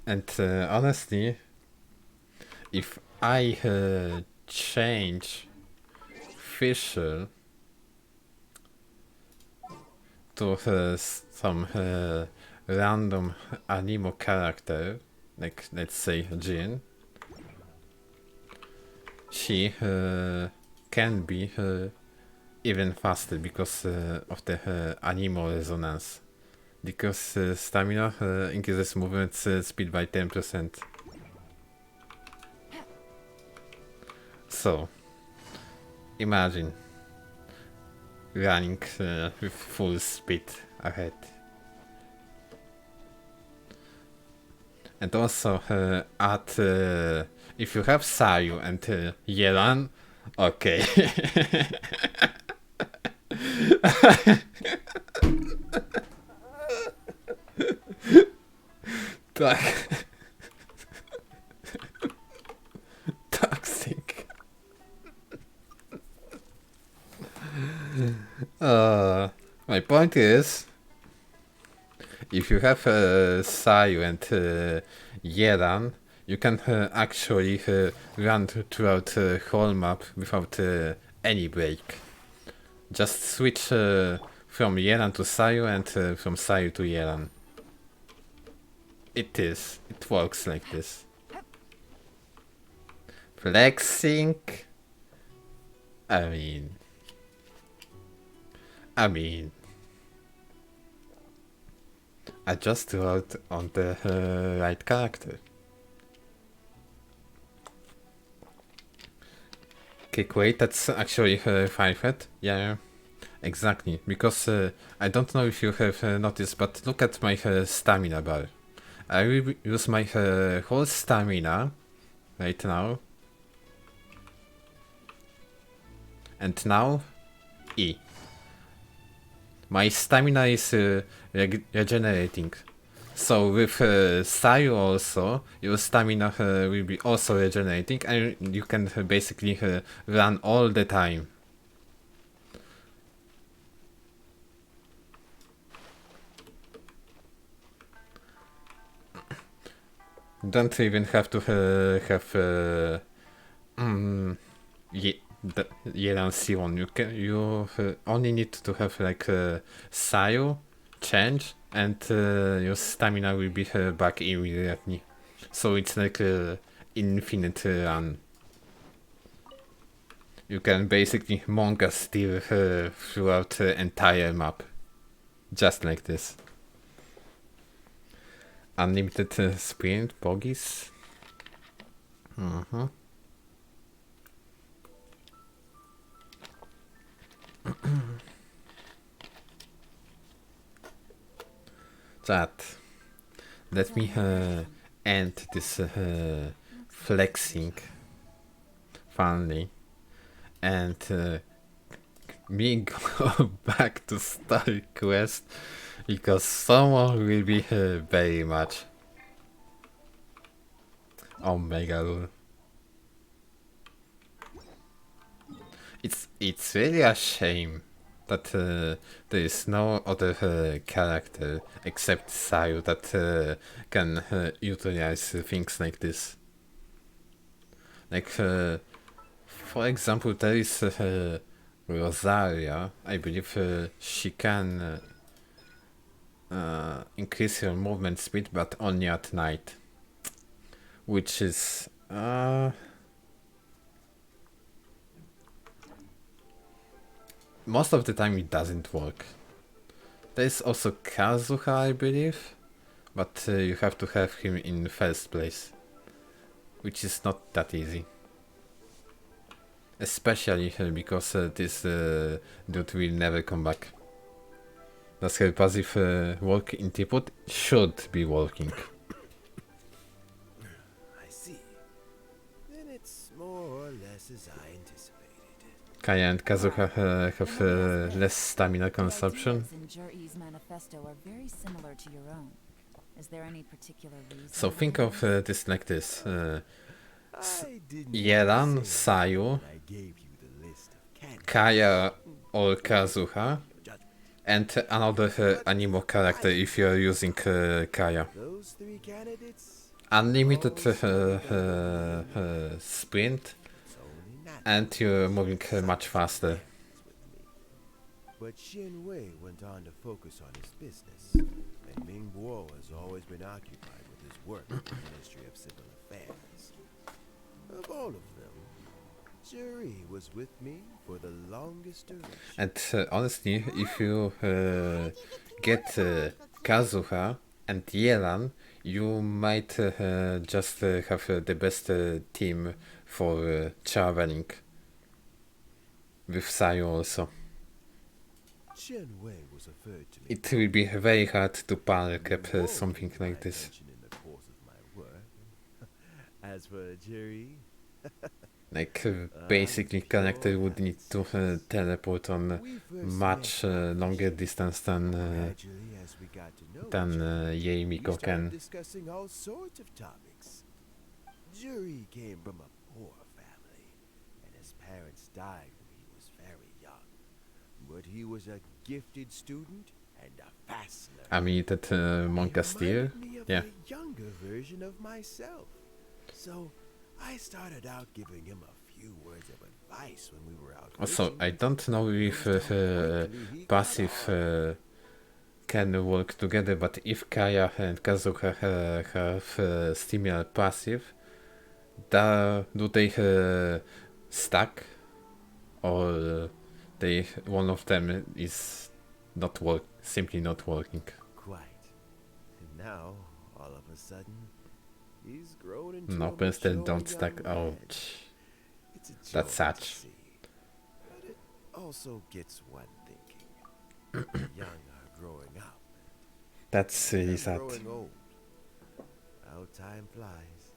And honestly, if I change Fisher to some random animo character, like let's say Jin, she can be even faster because of the animo resonance. Because stamina increases movement speed by 10%. So, imagine running with full speed ahead. And also add, if you have Sayu and Yelan, okay. Toxic. My point is, if you have Sayu and Yelan, you can actually run throughout the whole map without any break. Just switch from Yelan to Sayu and from Sayu to Yelan. It works like this. Flexing. I mean, I just wrote on the right character. Okay, wait, that's actually 5-head. Yeah, exactly. Because I don't know if you have noticed, but look at my stamina bar. I will use my whole stamina right now. And now, E. My stamina is regenerating. So with Sayu also, your stamina will be also regenerating and you can basically run all the time. Don't even have to have Yelan C1. You only need to have like Sayu change and your stamina will be back immediately. So it's like infinite run. You can basically Monka steal throughout the entire map. Just like this. Unlimited sprint, bogies. Chat. Let me end this flexing finally and me go back to Star Quest because someone will be very much Omega Rule. It's really a shame that there is no other character except Sayu that can utilize things like this. Like, for example, there is Rosaria, I believe she can increase her movement speed, but only at night, which is most of the time it doesn't work. There is also Kazuha, I believe, but you have to have him in first place, which is not that easy. Especially because this dude will never come back. Does her passive work in Teapot? Should be working. I see. Then it's more or less as I anticipated. Kaya and Kazuha have less stamina consumption. The ideas in Jur-E's manifesto are very similar to your own. Is there any particular reason? So think of this like this. I didn't Yelan, say Sayu, when I gave you the list of candidates. Kaya or Kazuha, and another Animo character if you're using Kaya. Those three candidates, Unlimited sprint, it's only natural and you're moving much faster. with me. But Xin Wei went on to focus on his business, and Ming Guo has always been occupied with his work at the Ministry of Civil Affairs. Of all of them, Juri was with me for the longest duration. And honestly, if you get Kazuha and Yelan, you might just have the best team for traveling. With Sayu also. Chen Wei was a third to me. It will be very hard to power cap Ming Guo something came to my like this. attention in the course of my work. As for Juri, Like basically character would need to teleport on we first much met longer distance than gradually as we got to know than each other, Yei we Miko started can. discussing all sorts of topics. Juri came from a poor family, and his parents died when he was very young. But he was a gifted student and a fast learner. I mean that Monka He Steel, reminded me of yeah. a younger version of myself. So I started out giving him a few words of advice when we were out. Also, fishing. I don't know if passive can work together, but if Kaya and Kazuha have similar passive, do they stack, or they one of them is not simply not working? Quite. And now, all of a sudden, he's grown into No, a but still mature don't stack. young man. Ouch. It's a That's joy sad. to see. But it also gets one thinking. The young are growing up. That's and really I'm sad. growing old. How time flies.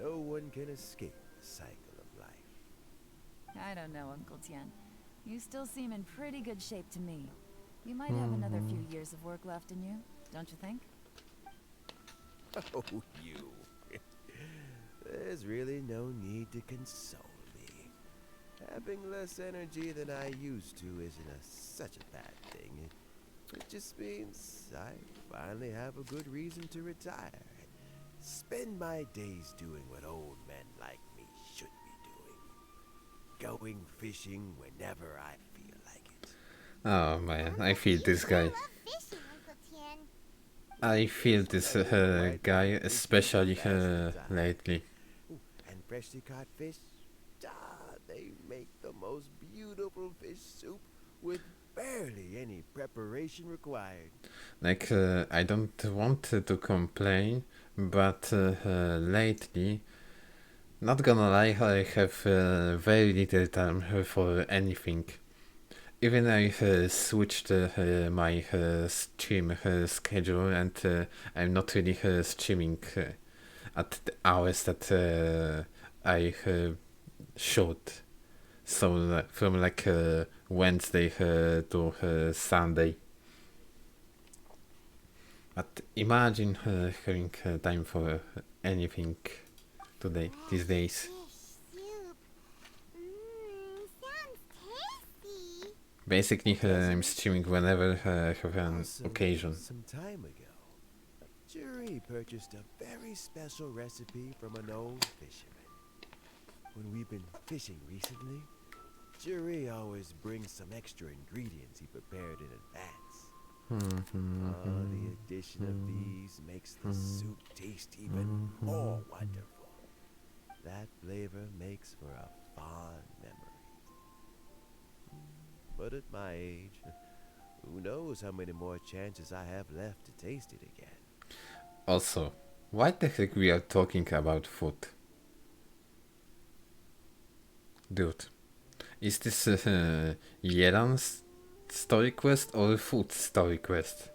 No one can escape the cycle of life. I don't know, Uncle Tian. You still seem in pretty good shape to me. You might have another few years of work left in you, don't you think? Oh, you. There's really no need to console me. Having less energy than I used to isn't such a bad thing. It just means I finally have a good reason to retire. Spend my days doing what old men like me should be doing. Going fishing whenever I feel like it. Oh man, I feel this guy. love fishing, Uncle Tian. I feel this guy, especially lately. Ooh, and freshly caught fish, they make the most beautiful fish soup with barely any preparation required. Like, I don't want to complain, but lately, not gonna lie, I have very little time for anything. Even I switched my stream schedule, and I'm not really streaming at the hours that I should. So from like Wednesday to Sunday. But imagine having time for anything these days. Fish soup. Sounds tasty. Basically, I'm streaming whenever I have an Also, occasion. Some time ago, Juri purchased a very special recipe from an old fisherman. When we've been fishing recently, Jury always brings some extra ingredients he prepared in advance. The addition of these makes the soup taste even more wonderful. That flavor makes for a fond memory. But at my age, who knows how many more chances I have left to taste it again. Also, why the heck we are talking about food? Dude, is this Yelan's story quest or a food story quest?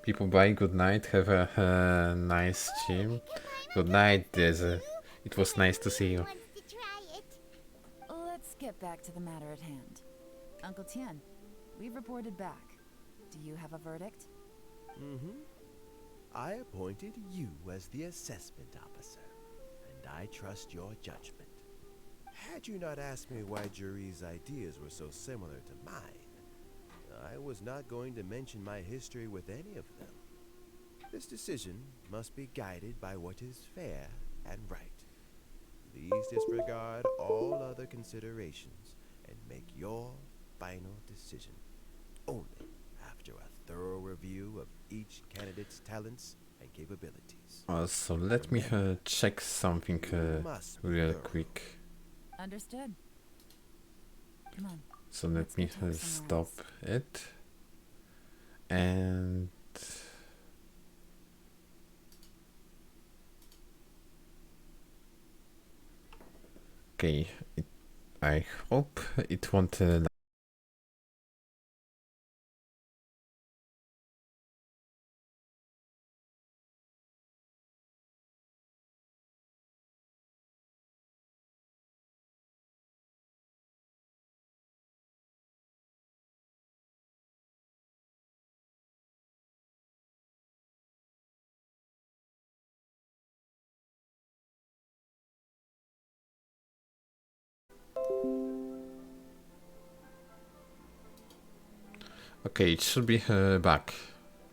People bye, good night, have a nice stream. Good night, it was nice to see you. Let's get back to the matter at hand. Uncle Tian, we've reported back. Do you have a verdict? I appointed you as the assessment officer, and I trust your judgment. Had you not asked me why Juri's ideas were so similar to mine, I was not going to mention my history with any of them. This decision must be guided by what is fair and right. Please disregard all other considerations and make your final decision only after a thorough review of each candidate's talents and capabilities. Also, let me check something real quick. Understood. Come on. So let me stop it. And okay, I hope it won't okay, it should be back,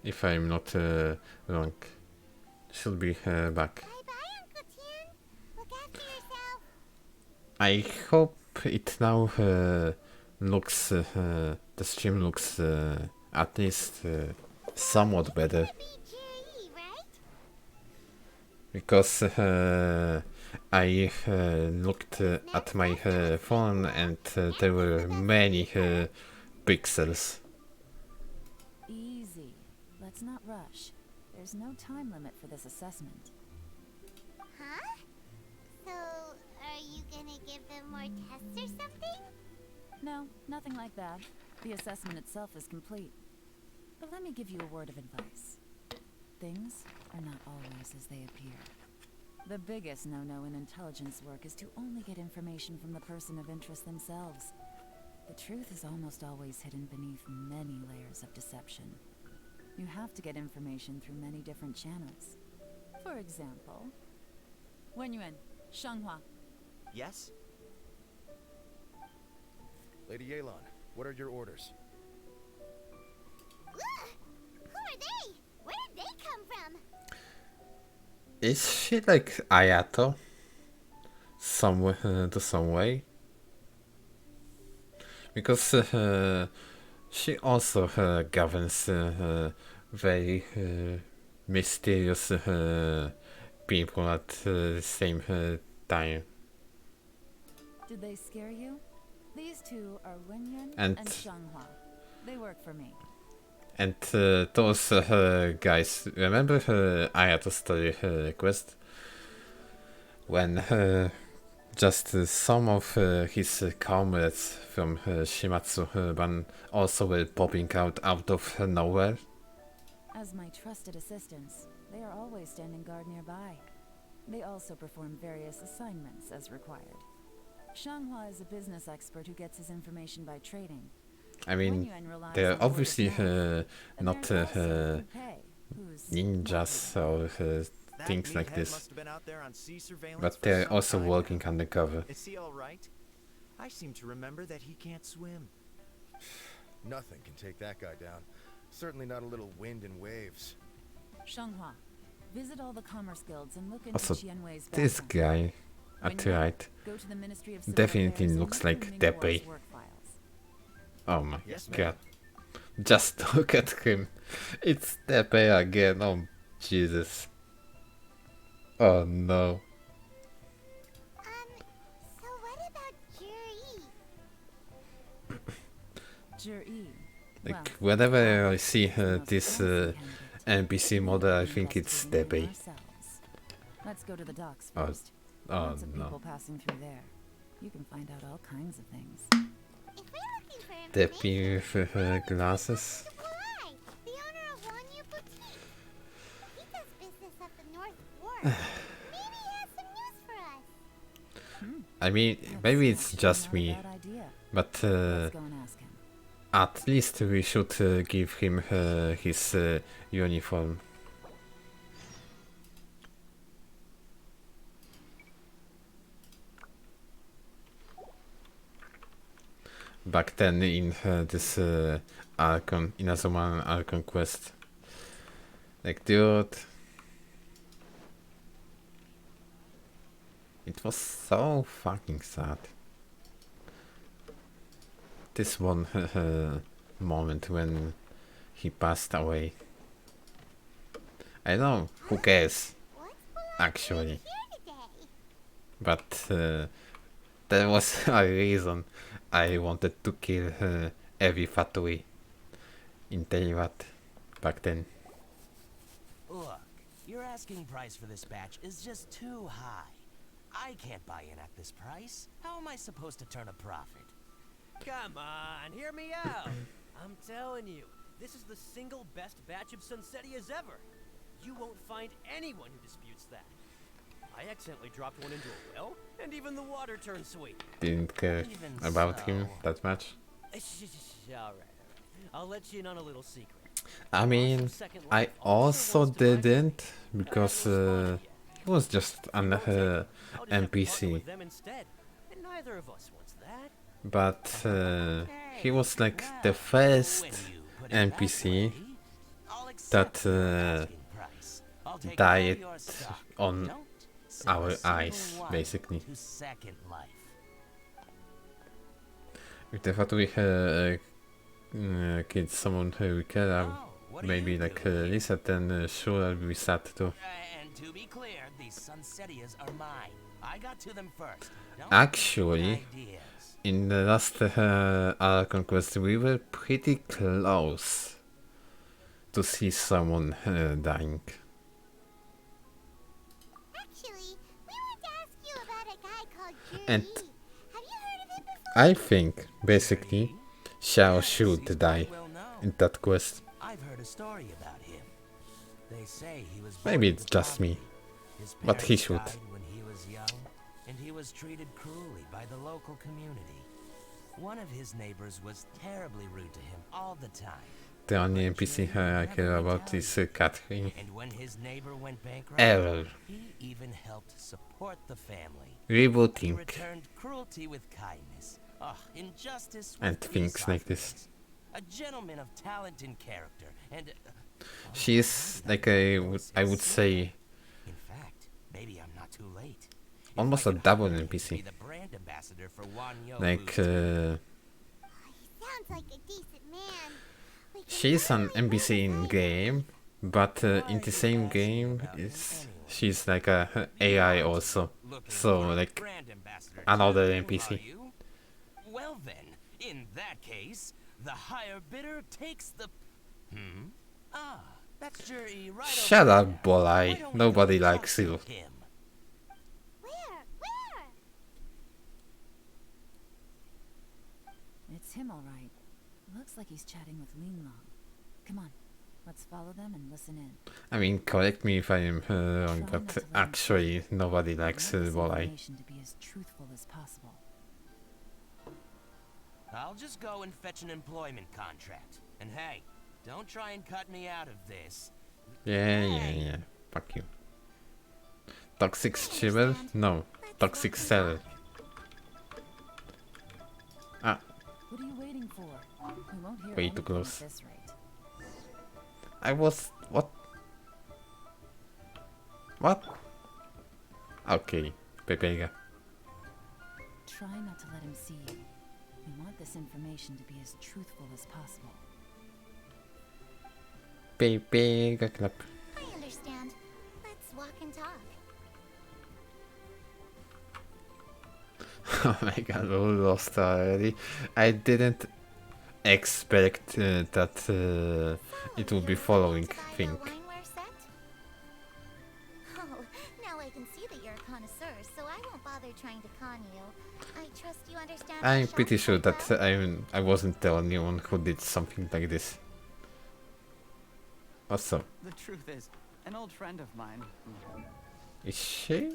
if I'm not wrong. Should be back. Bye-bye, Uncle Tian. Look after yourself. I hope it now looks, the stream looks at least somewhat better. Because I looked at my phone and there were many pixels. Easy. Let's not rush. There's no time limit for this assessment. Huh? So, are you gonna give them more tests or something? No, nothing like that. The assessment itself is complete. But let me give you a word of advice. Things are not always as they appear. The biggest no-no in intelligence work is to only get information from the person of interest themselves. The truth is almost always hidden beneath many layers of deception. You have to get information through many different channels. For example, Wenyuan, Shanghua. Yes? Lady Yelan, what are your orders? Who are they? Where did they come from? Is she like Ayato? Some way? Because she also governs very mysterious people at the same time. Did they scare you? These two are Wenyuan And and Shanghua. They work for me. And those guys, remember Ayato story quest? When just some of his comrades from Shimatsu Ban also were popping out of nowhere? As my trusted assistants, they are always standing guard nearby. They also perform various assignments as required. Shanghua is a business expert who gets his information by trading. I mean, they're obviously not ninjas or things like this, but they're also working undercover. Is he all right? I seem to remember that he can't swim. Nothing can take that guy down. Certainly not a little wind and waves. Shanghua, visit all the commerce guilds and look into Also, Qianwei's this background. guy, When at you're ready, right. go to the Ministry of Civil Definitely Affairs and looks look like through Depe. Ningguang's work files. Oh my Yes, ma'am. god. Just look at him. It's Tepe again. Oh Jesus. Oh no. So what about Juri? Jur-E. Like Well, whenever I see he's the most this promising candidate. NPC model, I think it's Investigating Tepe. ourselves. Let's go to the docks Oh, first. oh Lots of no. people passing through there. You can find out all kinds of things. If we're looking for information, Tepe with her glasses. Why? The owner of Wanyu Boutique. He does business at the North Wharf. Maybe he has some news for us. I mean, maybe it's That's just not a me, bad idea. but Let's go and ask him. at least we should give him his uniform. Back then in this Archon, Inazuman Archon quest. Like, dude. It was so fucking sad. This one moment when he passed away. I know, who cares, actually. But there was a reason I wanted to kill every Fatui in Teyvat back then. Look, your asking price for this batch is just too high. I can't buy in at this price. How am I supposed to turn a profit? Come on, hear me out. I'm telling you, this is the single best batch of Sunsetias ever. You won't find anyone who disputes that. I accidentally dropped one into a well, and even the water turned sweet. Didn't care Even about so. him that much. All right. I'll let you in on a little secret. I mean, I also didn't, because he was just an NPC. With them instead, and neither of us wants that. But he was like the first NPC that died on our eyes, basically. To Second Life. If the fact we killed someone who we care, maybe like Lisa, then sure I'll be sad too. And to be clear, these Sunsetias are mine. I got to them first. Don't Actually, ideas. in the last Archon quest, we were pretty close to see someone dying. Actually, we want to ask you about a guy called Juri. And Have you heard of him before? I think, basically, Xiao should die in that quest. I've heard a story about him. They say he was Maybe born it's with just me, poverty. His but he parents should. died when he was young, and he was treated cruelly by the local community. One of his neighbors was terribly rude to him all the time. The only NPC I care about is Catherine. And when his neighbor went bankrupt, Error. he even helped support the family. Rebooting. He returned cruelty with kindness. Injustice with And things like this. resourcefulness. A gentleman of talent and character, and She is like I would say in fact, maybe I'm not too late. almost a double NPC. Be the brand ambassador for Wanyo Like He sounds like a decent man. We can she's an totally NPC in game, but in the same game she's like a AI also. So like another NPC. Well then, in that case, the higher bidder takes the... Ah, that's Juri right Shut over up, there. Bolai. Why don't we Nobody go likes talk you. to him? Where? It's him, all right. Looks like he's chatting with Linglong. Come on, let's follow them and listen in. I mean, correct me if I am wrong, Try not but to let actually nobody I likes want this Bolai. information to be as truthful as possible. I'll just go and fetch an employment contract. And hey, don't try and cut me out of this. Yeah. Fuck you. Toxic Shiver? No. Toxic Seller. Ah, What are you waiting for? We won't hear way too anything close. at this rate. I was... What? What? Okay, Pepega. try not to let him see you. We want this information to be as truthful as possible. Big clap. I understand. Let's walk and talk. Oh my god, we lost already. I didn't expect that it would be following thing. Wineware set? Oh, now I can see that you're a connoisseur, so I won't bother trying to con you. I trust you understand. I'm pretty sure that I wasn't the only one who did something like this. Also, The truth is, an old friend of mine. is she?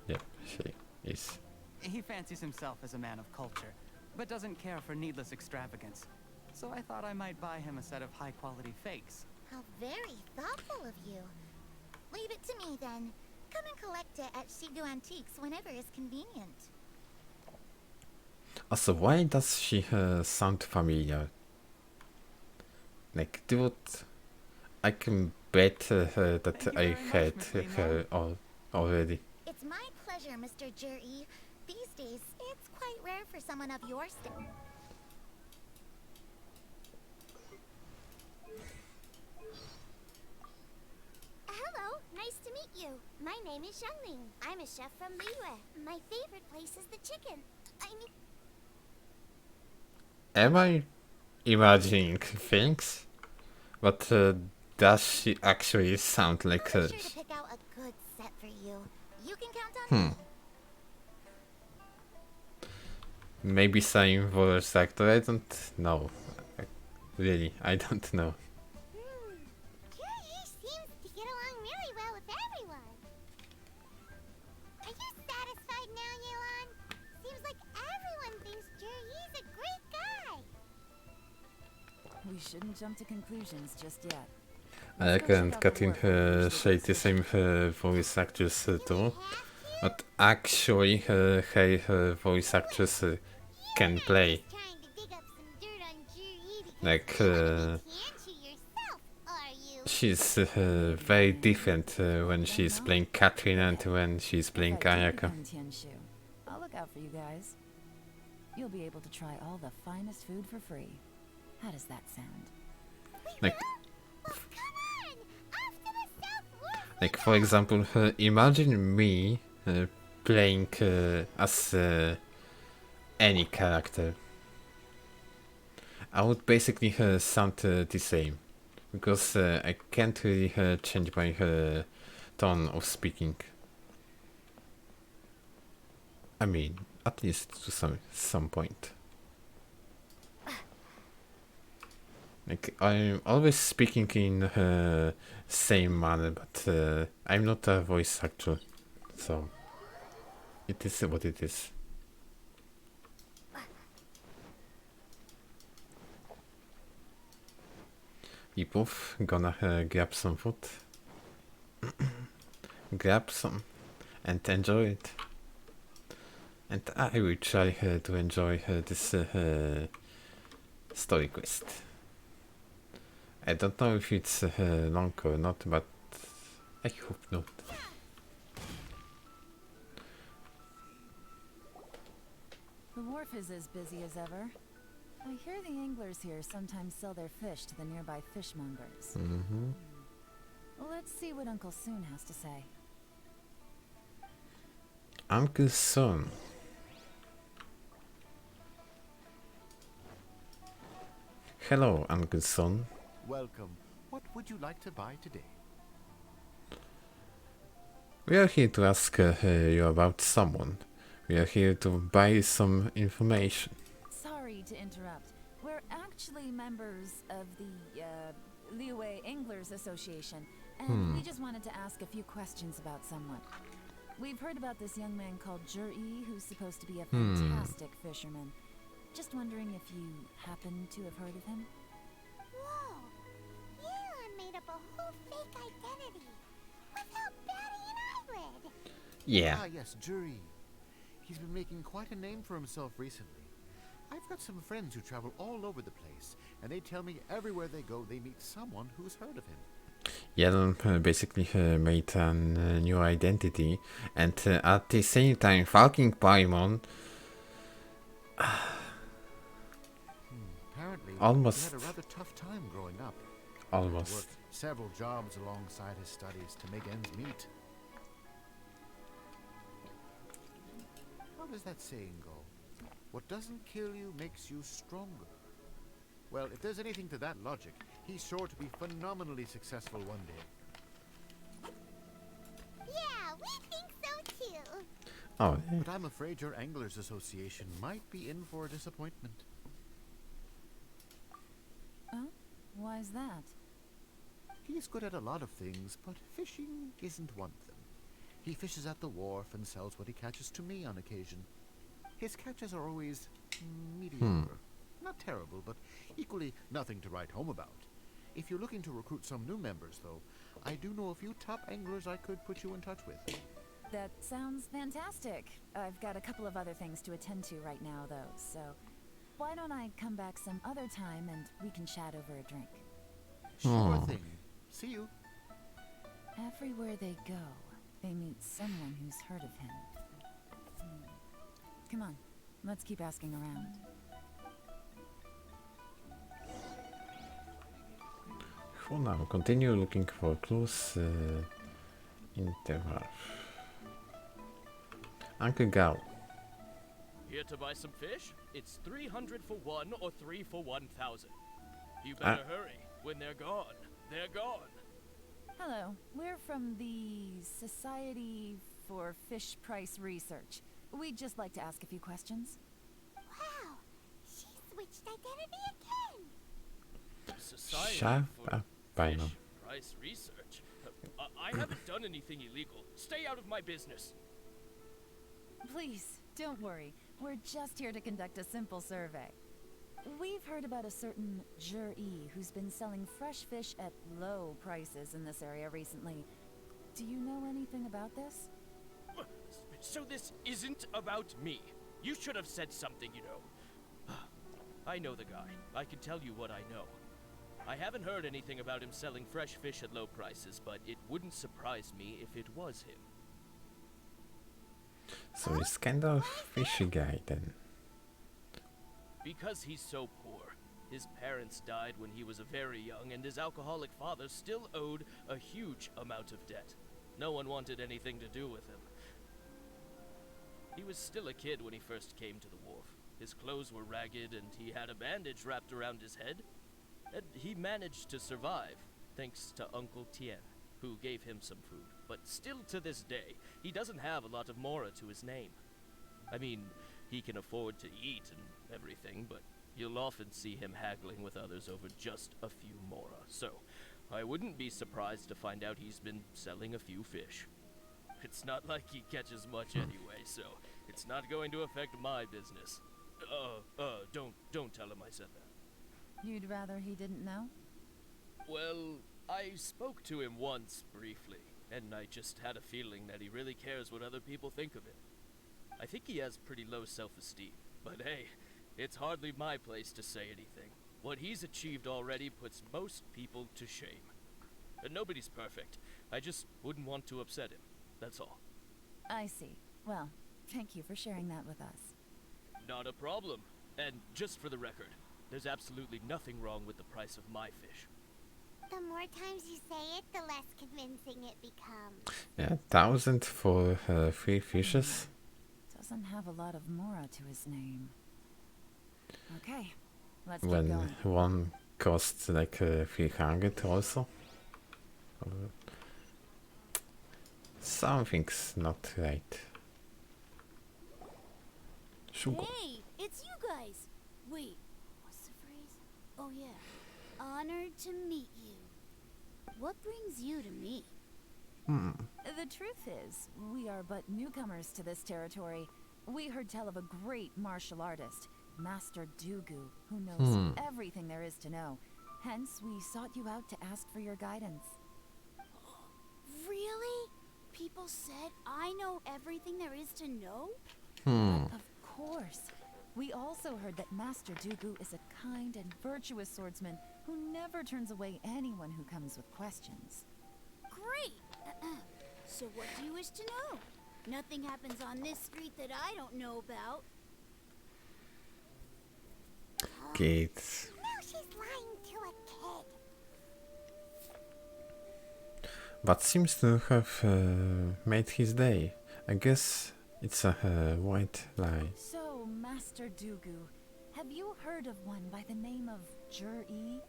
Yeah, she is. He fancies himself as a man of culture, but doesn't care for needless extravagance. So I thought I might buy him a set of high-quality fakes. How very thoughtful of you. Leave it to me then. Come and collect it at Shigu Antiques whenever is convenient. Also, why does she sound familiar? Like, dude, I can bet that I heard her already. It's my pleasure, Mr. Juri. These days, it's quite rare for someone of your stamp. Hello, nice to meet you. My name is Xiangling. I'm a chef from Liyue. My favorite place is the chicken. I mean, Am I imagining things? But does she actually sound like I'll her? be sure to pick out a good set for you. You can count on me. Maybe same voice actor, I don't know. Really, I don't know. Juri seems to get along really well with everyone. Are you satisfied now, Yelan? Seems like everyone thinks Juri's a great guy. We shouldn't jump to conclusions just yet. I can't cut in her shade the same voice actress too. But actually her voice actress can play. Like she's very different when she's playing Catherine and when she's playing Ayaka. I'll look out for you guys. You'll be able to try all the finest food for free. How does that sound? Like for example, imagine me playing as any character. I would basically sound the same, because I can't really change my tone of speaking. I mean, at least to some point. Like, I'm always speaking in same manner, but I'm not a voice actor, so it is what it is. We both gonna grab some food, grab some, and enjoy it. And I will try to enjoy this story quest. I don't know if it's long or not, but I hope not. The wharf is as busy as ever. I hear the anglers here sometimes sell their fish to the nearby fishmongers. Let's see what Uncle Soon has to say. Uncle Soon. Hello, Uncle Soon. Welcome. What would you like to buy today? We are here to ask you about someone. We are here to buy some information. Sorry to interrupt. We're actually members of the Liyue Anglers Association, and we just wanted to ask a few questions about someone. We've heard about this young man called Juri, who's supposed to be a fantastic fisherman. Just wondering if you happen to have heard of him? Whoa! Yelan made up a whole fake identity without batting an eyelid. Yeah. Ah, yes, Juri. He's been making quite a name for himself recently. I've got some friends who travel all over the place, and they tell me everywhere they go they meet someone who's heard of him. Yelan basically made a new identity, and at the same time, fucking Paimon Apparently, Almost. he had a rather tough time growing up. Almost. He worked several jobs alongside his studies to make ends meet. How does that saying go? What doesn't kill you makes you stronger. Well, if there's anything to that logic, he's sure to be phenomenally successful one day. Yeah, we think so too. Oh, But I'm afraid your Anglers Association might be in for a disappointment. Oh? Why's that? He's good at a lot of things, but fishing isn't one of them. He fishes at the wharf and sells what he catches to me on occasion. His catches are always mediocre. Not terrible, but equally nothing to write home about. If you're looking to recruit some new members, though, I do know a few top anglers I could put you in touch with. That sounds fantastic. I've got a couple of other things to attend to right now, though, so why don't I come back some other time and we can chat over a drink? Sure thing. See you. Everywhere they go, they meet someone who's heard of him. Come on, let's keep asking around. For now, continue looking for clues in the wharf. Uncle Gal. Here to buy some fish? It's 300 for one or 3 for 1,000. You better hurry. When they're gone, they're gone. Hello, we're from the Society for Fish Price Research. We'd just like to ask a few questions. Wow, she switched identity again. Society Shut for up by Fish now. Price Research. I haven't done anything illegal. Stay out of my business. Please, don't worry. We're just here to conduct a simple survey. We've heard about a certain Jur-E who's been selling fresh fish at low prices in this area recently. Do you know anything about this? So this isn't about me. You should have said something, you know. I know the guy. I can tell you what I know. I haven't heard anything about him selling fresh fish at low prices, but it wouldn't surprise me if it was him. So he's kind of fishy guy then. Because he's so poor. His parents died when he was very young, and his alcoholic father still owed a huge amount of debt. No one wanted anything to do with him. He was still a kid when he first came to the wharf. His clothes were ragged, and he had a bandage wrapped around his head. And he managed to survive, thanks to Uncle Tien, who gave him some food. But still to this day, he doesn't have a lot of mora to his name. I mean, he can afford to eat and everything, but you'll often see him haggling with others over just a few mora. So, I wouldn't be surprised to find out he's been selling a few fish. It's not like he catches much anyway, so it's not going to affect my business. Don't tell him I said that. You'd rather he didn't know? Well, I spoke to him once, briefly, and I just had a feeling that he really cares what other people think of him. I think he has pretty low self-esteem, but hey, it's hardly my place to say anything. What he's achieved already puts most people to shame. And nobody's perfect. I just wouldn't want to upset him, that's all. I see. Well, thank you for sharing that with us. Not a problem. And just for the record, there's absolutely nothing wrong with the price of my fish. The more times you say it, the less convincing it becomes. Yeah, 1,000 for 3 fishes. Doesn't have a lot of mora to his name. Okay, let's keep When going. one costs like 300 also. Something's not right. Sugar. Hey, it's you guys. Wait, what's the phrase? Oh yeah, honored to meet you. What brings you to me? The truth is, we are but newcomers to this territory. We heard tell of a great martial artist, Master Dugu, who knows everything there is to know. Hence, we sought you out to ask for your guidance. Really? People said I know everything there is to know? Of course. We also heard that Master Dugu is a kind and virtuous swordsman who never turns away anyone who comes with questions. Great! So what do you wish to know? Nothing happens on this street that I don't know about. kids. Now she's lying to a kid. But seems to have made his day. I guess it's a white lie. So, Master Dugu, have you heard of one by the name of Jur-E?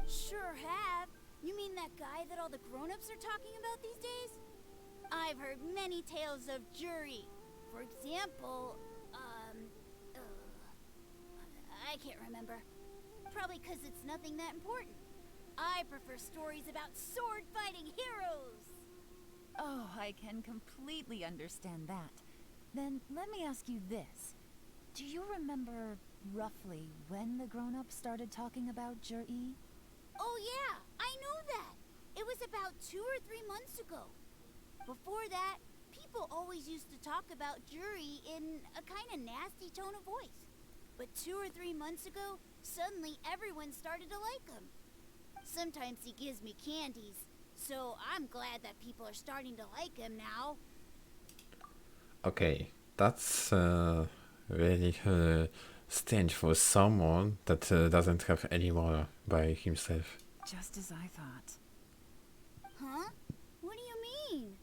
Sure have. You mean that guy that all the grown-ups are talking about these days? I've heard many tales of Juri. For example, I can't remember. Probably 'cause it's nothing that important. I prefer stories about sword-fighting heroes. Oh, I can completely understand that. Then let me ask you this. Do you remember roughly when the grown-ups started talking about Jur-E? Oh yeah, I know that. It was about 2 or 3 months ago. Before that, people always used to talk about Juri in a kind of nasty tone of voice. But 2 or 3 months ago, suddenly everyone started to like him. Sometimes he gives me candies, so I'm glad that people are starting to like him now. Okay, that's really strange for someone that doesn't have any more by himself. Just as I thought. Huh? What do you mean?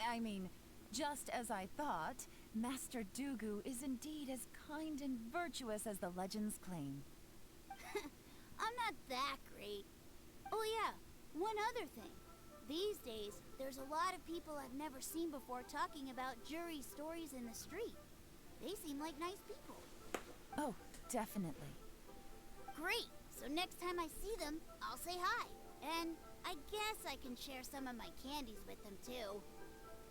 I mean, just as I thought, Master Dugu is indeed as kind and virtuous as the legends claim. I'm not that great. Oh yeah, one other thing. These days, there's a lot of people I've never seen before talking about Juri stories in the street. They seem like nice people. Oh, definitely. Great! So next time I see them, I'll say hi. And I guess I can share some of my candies with them too.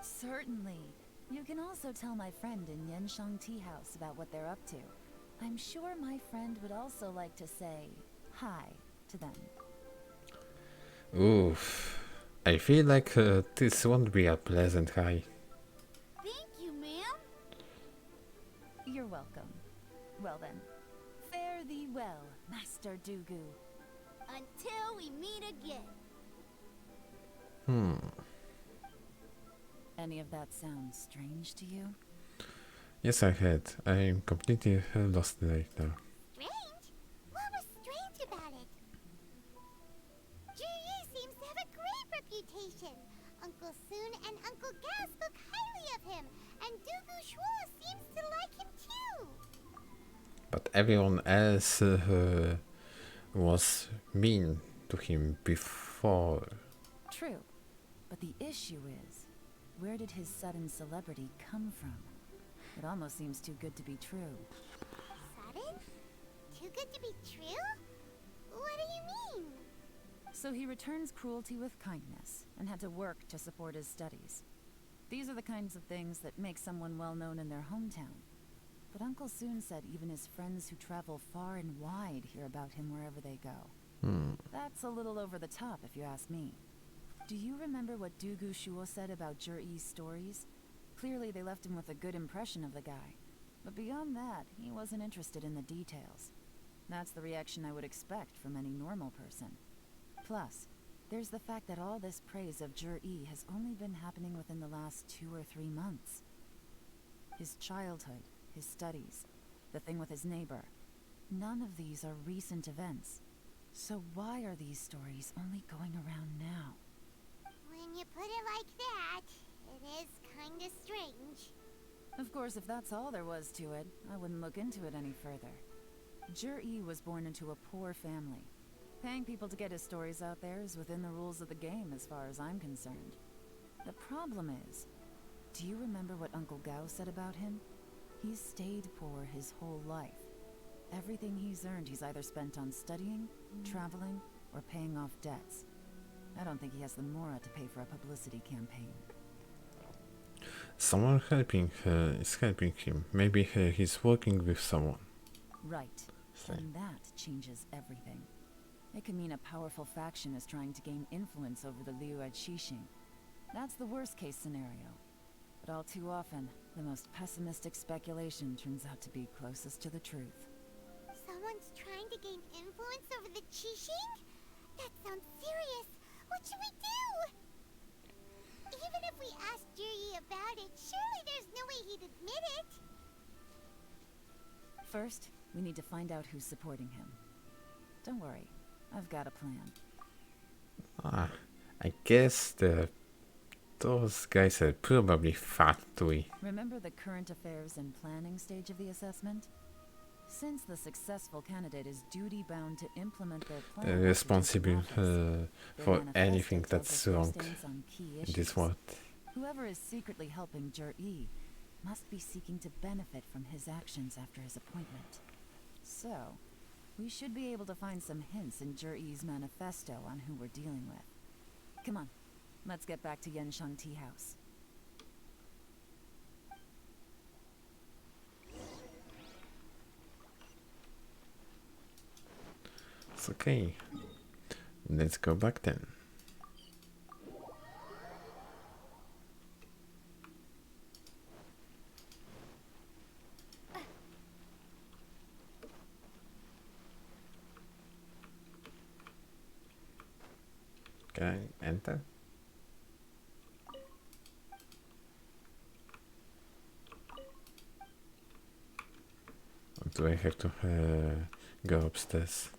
Certainly. You can also tell my friend in Yanshang Tea House about what they're up to. I'm sure my friend would also like to say hi to them. Oof. I feel like this won't be a pleasant hi. Thank you, ma'am. You're welcome. Well then, fare thee well, Master Dugu. Until we meet again. Any of that sound strange to you? Yes, I had. I'm completely lost right now. Strange? What was strange about it? Juri seems to have a great reputation. Uncle Soon and Uncle Gao spoke highly of him, and Dugu Shuo seems to like him too. But everyone else was mean to him before. True. But the issue is, where did his sudden celebrity come from? It almost seems too good to be true. Sudden? Too good to be true? What do you mean? So he returns cruelty with kindness, and had to work to support his studies. These are the kinds of things that make someone well known in their hometown. But Uncle Soon said even his friends who travel far and wide hear about him wherever they go. That's a little over the top, if you ask me. Do you remember what Dugu Shuo said about Jur-E's stories? Clearly they left him with a good impression of the guy. But beyond that, he wasn't interested in the details. That's the reaction I would expect from any normal person. Plus, there's the fact that all this praise of Jur-E has only been happening within the last 2 or 3 months. His childhood, his studies, the thing with his neighbor. None of these are recent events. So why are these stories only going around now? When you put it like that, it is kinda strange. Of course, if that's all there was to it, I wouldn't look into it any further. Jur-E was born into a poor family. Paying people to get his stories out there is within the rules of the game as far as I'm concerned. The problem is, do you remember what Uncle Gao said about him? He's stayed poor his whole life. Everything he's earned he's either spent on studying, traveling, or paying off debts. I don't think he has the mora to pay for a publicity campaign. Someone is helping him. Maybe he's working with someone. Right. Same. And that changes everything. It could mean a powerful faction is trying to gain influence over the Liu at Xixing. That's the worst case scenario. But all too often, the most pessimistic speculation turns out to be closest to the truth. Someone's trying to gain influence over the Qixing? That sounds serious. What should we do? Even if we asked Juri about it, surely there's no way he'd admit it. First, We need to find out who's supporting him. Don't worry, I've got a plan. I guess those guys are probably factory. Remember the current affairs and planning stage of the assessment? Since the successful candidate is duty-bound to implement their plan, They're responsible for anything that's wrong in this world. Whoever is secretly helping Jur-E must be seeking to benefit from his actions after his appointment. So, we should be able to find some hints in Jur-E's manifesto on who we're dealing with. Come on, let's get back to Yenshang Tea House. It's okay. Let's go back then. Can I enter? Or do I have to go upstairs?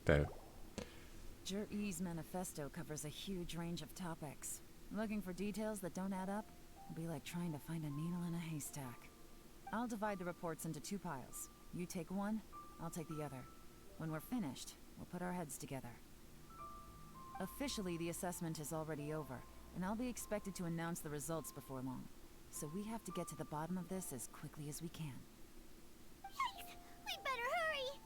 There. Jur-E's manifesto covers a huge range of topics. Looking for details that don't add up will be like trying to find a needle in a haystack. I'll divide the reports into 2 piles. You take one, I'll take the other. When we're finished, we'll put our heads together. Officially, the assessment is already over, and I'll be expected to announce the results before long. So we have to get to the bottom of this as quickly as we can. Yikes! We better hurry!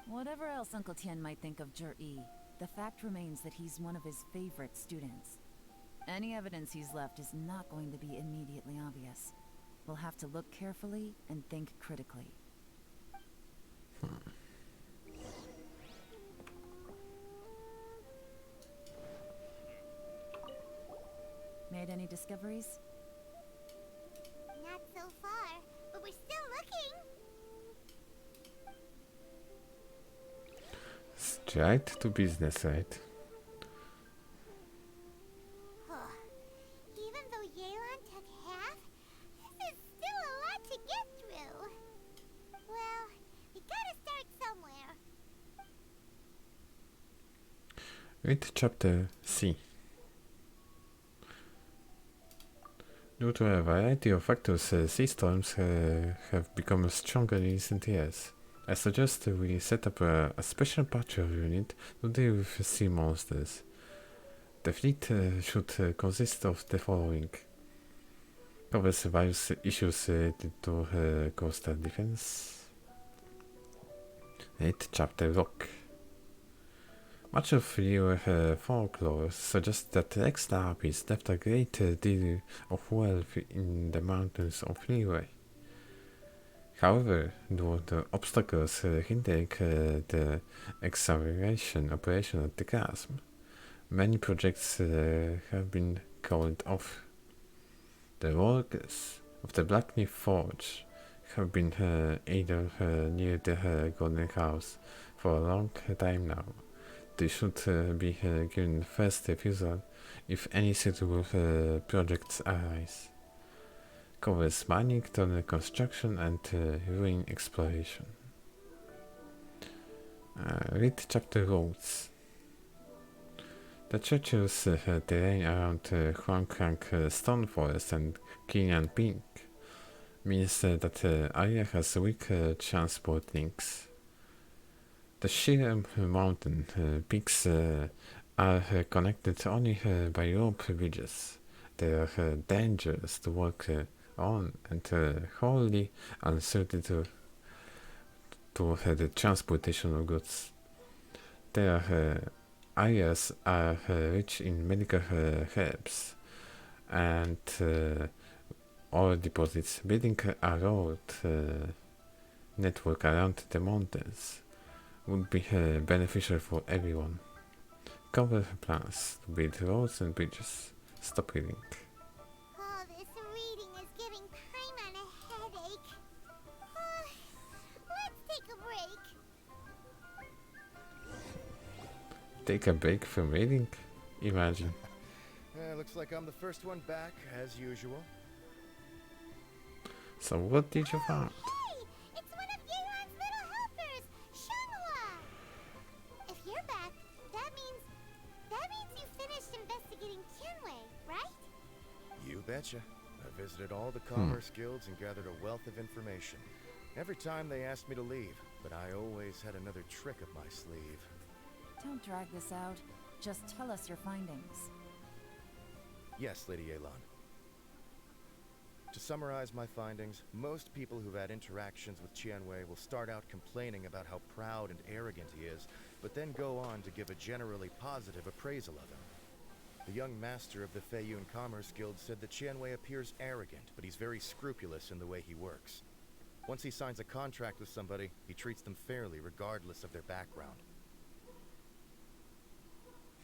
Whatever else Uncle Tien might think of Jur-E, the fact remains that he's one of his favorite students. Any evidence he's left is not going to be immediately obvious. We'll have to look carefully and think critically. Made any discoveries? Not so far, but we're still looking. Straight to business, right? Even though Yelan took half, this is still a lot to get through. Well, we gotta start somewhere. Read chapter C. Due to a variety of factors, sea storms have become stronger in recent years. I suggest we set up a special patrol unit to deal with sea monsters. The fleet should consist of the following. Covers various issues related to coastal defense. 8. Chapter Rock. Much of your folklore suggests that Extarpis left a great deal of wealth in the mountains of Liyue. However, due to obstacles hindering the excavation operation at the chasm, many projects have been called off. The workers of the Blacksmith Forge have been idle near the Golden House for a long time now. They should be given first refusal if any suitable projects arise. Covers mining, tunnel construction, and ruin exploration. Read chapter Roads. The treacherous terrain around Huangkrang Stone Forest and Qinyan Peak means that the area has weak transport links. The sheer mountain peaks are connected only by rope bridges. They are dangerous to walk on and wholly unsuited to the transportation of goods. Their areas are rich in medical herbs and ore deposits. Building a road network around the mountains would be beneficial for everyone. Cover plans to build roads and bridges. Stop reading. All this reading is giving Paimon a headache. Let's take a break. Take a break from reading? Imagine. Looks like I'm the first one back, as usual. So what did you find? Hey! It's one of Yeon's little helpers, Shunhua! If you're back, that means you finished investigating Tianwei, right? You betcha. I visited all the commerce guilds and gathered a wealth of information. Every time they asked me to leave, but I always had another trick up my sleeve. Don't drag this out. Just tell us your findings. Yes, Lady Yelan. To summarize my findings, most people who've had interactions with Tianwei will start out complaining about how proud and arrogant he is, but then go on to give a generally positive appraisal of him. The young master of the Feiyun Commerce Guild said that Tianwei appears arrogant, but he's very scrupulous in the way he works. Once he signs a contract with somebody, he treats them fairly regardless of their background.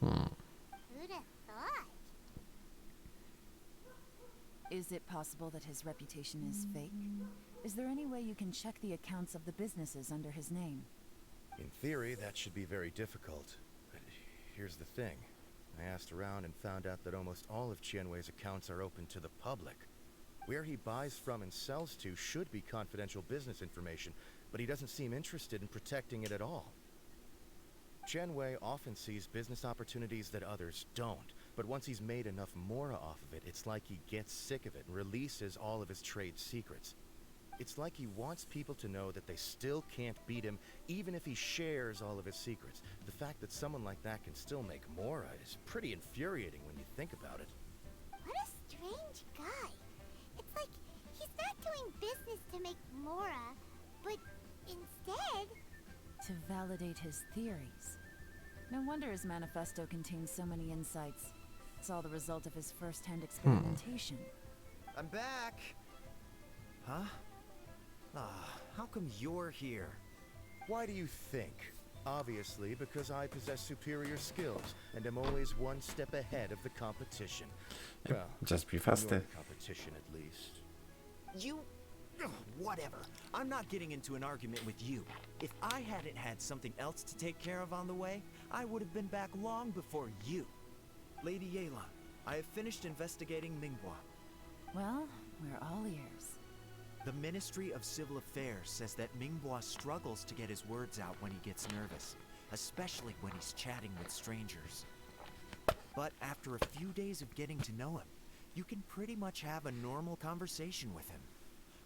Who'd have thought? Is it possible that his reputation is fake? Is there any way you can check the accounts of the businesses under his name? In theory, that should be very difficult. But here's the thing. I asked around and found out that almost all of Tianwei's accounts are open to the public. Where he buys from and sells to should be confidential business information, but he doesn't seem interested in protecting it at all. Tianwei often sees business opportunities that others don't, but once he's made enough mora off of it, it's like he gets sick of it and releases all of his trade secrets. It's like he wants people to know that they still can't beat him, even if he shares all of his secrets. The fact that someone like that can still make mora is pretty infuriating when you think about it. What a strange guy. It's like he's not doing business to make mora, but instead... To validate his theories. No wonder his manifesto contains so many insights. It's all the result of his first-hand experimentation. I'm back! Huh? How come you're here? Why do you think? Obviously, because I possess superior skills and am always one step ahead of the competition. Well, just be faster. your competition at least. You... Ugh, whatever. I'm not getting into an argument with you. If I hadn't had something else to take care of on the way, I would have been back long before you. Lady Yelan, I have finished investigating Minghua. Well, we're all ears. The Ministry of Civil Affairs says that Minghua struggles to get his words out when he gets nervous, especially when he's chatting with strangers. But after a few days of getting to know him, you can pretty much have a normal conversation with him.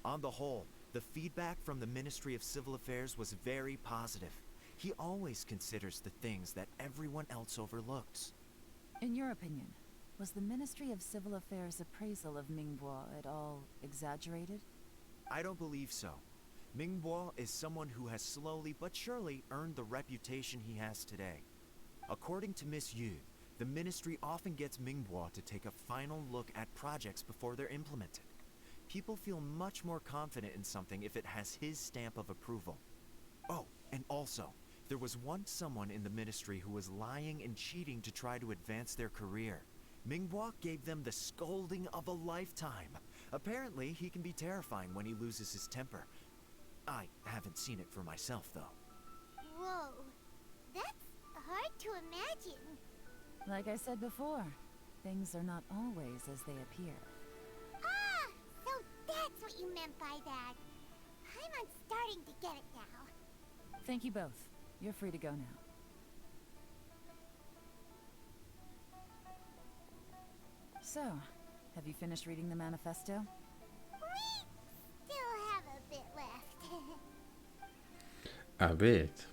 On the whole, the feedback from the Ministry of Civil Affairs was very positive. He always considers the things that everyone else overlooks. In your opinion, was the Ministry of Civil Affairs' appraisal of Minghua at all exaggerated? I don't believe so. Minghua is someone who has slowly but surely earned the reputation he has today. According to Miss Yu, the Ministry often gets Minghua to take a final look at projects before they're implemented. People feel much more confident in something if it has his stamp of approval. Oh, and also, there was once someone in the Ministry who was lying and cheating to try to advance their career. Minghua gave them the scolding of a lifetime. Apparently, he can be terrifying when he loses his temper. I haven't seen it for myself, though. Whoa. That's hard to imagine. Like I said before, things are not always as they appear. Ah! So that's what you meant by that. I'm starting to get it now. Thank you both. You're free to go now. So, have you finished reading the manifesto? We still have a bit left. A bit.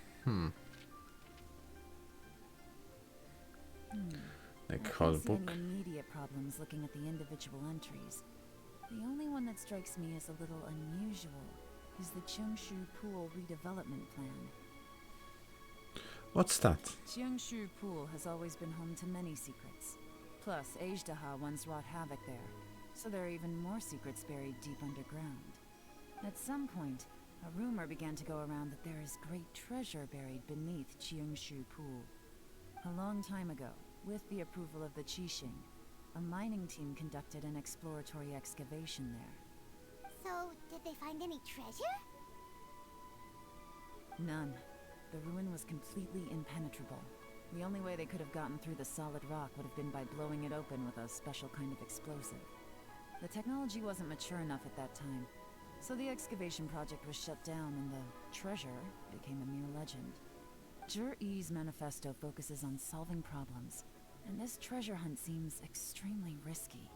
Like I whole don't see book. any immediate problems looking at the individual entries. The only one that strikes me as a little unusual is the Cheongshu Pool redevelopment plan. What's that? Cheongshu Pool has always been home to many secrets. Plus, Ajdaha once wrought havoc there, so there are even more secrets buried deep underground. At some point, a rumor began to go around that there is great treasure buried beneath Cheongshu Pool. A long time ago, with the approval of the Qixing, a mining team conducted an exploratory excavation there. So, did they find any treasure? None. The ruin was completely impenetrable. The only way they could have gotten through the solid rock would have been by blowing it open with a special kind of explosive. The technology wasn't mature enough at that time. So the excavation project was shut down and the treasure became a mere legend. Jur-E's manifesto focuses on solving problems, and this treasure hunt seems extremely risky.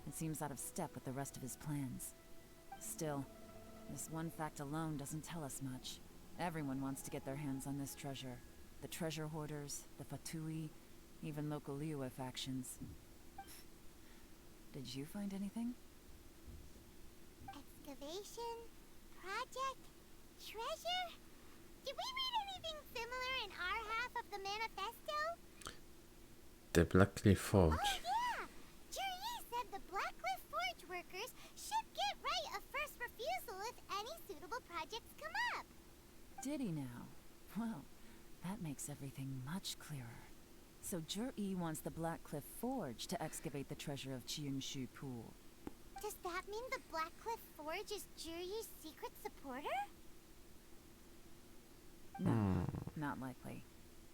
It seems out of step with the rest of his plans. Still, this one fact alone doesn't tell us much. Everyone wants to get their hands on this treasure. The treasure hoarders, the Fatui, even local Liyue factions. Did you find anything? Excavation? Project? Treasure? Did we read anything similar in our half of the manifesto? The Blackcliff Forge. Oh yeah! Jur-E said the Blackcliff Forge workers should get right of first refusal if any suitable projects come up. Did he now? Well, that makes everything much clearer. So Jur-E wants the Blackcliff Forge to excavate the treasure of Qianshu Pool. Does that mean the Blackcliff Forge is Jur-E's secret supporter? No, not likely.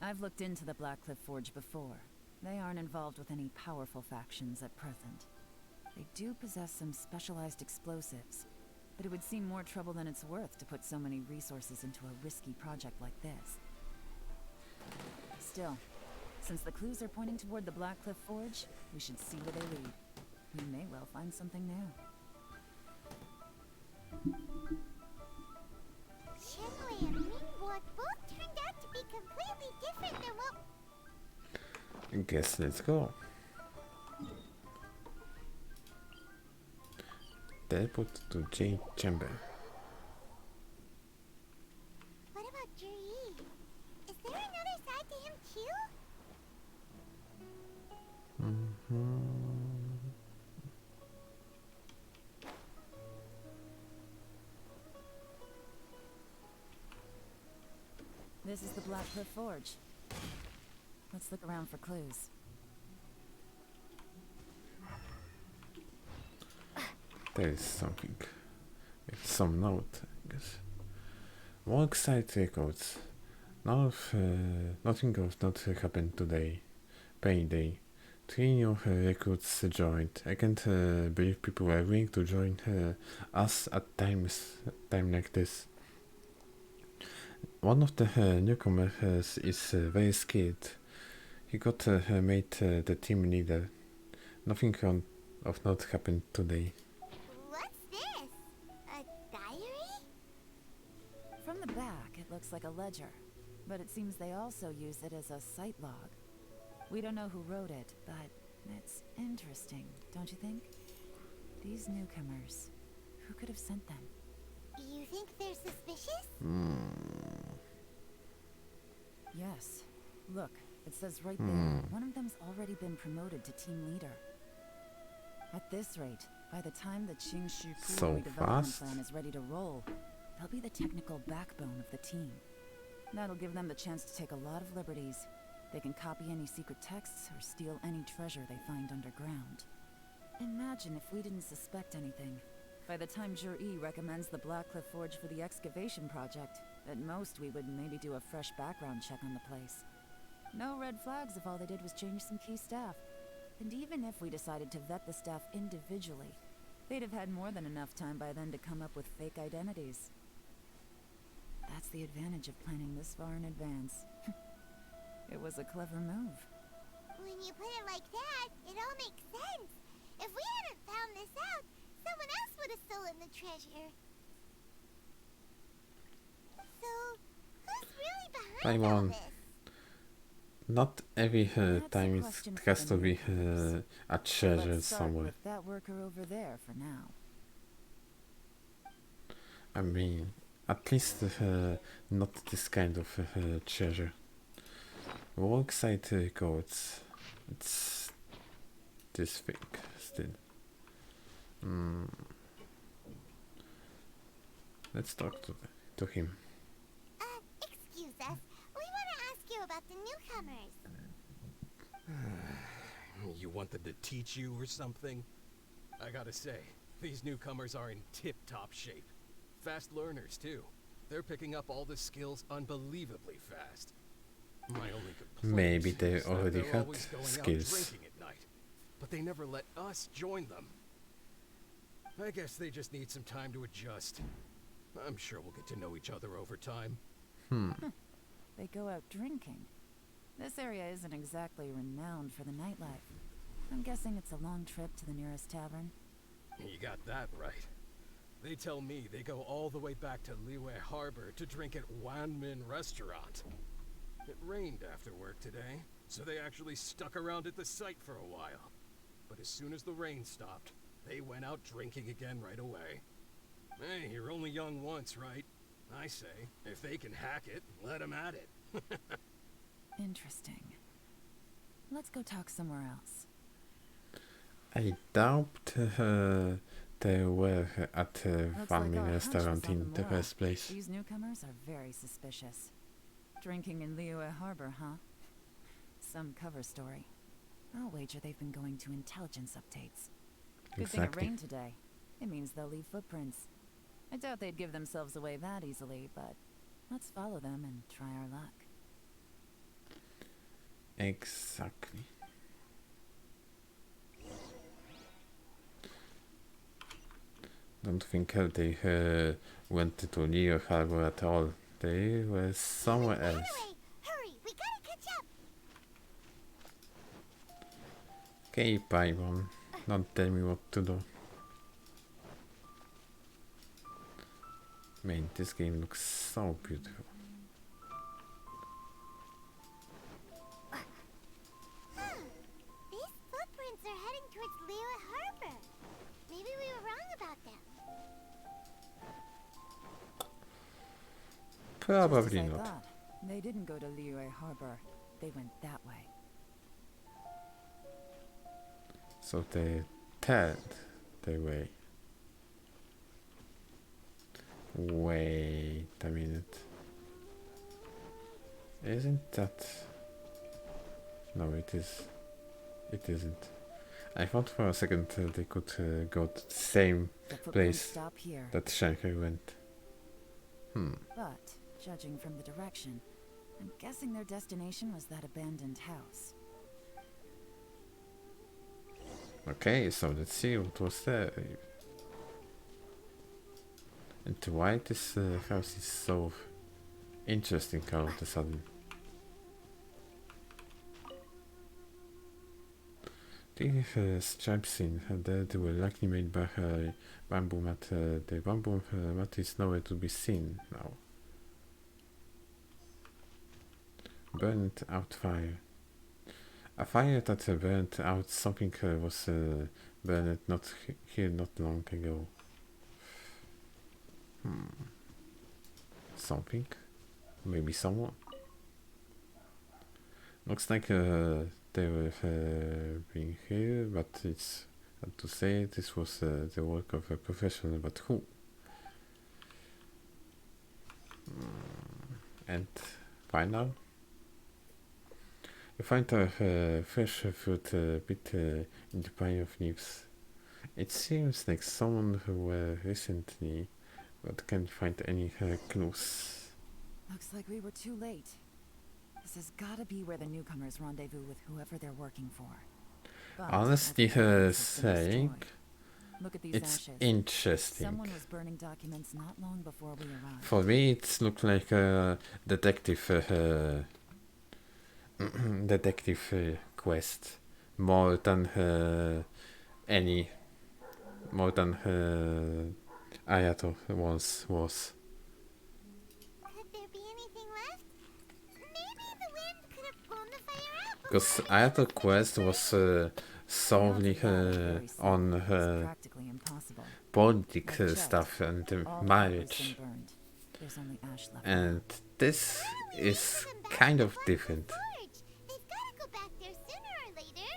I've looked into the Blackcliff Forge before. They aren't involved with any powerful factions at present. They do possess some specialized explosives, but it would seem more trouble than it's worth to put so many resources into a risky project like this. Still, since the clues are pointing toward the Blackcliff Forge, we should see where they lead. We may well find something new. Qianwei and Ningguo both turned out to be completely different than what... I guess let's go. Teleport to Jade Chamber. What about Jur-E? Is there another side to him too? This is the Blackcliff Forge. Let's look around for clues. There is something. It's some note, I guess. Worksite records. Nothing of note happened today. Payday. 3 new recruits joined. I can't believe people are willing to join us at time like this. One of the newcomers is very skilled. He got made the team leader. Nothing of note happened today. What's this? A diary? From the back, it looks like a ledger, but it seems they also use it as a site log. We don't know who wrote it, but it's interesting, don't you think? These newcomers, who could have sent them? You think they're suspicious? Yes. Look, it says right there, one of them's already been promoted to team leader. At this rate, by the time the Qianshu Pool So redevelopment fast? plan is ready to roll, they'll be the technical backbone of the team. That'll give them the chance to take a lot of liberties. They can copy any secret texts or steal any treasure they find underground. Imagine if we didn't suspect anything. By the time Jur-E recommends the Blackcliff Forge for the excavation project, at most we would maybe do a fresh background check on the place. No red flags if all they did was change some key staff. And even if we decided to vet the staff individually, they'd have had more than enough time by then to come up with fake identities. That's the advantage of planning this far in advance. It was a clever move. When you put it like that, it all makes sense. If we hadn't found this out, someone else would have stolen the treasure. So, who's really behind all Paimon. this? Not every That's a time question it for has the to be newcomers. a treasure Let's start somewhere. with that worker over there for now. I mean, at least not this kind of treasure. Worksite records. It's this thing still. Let's talk to him. Excuse us. We want to ask you about the newcomers. You want them to teach you or something? I gotta say, these newcomers are in tip-top shape. Fast learners, too. They're picking up all the skills unbelievably fast. My only complaint Maybe they is that already they're had always going out skills. drinking at night, but they never let us join them. I guess they just need some time to adjust. I'm sure we'll get to know each other over time. They go out drinking. This area isn't exactly renowned for the nightlife. I'm guessing it's a long trip to the nearest tavern. You got that right. They tell me they go all the way back to Liyue Harbor to drink at Wanmin Restaurant. It rained after work today, so they actually stuck around at the site for a while. But as soon as the rain stopped, they went out drinking again right away. Hey, you're only young once, right? I say, if they can hack it, let them at it. Interesting. Let's go talk somewhere else. I doubt they were at Looks Wanmin like our hunch was Restaurant on in the Mora. first place. These newcomers are very suspicious. Drinking in Liyue Harbor, huh? Some cover story. I'll wager they've been going to intelligence updates. Good thing it Exactly. rained today. It means they'll leave footprints. I doubt they'd give themselves away that easily, but let's follow them and try our luck. Exactly. Don't think they went to Liyue Harbor at all. They were somewhere else. Anyway, hurry, we gotta catch up. Okay, Paimon, don't tell me what to do. Man, this game looks so beautiful. These footprints are heading towards Liyue Harbor. Maybe we were wrong about them. Probably Just as I not. thought. They didn't go to Liyue Harbor. They went that way. So they turned their way. Wait a minute. Isn't that... No, it is. It isn't. I thought for a second they could go to the same The footprints place stop here. that Shanghai went. But, judging from the direction, I'm guessing their destination was that abandoned house. Okay, so let's see what was there. And why this house is so interesting all of a sudden. The stripes in there they were likely made by bamboo mat. The bamboo mat is nowhere to be seen now. Burnt out fire. A fire that burnt out something was burned here not long ago. Something? Maybe someone? Looks like they were being here, but it's hard to say. This was the work of a professional, but who? And final? You find a fresh fruit bit in the pile of leaves. It seems like someone who recently, but can't find any clues. Looks like we were too late. This has gotta be where the newcomers rendezvous with whoever they're working for. But Honestly, I think the house has been saying, destroyed. Look at these it's ashes. interesting. Someone was burning documents not long before we arrived. For me, it looked like a detective detective quest more than Ayato once was. Could there be anything left? Maybe the wind could have blown the fire out. Because Ayato quest was solely on Practically impossible. politics Like stuff Chet, and all the papers marriage. been burned. There's only ash left. And this is kind of different. Forge. They've gotta go back there sooner or later.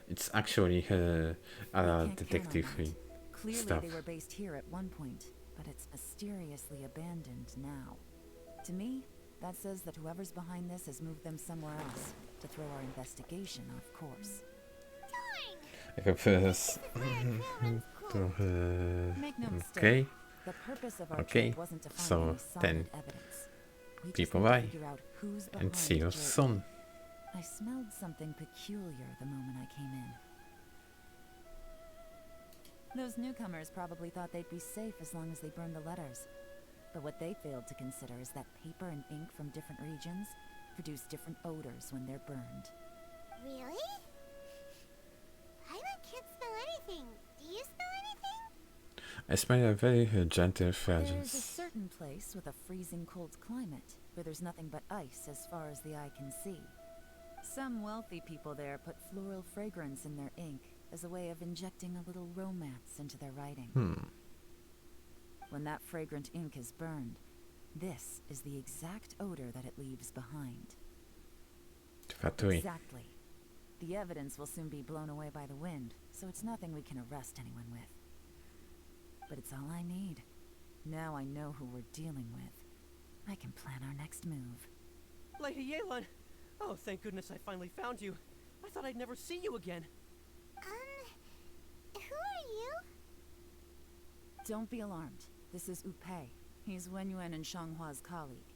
It's actually a Can't detective count on that. Clearly stuff. they were based here at one point, but it's mysteriously abandoned now. To me, that says that whoever's behind this has moved them somewhere else to throw our investigation off course. Make no mistake. Okay. The purpose of our Okay. trip wasn't to find So any solid then, evidence. We just people need to bye figure out who's and behind see you Jerry. soon. I smelled something peculiar the moment I came in. Those newcomers probably thought they'd be safe as long as they burned the letters. But what they failed to consider is that paper and ink from different regions produce different odors when they're burned. Really? Paimon can't smell anything. Do you smell anything? I smell a very gentle There's a fragrance. certain place with a freezing cold climate where there's nothing but ice as far as the eye can see. Some wealthy people there put floral fragrance in their ink as a way of injecting a little romance into their writing. When that fragrant ink is burned, this is the exact odor that it leaves behind. Fatui. Exactly. The evidence will soon be blown away by the wind, so it's nothing we can arrest anyone with. But it's all I need. Now I know who we're dealing with. I can plan our next move. Lady Yelan! Oh, thank goodness I finally found you. I thought I'd never see you again. Who are you? Don't be alarmed. This is Upei. He's Wenyuan and Shanghua's colleague.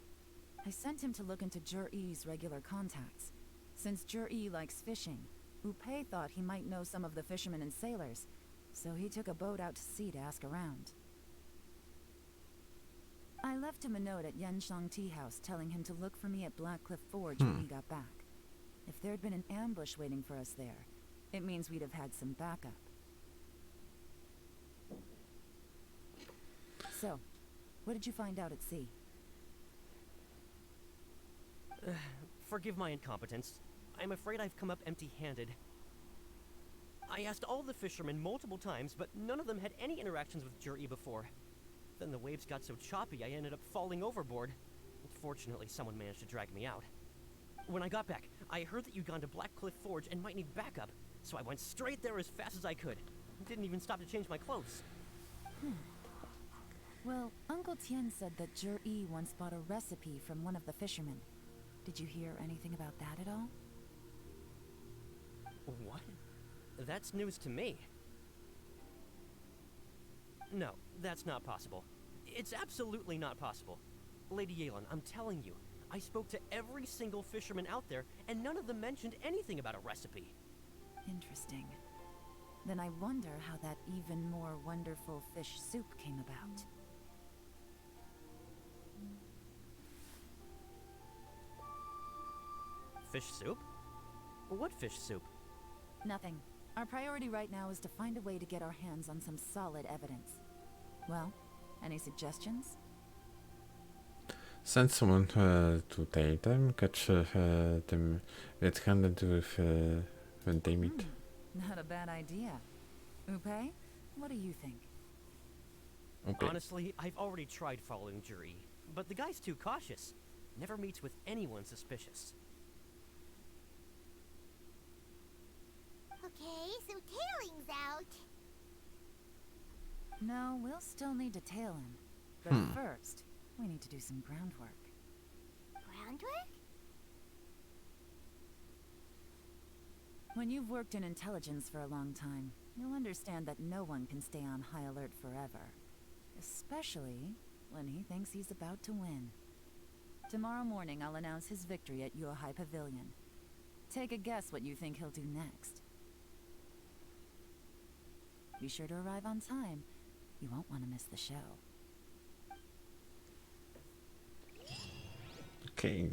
I sent him to look into Jur-E's regular contacts. Since Jur-E likes fishing, Upei thought he might know some of the fishermen and sailors, so he took a boat out to sea to ask around. I left him a note at Yanshang Tea House telling him to look for me at Blackcliff Forge when he got back. If there'd been an ambush waiting for us there, it means we'd have had some backup. So, what did you find out at sea? Forgive my incompetence. I'm afraid I've come up empty-handed. I asked all the fishermen multiple times, but none of them had any interactions with Jur-E before. Then the waves got so choppy I ended up falling overboard. Fortunately, someone managed to drag me out. When I got back, I heard that you'd gone to Blackcliff Forge and might need backup, so I went straight there as fast as I could. Didn't even stop to change my clothes. Well, Uncle Tien said that Jur-E once bought a recipe from one of the fishermen. Did you hear anything about that at all? What? That's news to me. No, that's not possible. It's absolutely not possible. Lady Yelan, I'm telling you, I spoke to every single fisherman out there, and none of them mentioned anything about a recipe. Interesting. Then I wonder how that even more wonderful fish soup came about. Fish soup? What fish soup? Nothing. Our priority right now is to find a way to get our hands on some solid evidence. Well, any suggestions? Send someone to take them, catch them red-handed when they meet. Not a bad idea. Upei, what do you think? Okay. Honestly, I've already tried following Jur-E, but the guy's too cautious. Never meets with anyone suspicious. Okay, so tailing's out. No, we'll still need to tail him. But first, we need to do some groundwork. Groundwork? When you've worked in intelligence for a long time, you'll understand that no one can stay on high alert forever. Especially when he thinks he's about to win. Tomorrow morning, I'll announce his victory at Yuehai Pavilion. Take a guess what you think he'll do next. Be sure to arrive on time. You won't want to miss the show. Okay.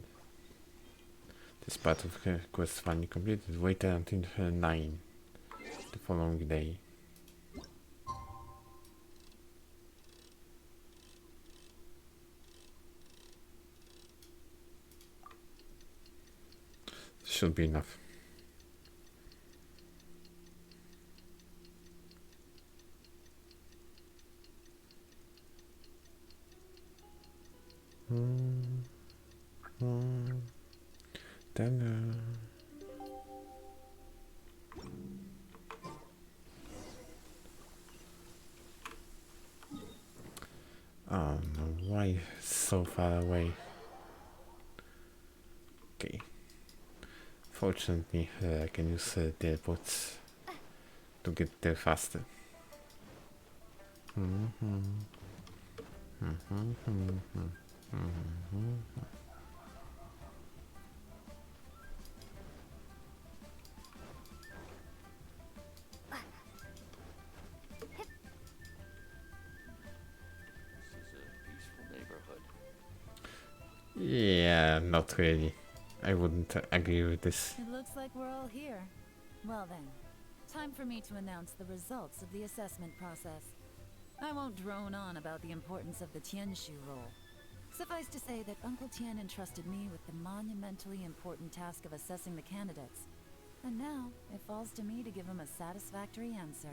This part of the quest finally completed. Wait until 9 the following day. Should be enough. Then oh no, why so far away? Okay. Fortunately, I can use teleports to get there faster. Yeah, not really. I wouldn't agree with this. It looks like we're all here. Well then, time for me to announce the results of the assessment process. I won't drone on about the importance of the Tianshu role. Suffice to say that Uncle Tian entrusted me with the monumentally important task of assessing the candidates. And now, it falls to me to give him a satisfactory answer.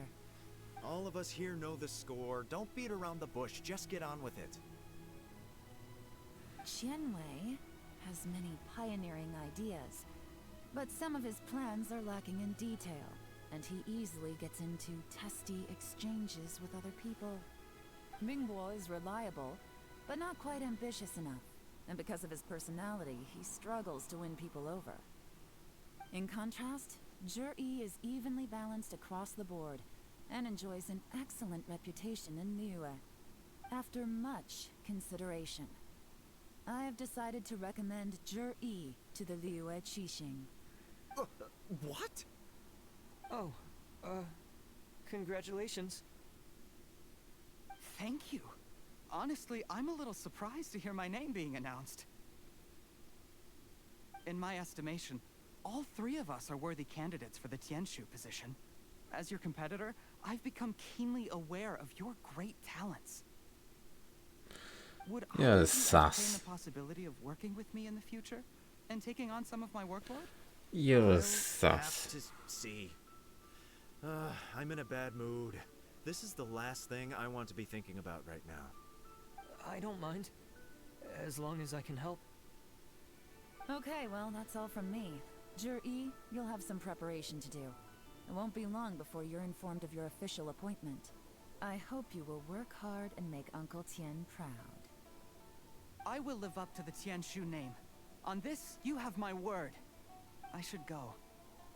All of us here know the score. Don't beat around the bush, just get on with it. Qianwei has many pioneering ideas, but some of his plans are lacking in detail, and he easily gets into testy exchanges with other people. Mingbo is reliable, but not quite ambitious enough, and because of his personality, he struggles to win people over. In contrast, Zhi is evenly balanced across the board, and enjoys an excellent reputation in Liyue. After much consideration, I have decided to recommend Zhi to the Liyue Qixing. What? Oh, congratulations. Thank you. Honestly, I'm a little surprised to hear my name being announced. In my estimation, all three of us are worthy candidates for the Tianshu position. As your competitor, I've become keenly aware of your great talents. Would I entertain the possibility of working with me in the future and taking on some of my workload? You're Have sus. to see. I'm in a bad mood. This is the last thing I want to be thinking about right now. I don't mind, as long as I can help. Okay, well, that's all from me. Zhi, you'll have some preparation to do. It won't be long before you're informed of your official appointment. I hope you will work hard and make Uncle Tian proud. I will live up to the Tianshu name. On this, you have my word. I should go.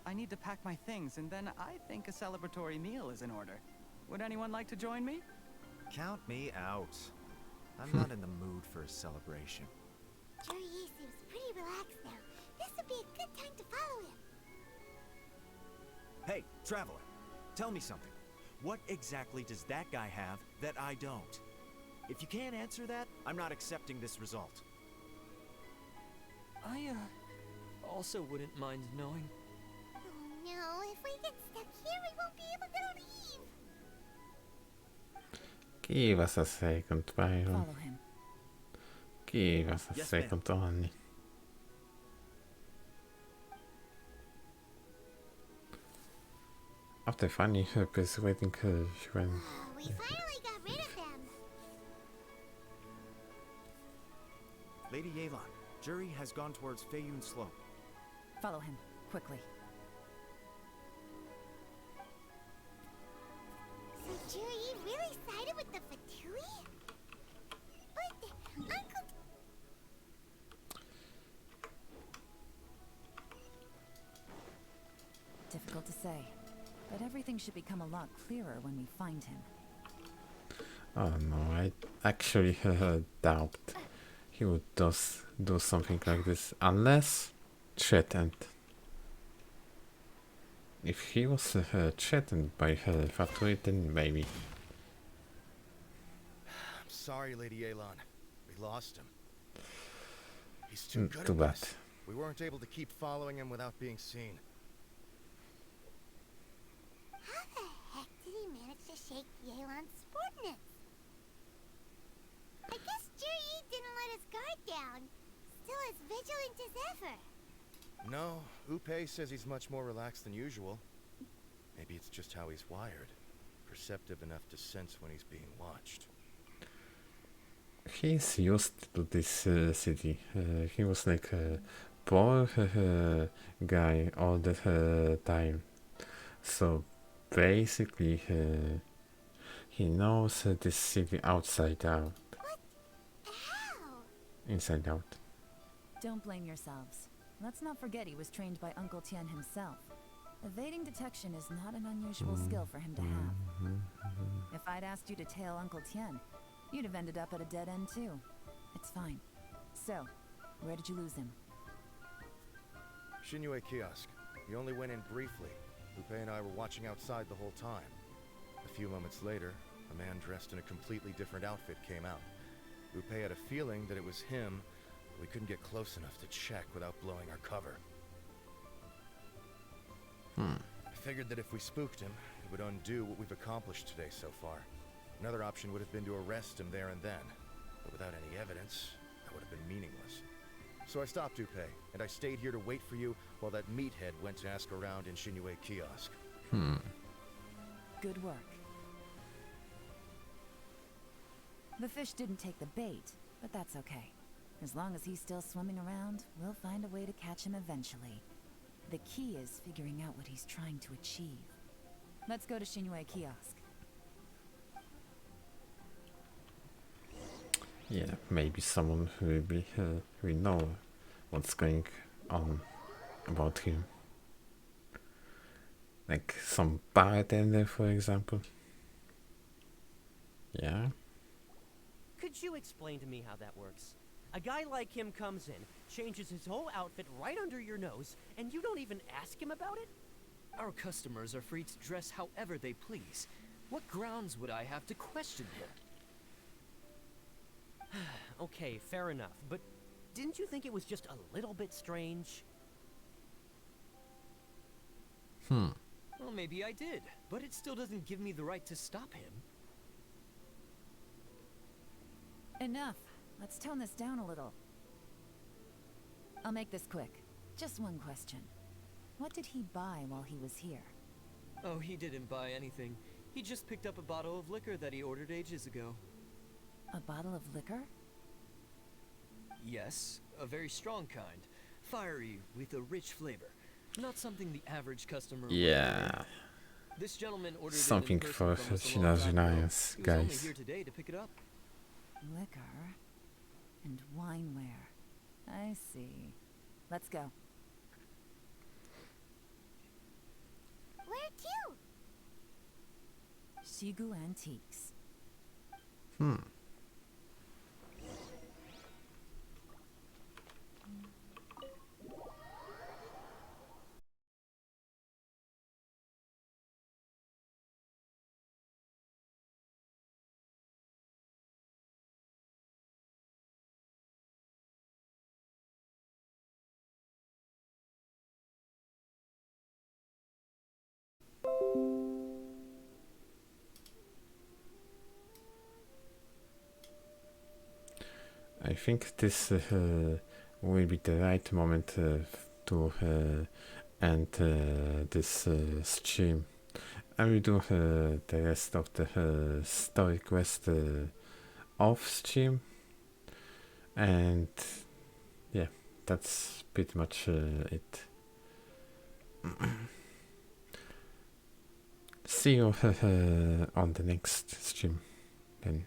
I need to pack my things, and then I think a celebratory meal is in order. Would anyone like to join me? Count me out. I'm not in the mood for a celebration. Zhi seems pretty relaxed now. This would be a good time to follow him. Hey, Traveler, tell me something. What exactly does that guy have that I don't? If you can't answer that, I'm not accepting this result. I, also wouldn't mind knowing. Oh no, if we get stuck here, we won't be able to leave. Give us a second, Byron. Follow him. Give us a second only. After finally persuading her, when We finally got rid of them. Lady Yelan, Zhi has gone towards Feiyun Slope. Follow him, quickly. So Zhi really sided with the Fatui? But Uncle... Difficult to say, but everything should become a lot clearer when we find him. oh no, I actually doubt he would do something like this unless threatened. If he was threatened by her factory, then maybe. I'm sorry, Lady Yelan. We lost him. He's too good Too at bad. this. We weren't able to keep following him without being seen. How the heck did he manage to shake Yelan's subordinates? I guess Zhi didn't let his guard down. Still as vigilant as ever. No, Upei says he's much more relaxed than usual. Maybe it's just how he's wired. Perceptive enough to sense when he's being watched. He's used to this city. He was like a poor guy all the time. So basically, he knows this city outside out. Inside out. Don't blame yourselves. Let's not forget he was trained by Uncle Tian himself. Evading detection is not an unusual skill for him to have. If I'd asked you to tail Uncle Tian, you'd have ended up at a dead end too. It's fine. So, where did you lose him? Shinue Kiosk. He only went in briefly. Upei and I were watching outside the whole time. A few moments later, a man dressed in a completely different outfit came out. Upei had a feeling that it was him, We couldn't get close enough to check without blowing our cover. I figured that if we spooked him, it would undo what we've accomplished today so far. Another option would have been to arrest him there and then. But without any evidence, that would have been meaningless. So I stopped Dupe, and I stayed here to wait for you while that meathead went to ask around in Shinue Kiosk. Good work. The fish didn't take the bait, but that's okay. As long as he's still swimming around, we'll find a way to catch him eventually. The key is figuring out what he's trying to achieve. Let's go to Shinue Kiosk. Yeah, maybe someone who will be will know what's going on about him. Like some bartender, for example. Yeah. Could you explain to me how that works? A guy like him comes in, changes his whole outfit right under your nose, and you don't even ask him about it? Our customers are free to dress however they please. What grounds would I have to question him? Okay, fair enough, but didn't you think it was just a little bit strange? Well, maybe I did, but it still doesn't give me the right to stop him. Enough. Let's tone this down a little. I'll make this quick. Just one question. What did he buy while he was here? Oh, he didn't buy anything. He just picked up a bottle of liquor that he ordered ages ago. A bottle of liquor? Yes, a very strong kind. Fiery, with a rich flavor. Not something the average customer would Yeah. order. This gentleman ordered Something it in for person from us a long time ago. Shinazunayas, He was only guys. here today to pick it up. Liquor and wineware. I see. Let's go. Where to? Shigu Antiques. I think this will be the right moment to end this stream. I will do the rest of the story quest off stream, and yeah, that's pretty much it. See you on the next stream then.